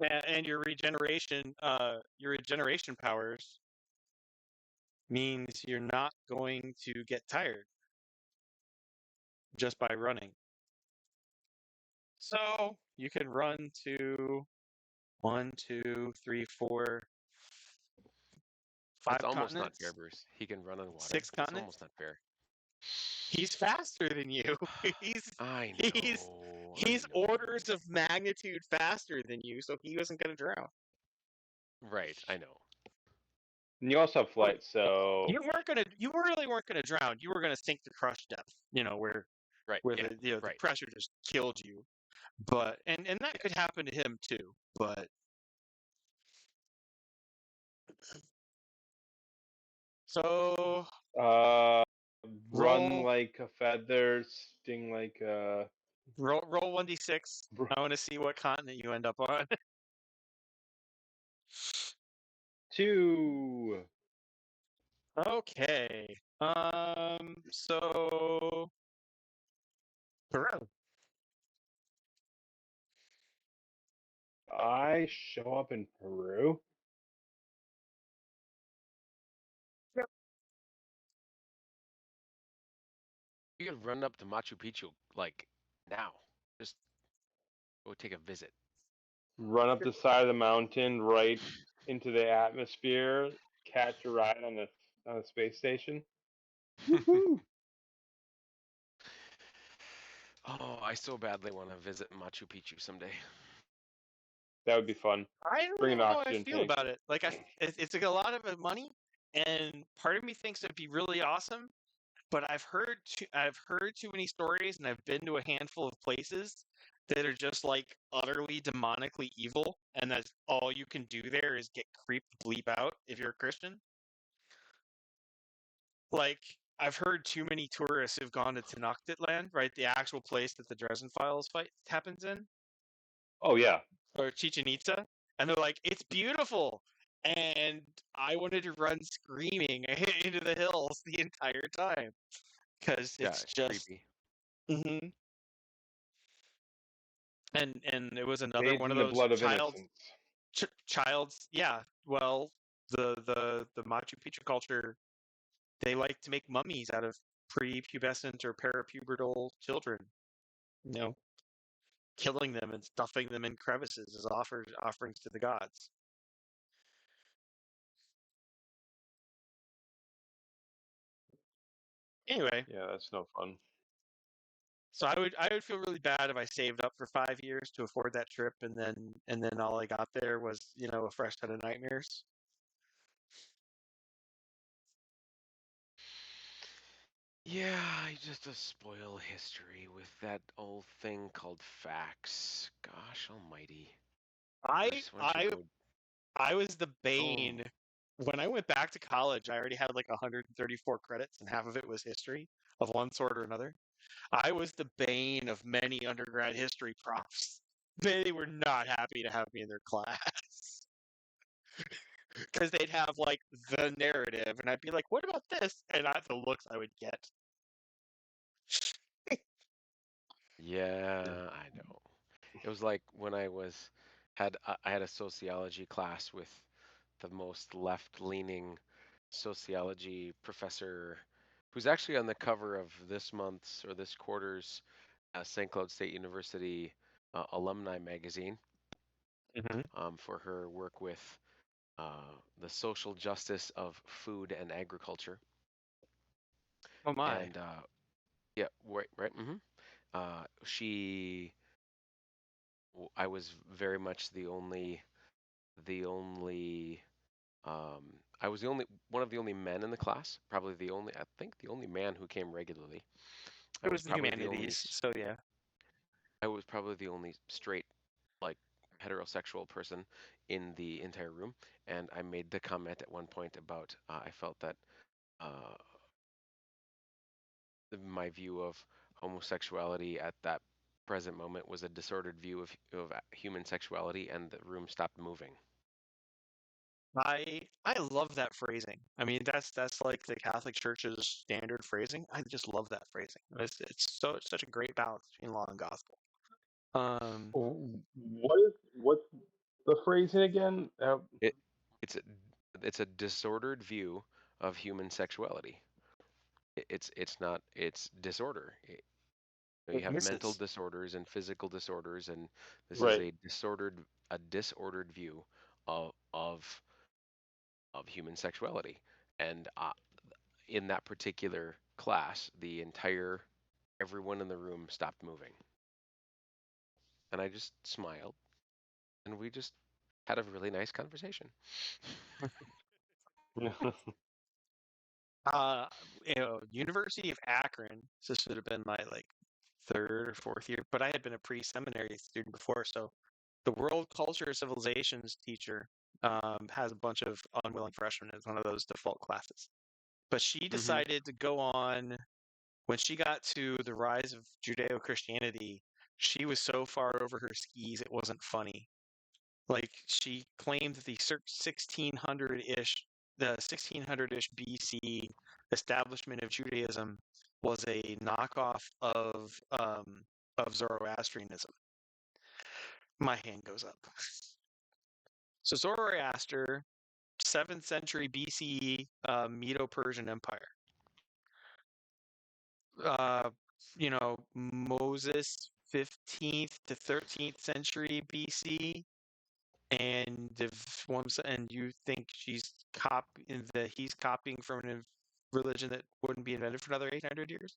And your regeneration powers means you're not going to get tired just by running. So you can run to 1, 2, 3, 4, 5 That's almost not fair, continents, Bruce. He can run on water. 6 That's continents. almost not fair. He's faster than you. He's I he's know. he's I know. orders of magnitude faster than you, so he wasn't gonna drown. Right, I know. And you also have flight, so You really weren't gonna drown. You were gonna sink to crush death. You know where Right, yeah, the right. pressure just killed you. But and that could happen to him too. But so run roll like a feather, sting like a. roll 1d6. I want to see what continent you end up on. 2. Okay. So Peru. I show up in Peru. You could run up to Machu Picchu like now. Just go take a visit. Run up the side of the mountain, right into the atmosphere, catch a ride on the space station. Woohoo! Oh, I so badly want to visit Machu Picchu someday. That would be fun. I don't Bring an know how I oxygen feel tank. about it. Like it's like a lot of money, and part of me thinks it'd be really awesome. But I've heard too many stories, and I've been to a handful of places that are just like utterly demonically evil, and that's all you can do there is get creeped bleep out if you're a Christian. Like I've heard too many tourists have gone to Tenochtitlan, right, the actual place that the Dresden Files fight happens in, Oh yeah, or Chichen Itza, and they're like, it's beautiful. And I wanted to run screaming into the hills the entire time because Yeah, it's it's just. creepy. hmm And it was another bathed one in of the those blood of innocence. child's, yeah. Well, the Machu Picchu culture, they like to make mummies out of prepubescent or parapubertal children. You know, killing them and stuffing them in crevices as offerings to the gods. Anyway, Yeah, that's no fun. so I would feel really bad if I saved up for 5 years to afford that trip, and then all I got there was, you know, a fresh set of nightmares. Yeah, I just spoil history with that old thing called facts. Gosh almighty. I Bruce, why don't you I go? I was the Go. bane. When I went back to college, I already had like 134 credits, and half of it was history of one sort or another. I was the bane of many undergrad history profs. They were not happy to have me in their class because they'd have like the narrative, and I'd be like, "What about this?" And that's the looks I would get. Yeah, I know. It was like when I had a sociology class with the most left-leaning sociology professor who's actually on the cover of this month's or this quarter's St. Cloud State University alumni magazine Mm-hmm. for her work with the social justice of food and agriculture. Oh my! And yeah, right. She, I was very much the only I was the only one of the only men in the class, probably the only, I think the only man who came regularly. I It was was the probably the only humanities, so yeah. I was probably the only straight, like heterosexual person in the entire room, and I made the comment at one point about I felt that uh, my view of homosexuality at that present moment was a disordered view of human sexuality, and the room stopped moving. I love that phrasing. I mean, that's like the Catholic Church's standard phrasing. I just love that phrasing. It's such a great balance between law and gospel. What's the phrasing again? It it's a disordered view of human sexuality. It's disorder. You It have mental misses. disorders and physical disorders, and this is Right. a disordered view of of of human sexuality. And in that particular class, everyone in the room stopped moving, and I just smiled, and we just had a really nice conversation. Uh, University of Akron. So this would have been my like third or fourth year, but I had been a pre-seminary student before, so the world culture civilizations teacher has a bunch of unwilling freshmen as one of those default classes. But she hmm decided to go on when she got to the rise of Judeo-Christianity. She was so far over her skis, it wasn't funny. Like she claimed that the 1600-ish, the 1600-ish BC establishment of Judaism was a knockoff of Zoroastrianism. My hand goes up. So Zoroaster, 7th century BCE, Medo-Persian Empire. Uh, Moses, 15th to 13th century BC, and and you think he's copying from a religion that wouldn't be invented for another 800 years?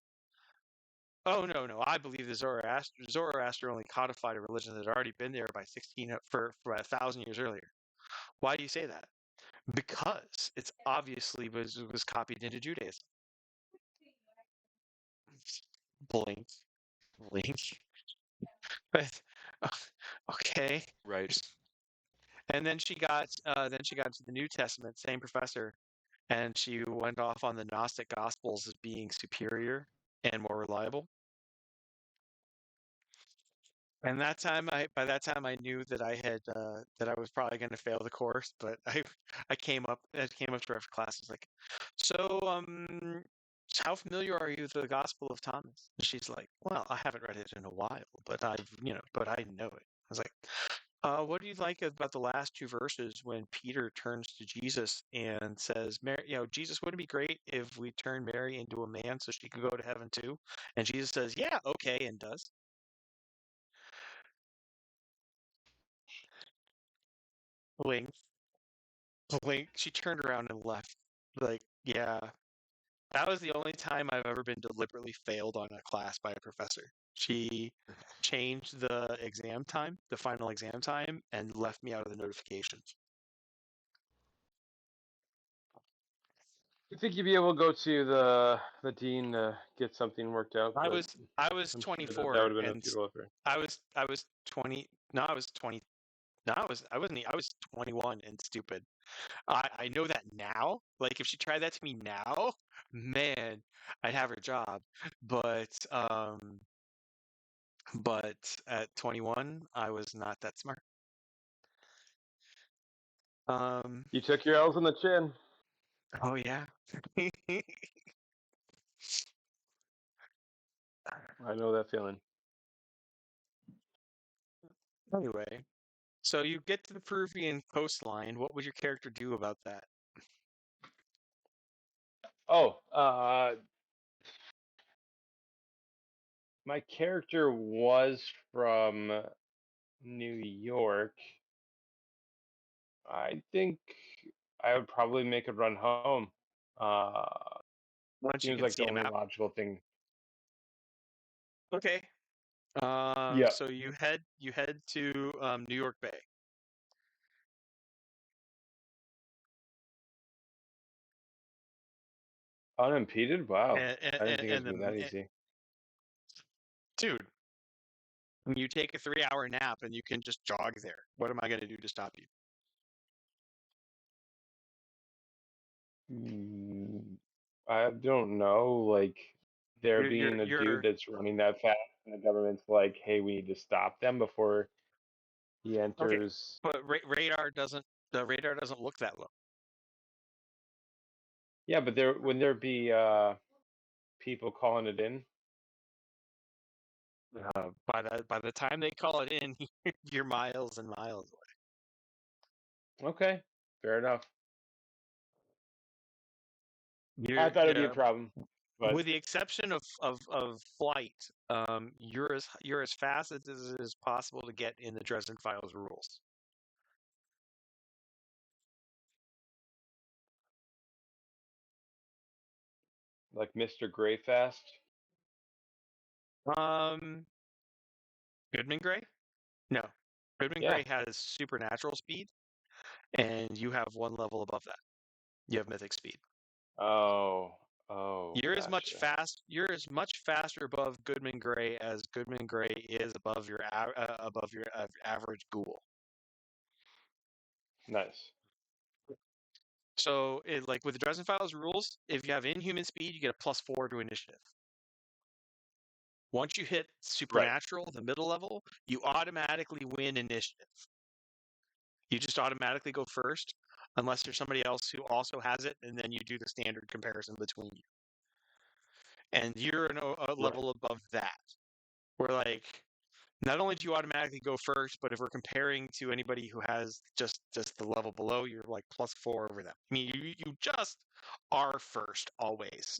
Oh no, I believe the Zoroaster only codified a religion that had already been there by 16 for 1,000 years earlier. Why do you say that? Because it's obviously was copied into Judaism. Blink, blink. But okay. Right. And then she got to the New Testament, same professor, and she went off on the Gnostic Gospels as being superior and more reliable. And by that time, I knew that that I was probably going to fail the course. But I came up to her after class. I was like, so how familiar are you with the Gospel of Thomas? And she's like, well, I haven't read it in a while, but but I know it. I was like, what do you like about the last two verses when Peter turns to Jesus and says, Mary, Jesus, wouldn't it be great if we turned Mary into a man so she could go to heaven too? And Jesus says, yeah, okay, and does. Blink, blink. She turned around and left. Like, yeah, that was the only time I've ever been deliberately failed on a class by a professor. She changed the exam time, the final exam time, and left me out of the notifications. You think you'd be able to go to the dean to get something worked out? I But was I was I'm sure that 24 would have been a and futile effort. I was 20. No, I was 20. No, I wasn't. I was 21 and stupid. I know that now. Like if she tried that to me now, man, I'd have her job. But at 21, I was not that smart. Um, You took your L's on the chin. oh yeah. I know that feeling. Anyway, so you get to the Peruvian coastline. What would your character do about that? Oh, my character was from New York. I think I would probably make a run home. Uh, Once you seems can like see the a only map. logical thing. Okay. Yeah, So you head to New York Bay. unimpeded. Wow, And I didn't and, think it was and, gonna be that the, easy. dude, you take a 3-hour nap and you can just jog there. What am I going to do to stop you? Mm, I don't know. Like there You're you're being a dude you're that's running that fast. And the government's like, hey, we need to stop them before he Okay, enters. but radar doesn't. The radar doesn't look that low. Yeah, but wouldn't there be people calling it in? By the time they call it in, you're miles and miles away. Okay, fair enough. You're I thought it'd be a problem, but with the exception of flight, you're as fast as it is possible to get in the Dresden Files rules. like Mr. Greyfast. Goodman Gray? No, Goodman Yeah. Gray has supernatural speed, and you have one level above that. You have mythic speed. Oh, You're as much gotcha. You're as much faster above Goodman Gray as Goodman Gray is above your average ghoul. Nice. So, like with the Dresden Files rules, if you have inhuman speed, you get a +4 to initiative. Once you hit supernatural, the middle level, you automatically win initiative. You just automatically go first, unless there's somebody else who also has it, and then you do the standard comparison between you. And you're a level above that. Where like, not only do you automatically go first, but if we're comparing to anybody who has just the level below, you're like +4 over them. I mean, you just are first always.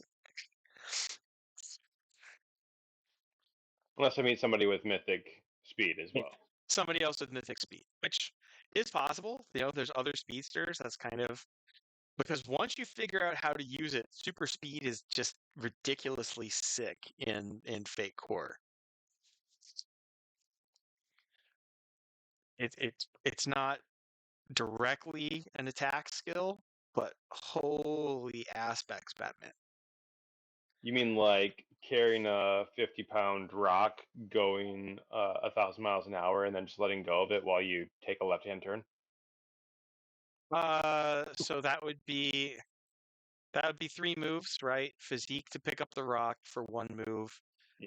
Unless I meet somebody with mythic speed as well. Somebody else with mythic speed, which is possible. You know, there's other speedsters. That's kind of because once you figure out how to use it, super speed is just ridiculously sick in Fate Core. It's not directly an attack skill, but holy aspects, Batman. You mean like carrying a 50-pound rock going 1,000 miles an hour and then just letting go of it while you take a left-hand turn? So that would be 3 moves, right? Physique to pick up the rock for 1 move,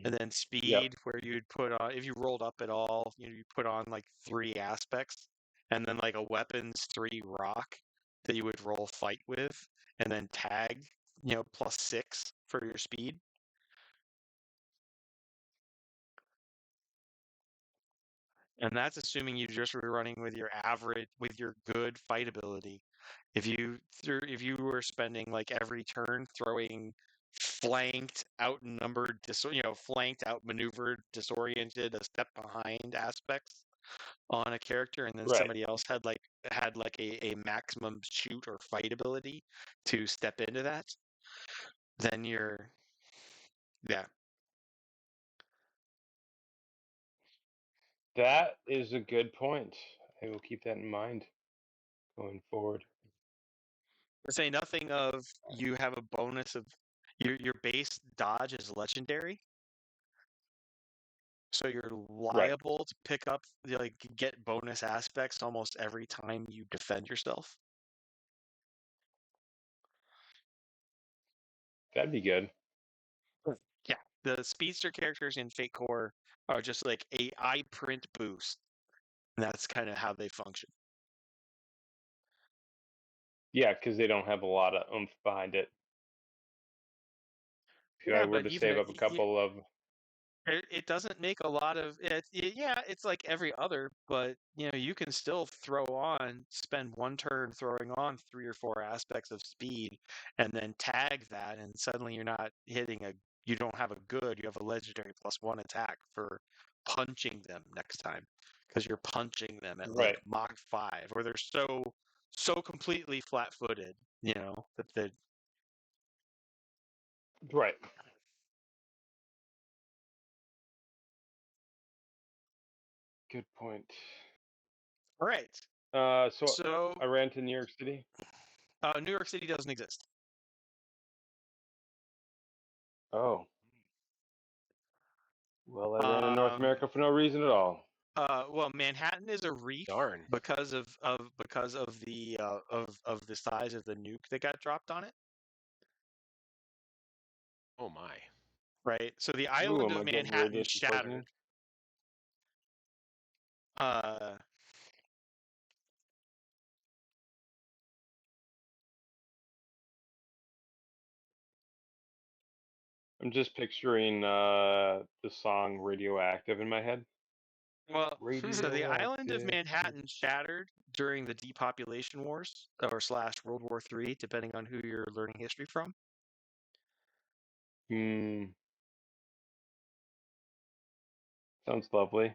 and then speed where you'd put on, if you rolled up at all, you put on like 3 aspects, and then like a weapons 3 rock that you would roll fight with, and then tag, +6 for your speed. And that's assuming you just were running with your good fight ability. If you were spending like every turn throwing flanked, outnumbered, flanked, outmaneuvered, disoriented, a step behind aspects on a character, and then somebody else had a maximum shoot or fight ability to step into that, then you're That is a good point. I will keep that in mind going forward. Say nothing of you have a bonus of your base dodge is legendary. So you're liable to pick up, get bonus aspects almost every time you defend yourself. That'd be good. Yeah, the speedster characters in Fate Core are just like a eye print boost. And that's kind of how they function. Yeah, because they don't have a lot of oomph behind it. If I were to save up a couple of... It doesn't make a lot of it. Yeah, it's like every other, but you can still spend 1 turn throwing on 3 or 4 aspects of speed, and then tag that, and suddenly you're not you don't have a good, you have a legendary +1 attack for punching them next time, because you're punching them at like Mach 5, where they're so completely flat-footed, that they... Right. Good point. All right. So I ran to New York City. New York City doesn't exist. Oh. Well, I ran in North America for no reason at all. Well, Manhattan is a reef because of the size of the nuke that got dropped on it. Oh my. right? So the Ooh, island am I of getting Manhattan radiation poisoning? shattered. Uh, I'm just picturing the song "Radioactive" in my head. well, so the island of Radioactive. Manhattan shattered during the depopulation wars or slash World War III, depending on who you're learning history from. Hmm. Sounds lovely.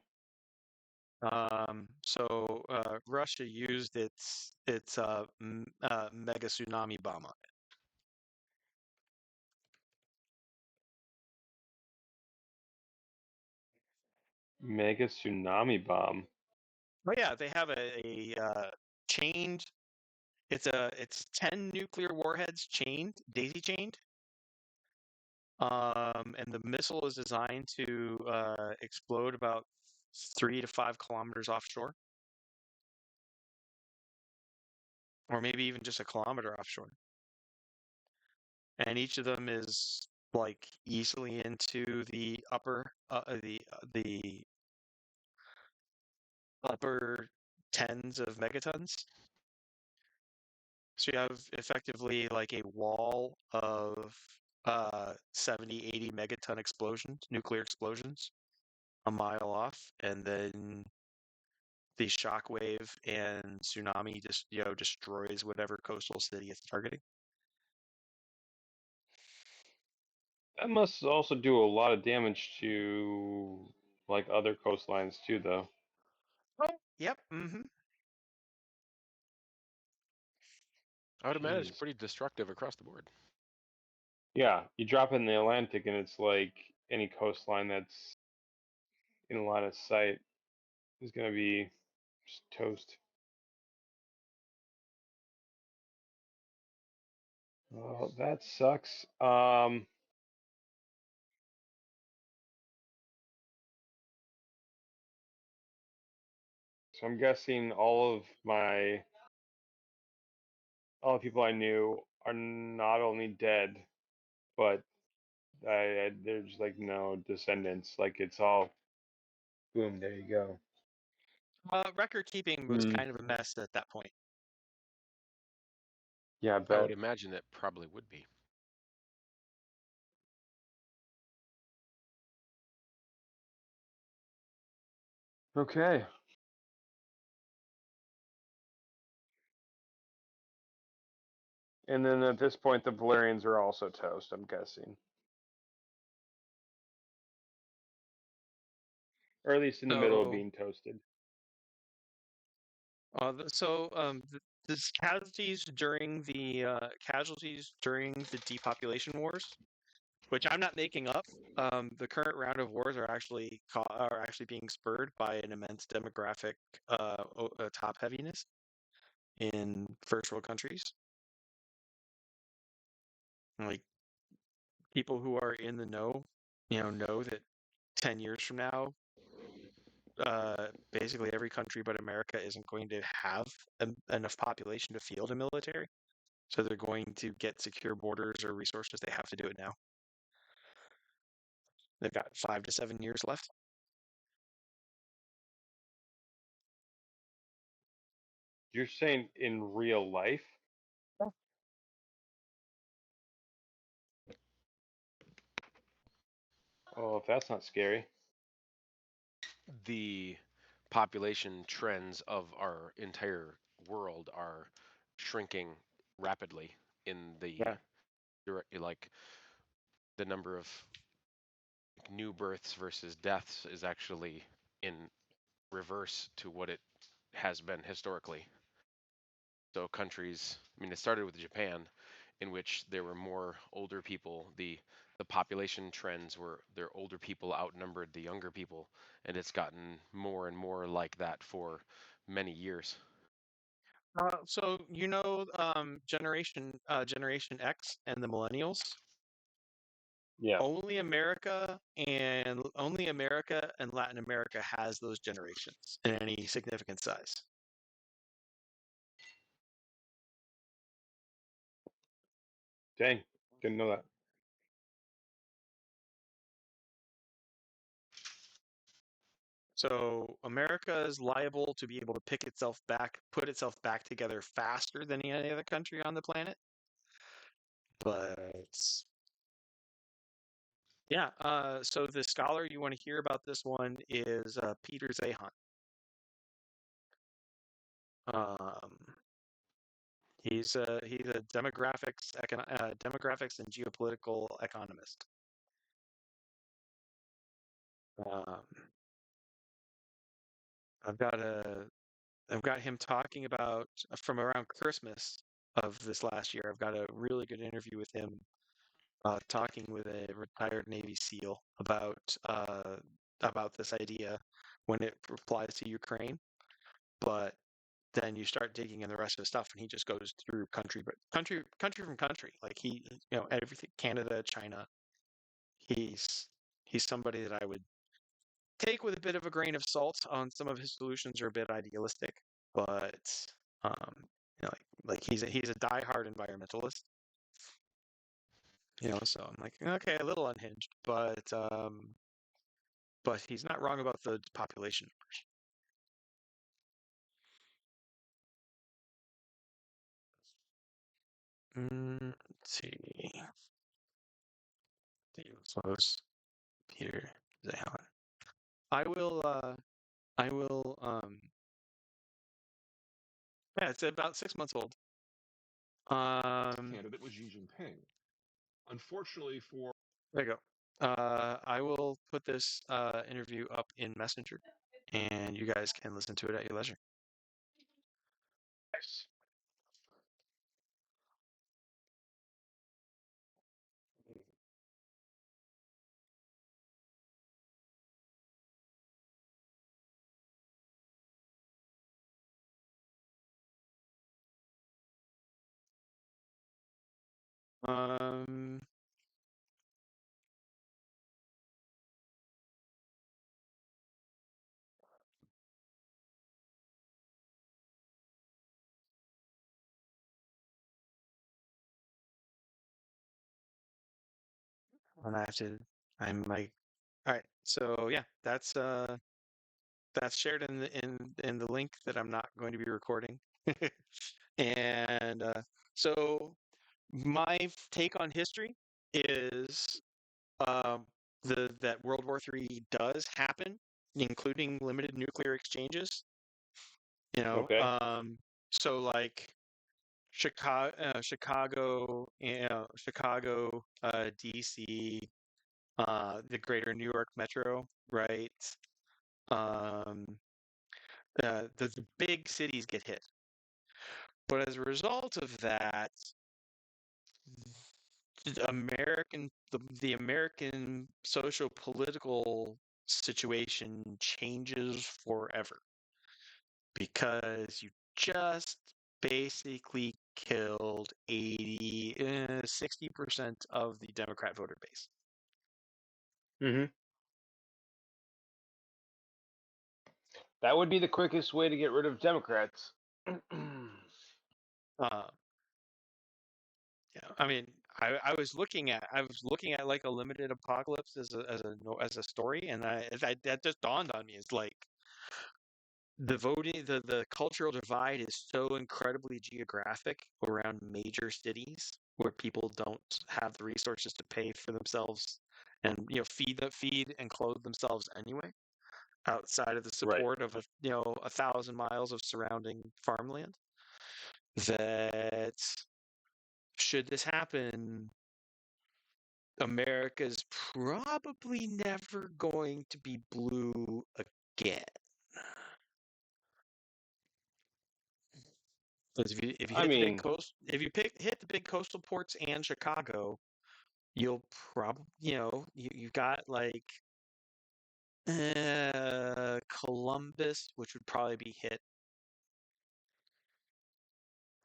So Russia used its mega tsunami bomb on it. Mega tsunami bomb. Oh yeah, they have a chained. It's 10 nuclear warheads chained, daisy chained. And the missile is designed to explode about 3 to 5 kilometers offshore, or maybe even just a kilometer offshore. And each of them is like easily into the upper tens of megatons. So you have effectively like a wall of 70, 80 megaton explosions, nuclear explosions, a mile off, and then the shockwave and tsunami just destroys whatever coastal city it's targeting. That must also do a lot of damage to like other coastlines too, though. Yep. Mm-hmm. I would imagine it's Jeez. pretty destructive across the board. Yeah, you drop it in the Atlantic, and it's like any coastline that's in a line of sight is gonna be just toast. Oh, that sucks. So I'm guessing all the people I knew are not only dead, but there's like no descendants. Like it's all boom. There you go. Record keeping was Hmm. kind of a mess at that point. Yeah, I I would bet. imagine it probably would be. Okay. And then at this point, the Valerians are also toast, I'm guessing. Or at least in the middle of So, being toasted. this casualties during the depopulation wars, which I'm not making up. The current round of wars are actually being spurred by an immense demographic top heaviness in first world countries. Like people who are in the know that 10 years from now, basically every country but America isn't going to have enough population to field a military. So they're going to get secure borders or resources. They have to do it now. They've got 5 to 7 years left. You're saying in real life? Oh, if that's not scary. The population trends of our entire world are shrinking rapidly in the Yeah. like the number of new births versus deaths is actually in reverse to what it has been historically. So countries, I mean, it started with Japan, in which there were more older people. The population trends were their older people outnumbered the younger people, and it's gotten more and more like that for many years. So Generation X and the Millennials. Yeah. Only America and Latin America has those generations in any significant size. Dang. Didn't know that. So America is liable to be able to put itself back together faster than any other country on the planet. But yeah, so the scholar you want to hear about this one is Peter Zahan. Um, he's a demographics and geopolitical economist. Um, I've got him talking about from around Christmas of this last year. I've got a really good interview with him, talking with a retired Navy SEAL about this idea when it applies to Ukraine. But then you start digging in the rest of the stuff, and he just goes through country from country. Like everything, Canada, China. He's somebody that I would take with a bit of a grain of salt. On some of his solutions are a bit idealistic, but um, he's a diehard environmentalist. So I'm like, okay, a little unhinged, but he's not wrong about the population numbers. Let's see. Close. Peter Zahan. I will. Yeah, it's about 6 months old. Candidate was Xi Jinping. Unfortunately for There you go. I will put this interview up in Messenger, and you guys can listen to it at your leisure. Nice. Um, and I have to. I'm like, all right. So yeah, that's shared in the link that I'm not going to be recording. And so my take on history is that World War III does happen, including limited nuclear exchanges. Okay. So like Chicago, DC, the Greater New York Metro, right? Um, the big cities get hit, but as a result of that, the American social political situation changes forever because you just basically killed 60% of the Democrat voter base. Mm-hmm. That would be the quickest way to get rid of Democrats. Uh, I mean, I was looking at like a limited apocalypse as a story, and that just dawned on me. It's like the cultural divide is so incredibly geographic around major cities where people don't have the resources to pay for themselves and feed and clothe themselves anyway, outside of the Right. support of 1,000 miles of surrounding farmland. That should this happen, America's probably never going to be blue again. Because if you I hit the big mean, coast, if you hit the big coastal ports and Chicago, you'll probably you've got like Columbus, which would probably be hit.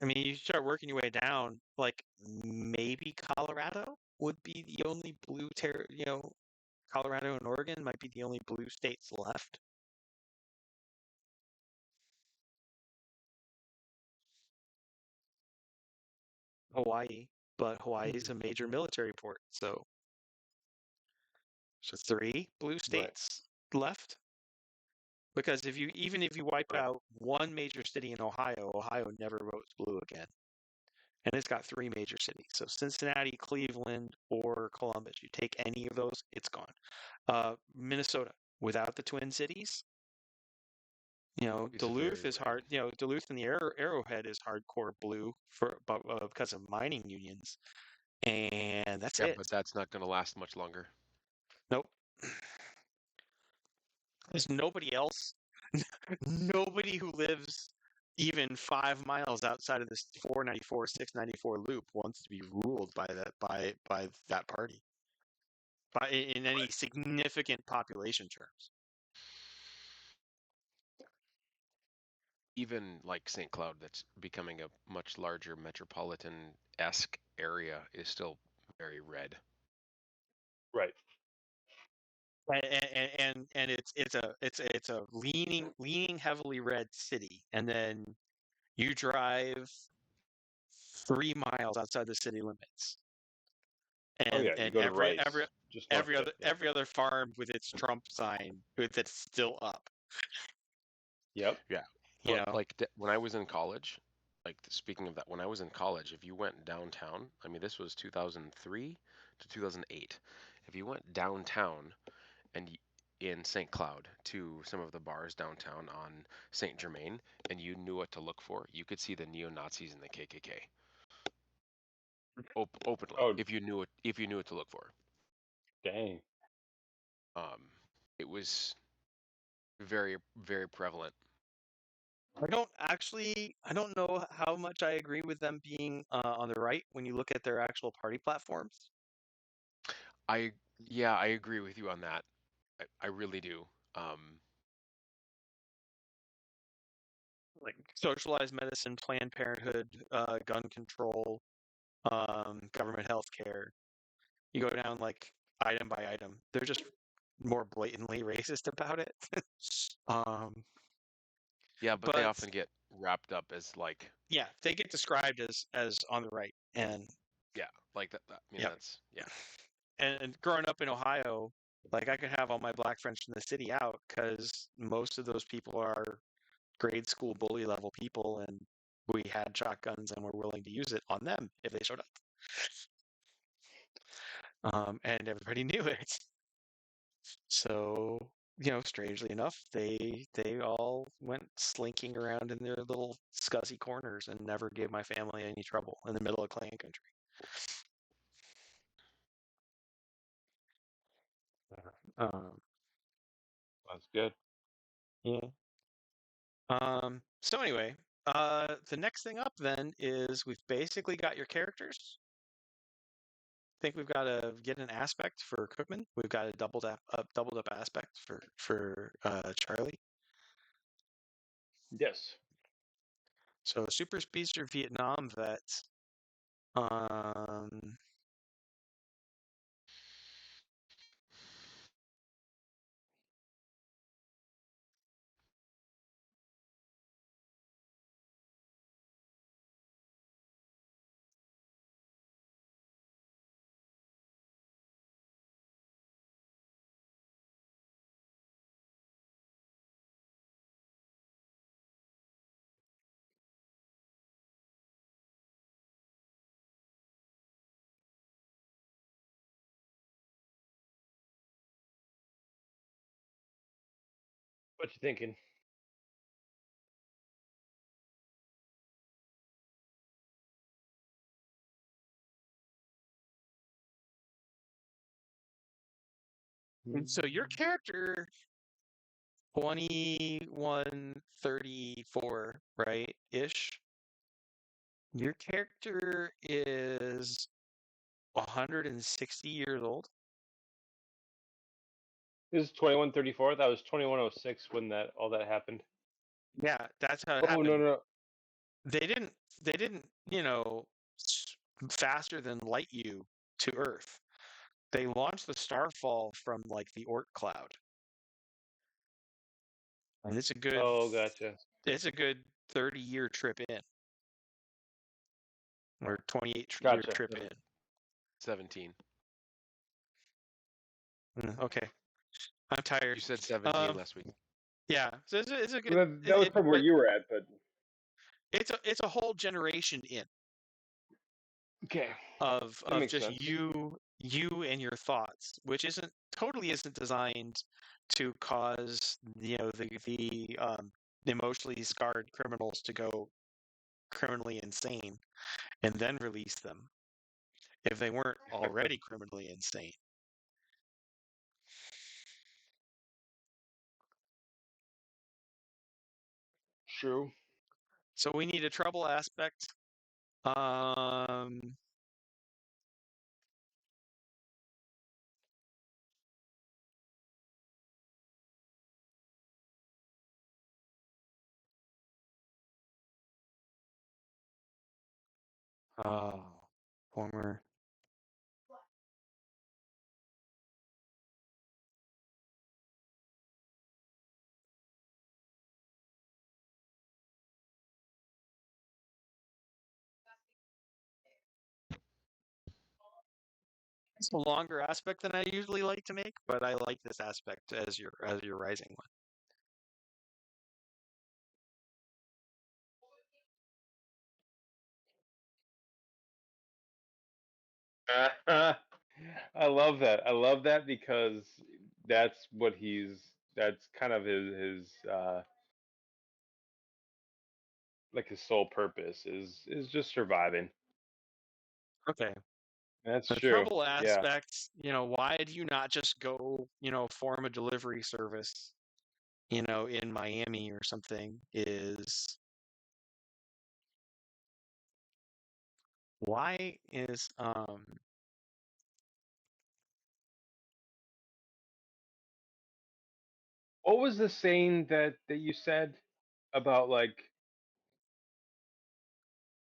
I mean, you start working your way down, like maybe Colorado would be the only blue Colorado and Oregon might be the only blue states left. Hawaii, but Hawaii is a major military port, so 3 blue right. states left. Because even if you wipe out one major city in Ohio, Ohio never votes blue again. And it's got 3 major cities. So Cincinnati, Cleveland, or Columbus. You take any of those, it's gone. Minnesota, without the Twin Cities, It's Duluth very is red. hard. Duluth and the Arrowhead is hardcore blue because of mining unions, and that's Yeah, it. but that's not going to last much longer. Nope. There's nobody else. Nobody who lives even 5 miles outside of this 494, 694 loop wants to be ruled by that party, in any significant population terms. Even like St. Cloud, that's becoming a much larger metropolitan-esque area, is still very red. Right. And it's a leaning heavily red city, and then you drive 3 miles outside the city limits, Oh and yeah, you go to Rice, just north of it. Yeah. every other farm with its Trump sign that's still up. Yep. Yeah. You But know, like when I was in college, like speaking of that, when I was in college, if you went downtown, I mean, this was 2003 to 2008. If you went downtown and in St. Cloud to some of the bars downtown on St. Germain, and you knew what to look for, you could see the neo-Nazis and the KKK openly Oh if you knew what to look for. dang. Um, it was very, very prevalent. I don't know how much I agree with them being on the right when you look at their actual party platforms. Yeah, I agree with you on that. I really do. Like socialized medicine, Planned Parenthood, gun control, government health care. You go down like item by item. They're just more blatantly racist about it. um, Yeah, but they but often get wrapped up as like, yeah, they get described as on the right, and yeah, like that. I mean, yeah. that's yeah. And growing up in Ohio, like I could have all my black friends from the city out because most of those people are grade school bully level people, and we had shotguns and were willing to use it on them if they showed up. And everybody knew it. So, strangely enough, they all went slinking around in their little scuzzy corners and never gave my family any trouble in the middle of Clan Country. Um, That's good. yeah. So anyway, the next thing up then is we've basically got your characters. I think we've got to get an aspect for Cookman. We've got a doubled up aspect for Charlie. Yes. So super speedster Vietnam vet. Um, What you thinking? so your character 2134, right? Ish. Your character is 160 years old. This is 2134. That was 2106 when all that happened. Yeah, that's how it Oh happened. no. They didn't, faster than light you to Earth. They launched the Starfall from like the Oort cloud. And it's a good Oh, gotcha. 30-year trip in. Or 28-year Gotcha. trip in. 17. Okay. I'm tired. You said 17 last week. Yeah, so it's a good. Well, that was from where But you were at, but it's a whole generation in okay, of that makes just sense. you and your thoughts, which isn't designed to cause the emotionally scarred criminals to go criminally insane and then release them if they weren't already criminally insane. True. So we need a trouble aspect. Um, oh, former. It's a longer aspect than I usually like to make, but I like this aspect as your rising one. I love that. I love that because that's what that's kind of his like his sole purpose is just surviving. Okay. That's The true. trouble Yeah. aspect, why do you not just go, form a delivery service, in Miami or something, is why is What was the saying that you said about like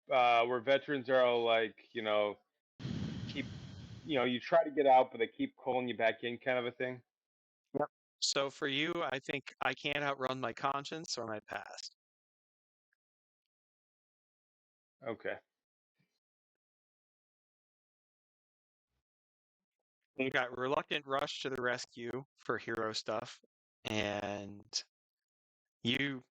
where veterans are all like, keep you try to get out but they keep calling you back in kind of a thing? Yep. So for you, I think I can't outrun my conscience or my past. Okay. You got reluctant rush to the rescue for hero stuff, and you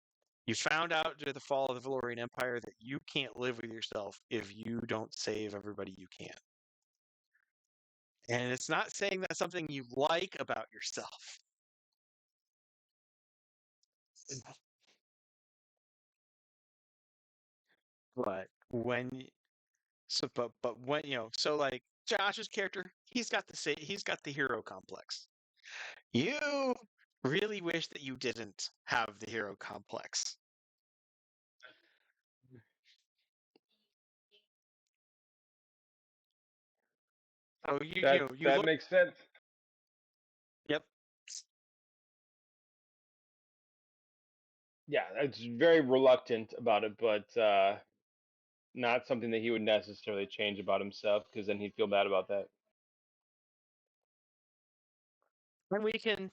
you found out during the fall of the Valorian Empire that you can't live with yourself if you don't save everybody you can. And it's not saying that's something you like about yourself. But when so like Josh's character, he's got the hero complex. You really wish that you didn't have the hero complex. So you That look. makes sense. Yep. Yeah, it's very reluctant about it, but not something that he would necessarily change about himself because then he'd feel bad about that. And we can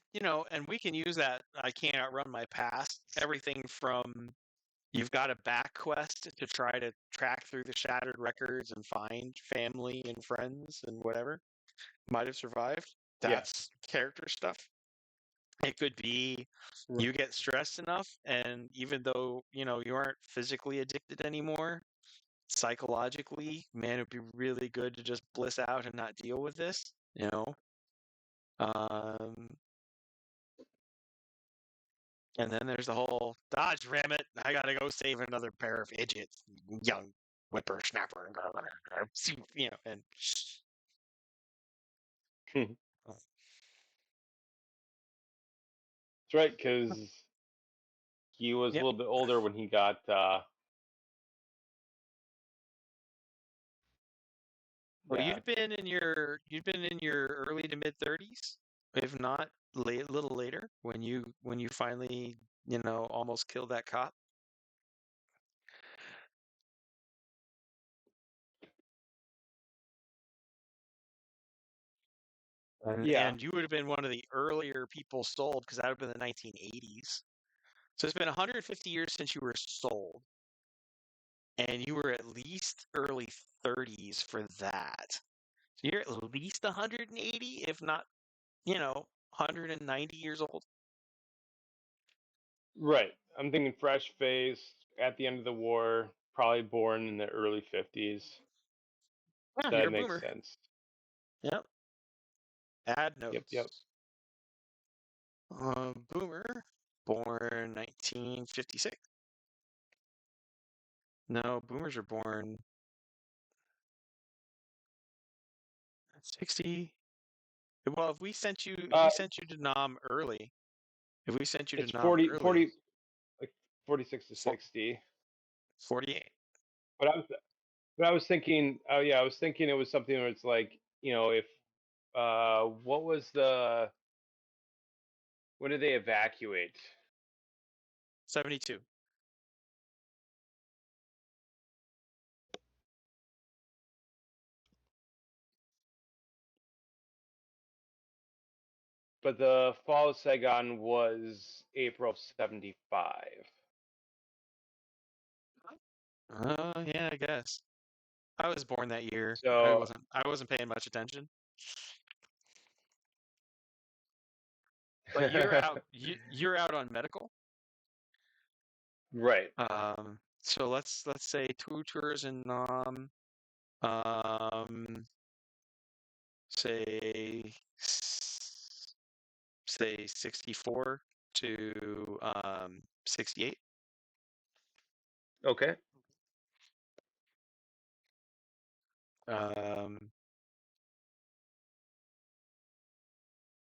use that. I can't outrun my past. Everything from you've got a back quest to try to track through the shattered records and find family and friends and whatever might have survived. Yeah. That's character stuff. It could be R- you get stressed enough, and even though you aren't physically addicted anymore, psychologically, man, it'd be really good to just bliss out and not deal with this. Um, And then there's the whole dodge ram it. I gotta go save another pair of idiots, young whippersnapper. And That's right, because he was a yep. little bit older when he got Well, yeah. you'd been in your early to mid 30s, if not late, little later, when you finally almost killed that cop. Yeah. And you would have been one of the earlier people sold because that would have been the 1980s. So it's been 150 years since you were sold, and you were at least early 30s for that. So you're at least 180, if not, 190 years old. Right. I'm thinking fresh face at the end of the war, probably born in the early 50s. Yeah, you're That a makes boomer. sense. Yep. Add Yep, yep. notes. Boomer, born 1956. No, boomers are born 60. Well, if we sent you to Nam early, if we sent you to It's Nam 40, early, 40, like 46 to for, 60. 48. But I was thinking, oh yeah, I was thinking it was something where it's like, if what was when did they evacuate? 72. But the fall of Saigon was April of 75. Yeah, I guess. I was born that year. So, I wasn't paying much attention. But you're out on medical. right. So let's say 2 tours in Nam. Say say 64 to 68. Okay.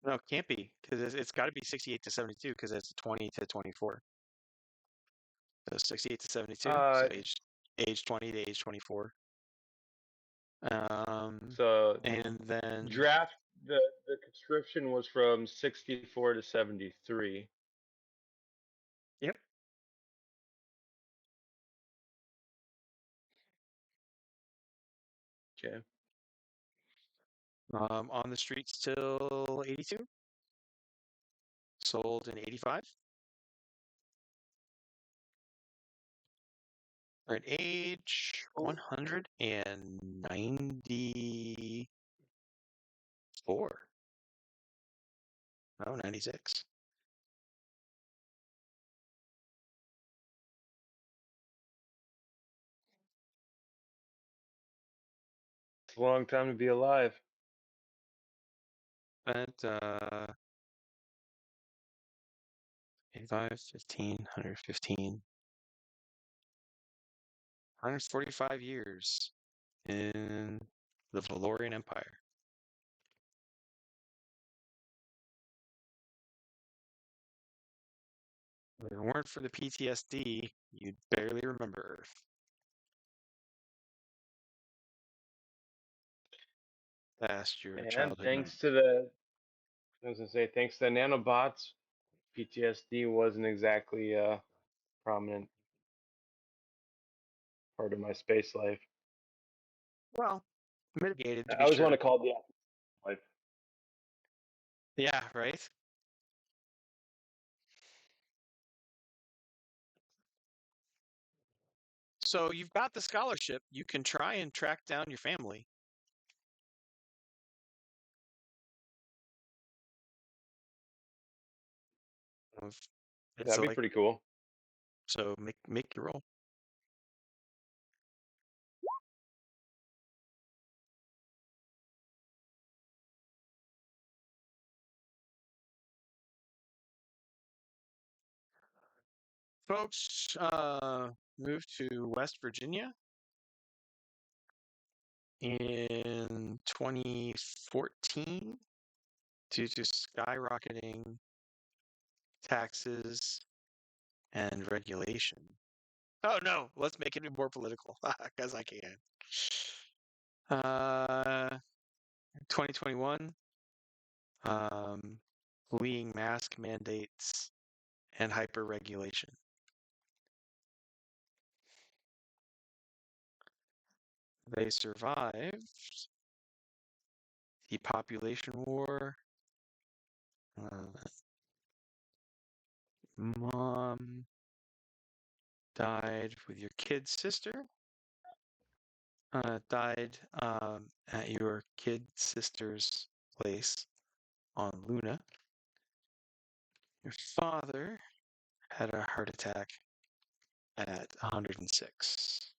No, it can't be because it's got to be 68 to 72 because it's 20 to 24. So 68 to 72. So Uh, age 20 to age 24. so And then draft the conscription was from 64 to 73. yep. Okay. On the streets till 82. Sold in 85. At age 194. Oh, 96. It's a long time to be alive. Spent 85, 15, 115, 145 years in the Valorian Empire. If it weren't for the PTSD, you'd barely remember Earth. Past your And childhood memory. I was gonna say, thanks to the nanobots, PTSD wasn't exactly a prominent part of my space life. Well, mitigated to I be always want sure. to call it the life. Yeah, right? So you've got the scholarship. You can try and track down your family. It's That'd be like, pretty cool. so make your roll. Folks moved to West Virginia in 2014 due to skyrocketing taxes and regulation. Oh no, let's make it more political because I can. 2021, fleeing mask mandates and hyper regulation. They survived the population war. Mom died with your kid's sister. Died at your kid sister's place on Luna. Your father had a heart attack at 106.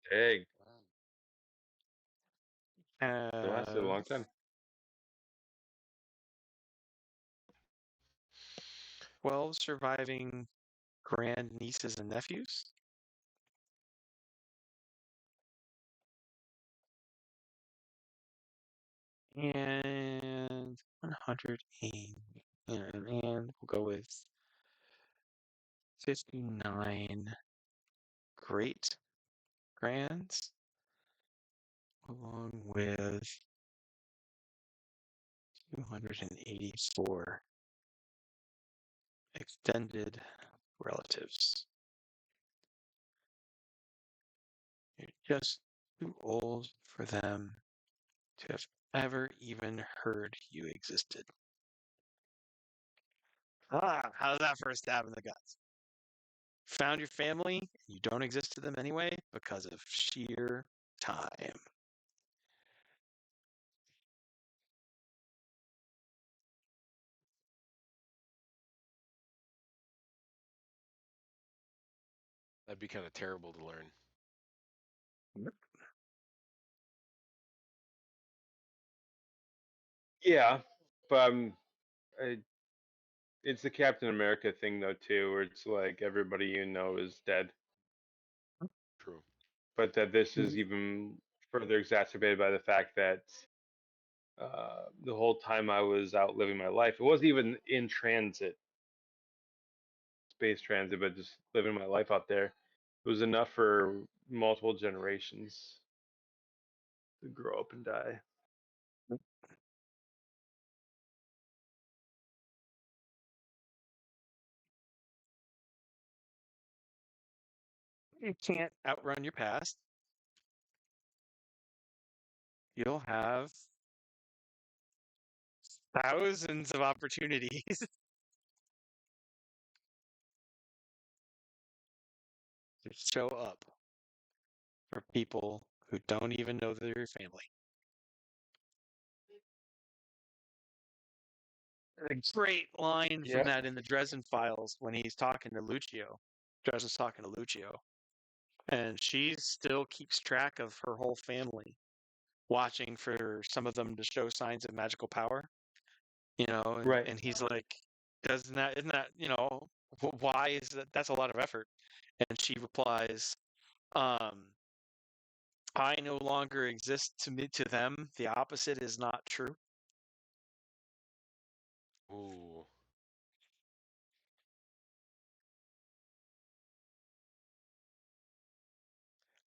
Dang, it lasted a Have long time. 12 surviving grandnieces and nephews. And 108. And we'll go with 59 great grands, along with 284 extended relatives. You're just too old for them to have ever even heard you existed. How's that for a stab in the guts? Found your family, and you don't exist to them anyway because of sheer time. That'd be kind of terrible to learn. Yeah, but it's the Captain America thing though too, where it's like everybody you know is dead, True. but that this is even further exacerbated by the fact that the whole time I was out living my life, it wasn't even in transit, space transit, but just living my life out there. It was enough for multiple generations to grow up and die. You can't outrun your past. You'll have thousands of opportunities to show up for people who don't even know they're your family. A great line from Yeah, that in the Dresden Files when he's talking to Lucio. Dresden's talking to Lucio, and she still keeps track of her whole family, watching for some of them to show signs of magical power. And, right. and he's like, isn't that, why is that? That's a lot of effort. And she replies, um, I no longer exist to them. The opposite is not true. Ooh.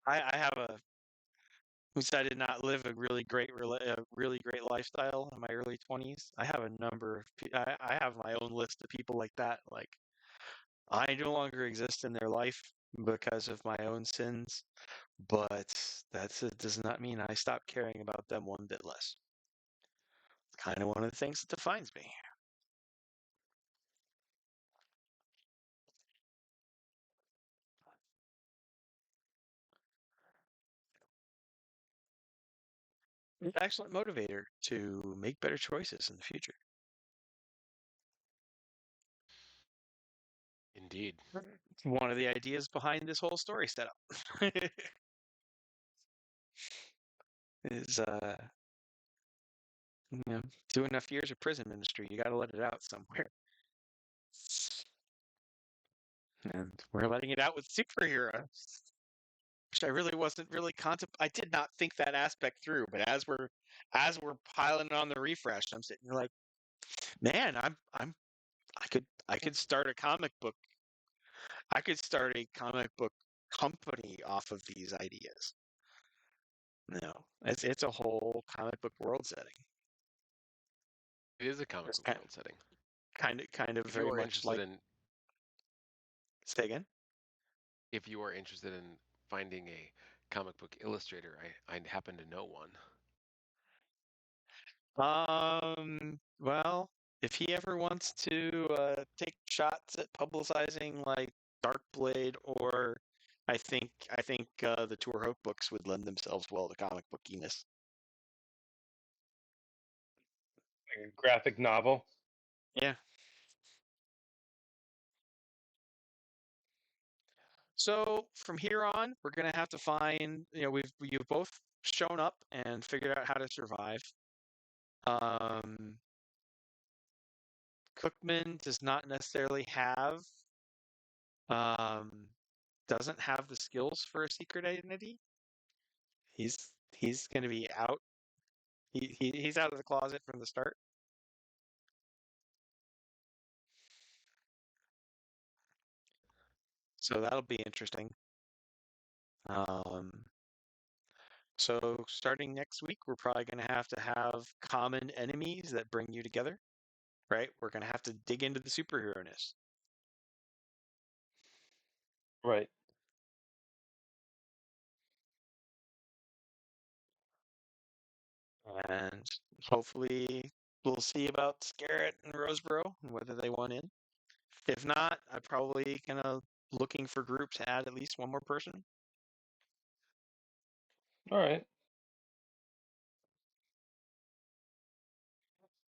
I have since I did not live a really great lifestyle in my early 20s. I have a number of, I have my own list of people like that. Like, I no longer exist in their life because of my own sins, but it does not mean I stop caring about them one bit less. It's kind of one of the things that defines me. An excellent motivator to make better choices in the future. Indeed. It's one of the ideas behind this whole story setup. Is do enough years of prison ministry, you got to let it out somewhere. And we're letting it out with superheroes, which I really wasn't really I did not think that aspect through. But as we're piling on the refresh, I'm sitting here like, man, I could start a comic book. I could start a comic book company off of these ideas. No, it's a whole comic book world setting. It is a comic It's book world setting. kind of If you very are much interested like. in Say again. if you are interested in finding a comic book illustrator, I happen to know one. Well, if he ever wants to take shots at publicizing like Darkblade, or I think the Tour Hope books would lend themselves well to comic bookiness. Like a graphic novel. Yeah. So from here on, we're gonna have to find. You've both shown up and figured out how to survive. Cookman does not necessarily have doesn't have the skills for a secret identity. He's going to be out. He's out of the closet from the start. So that'll be interesting. So starting next week, we're probably going to have common enemies that bring you together, right? We're going to have to dig into the superhero-ness. Right. And hopefully we'll see about Scarrett and Roseboro and whether they want in. If not, I'm probably gonna looking for group to add at least one more person. All right.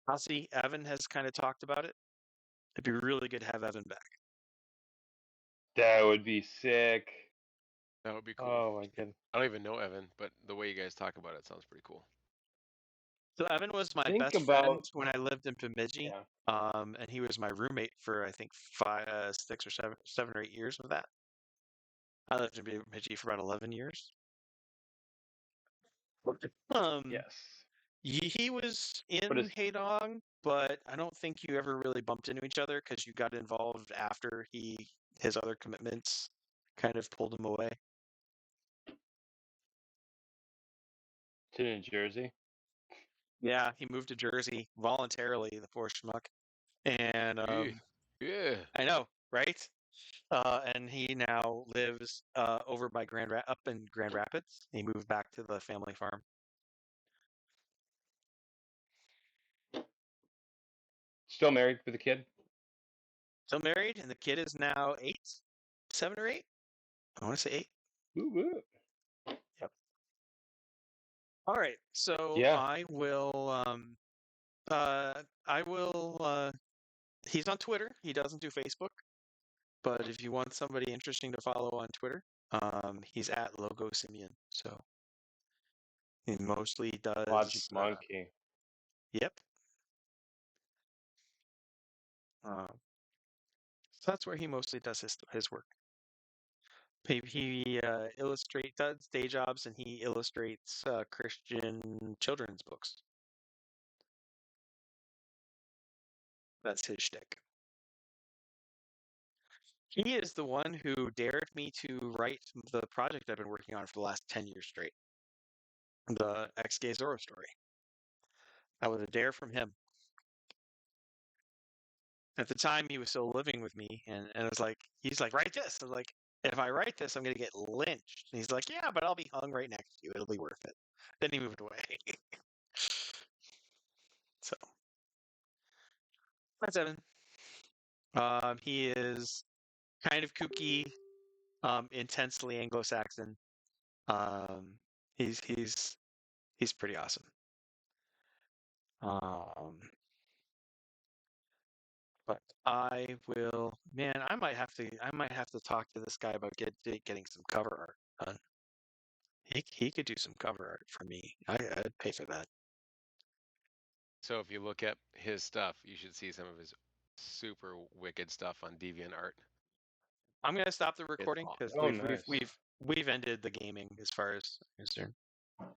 I'll see. Evan has kind of talked about it. It'd be really good to have Evan back. That would be sick. That would be cool. Oh my goodness. I don't even know Evan, but the way you guys talk about it sounds pretty cool. So Evan was my Think best about- friend when I lived in Bemidji. Yeah. And he was my roommate for I think 6 or 7 or 8 years of that. I lived in Bemidji for about 11 years. Yes. He was in What is- Haydong, but I don't think you ever really bumped into each other because you got involved after his other commitments kind of pulled him away. To New Jersey. Yeah, he moved to Jersey voluntarily, the poor schmuck. And Yeah. I know, right? And he now lives over by up in Grand Rapids. He moved back to the family farm. Still married with a kid. Still married, and the kid is now 8, 7 or 8. I want to say 8. Woo woo. Yep. All right, so Yeah. I will. He's on Twitter. He doesn't do Facebook, but if you want somebody interesting to follow on Twitter, he's at Logo Simeon. So he mostly does. Logic Monkey. Yep. So that's where he mostly does his work. He does day jobs, and he illustrates Christian children's books. That's his shtick. He is the one who dared me to write the project I've been working on for the last 10 years straight. The ex-gay Zorro story. That was a dare from him. At the time, he was still living with me, and it was like, he's like, write this. I was like, if I write this, I'm going to get lynched. And he's like, yeah, but I'll be hung right next to you. It'll be worth it. Then he moved away. So, that's Evan. He is kind of kooky, intensely Anglo-Saxon. He's pretty awesome. But I will, man. I might have to talk to this guy about getting some cover art done. He could do some cover art for me. I'd pay for that. So if you look at his stuff, you should see some of his super wicked stuff on DeviantArt. I'm gonna stop the recording because awesome. Oh, nice. we've ended the gaming as far as I'm concerned.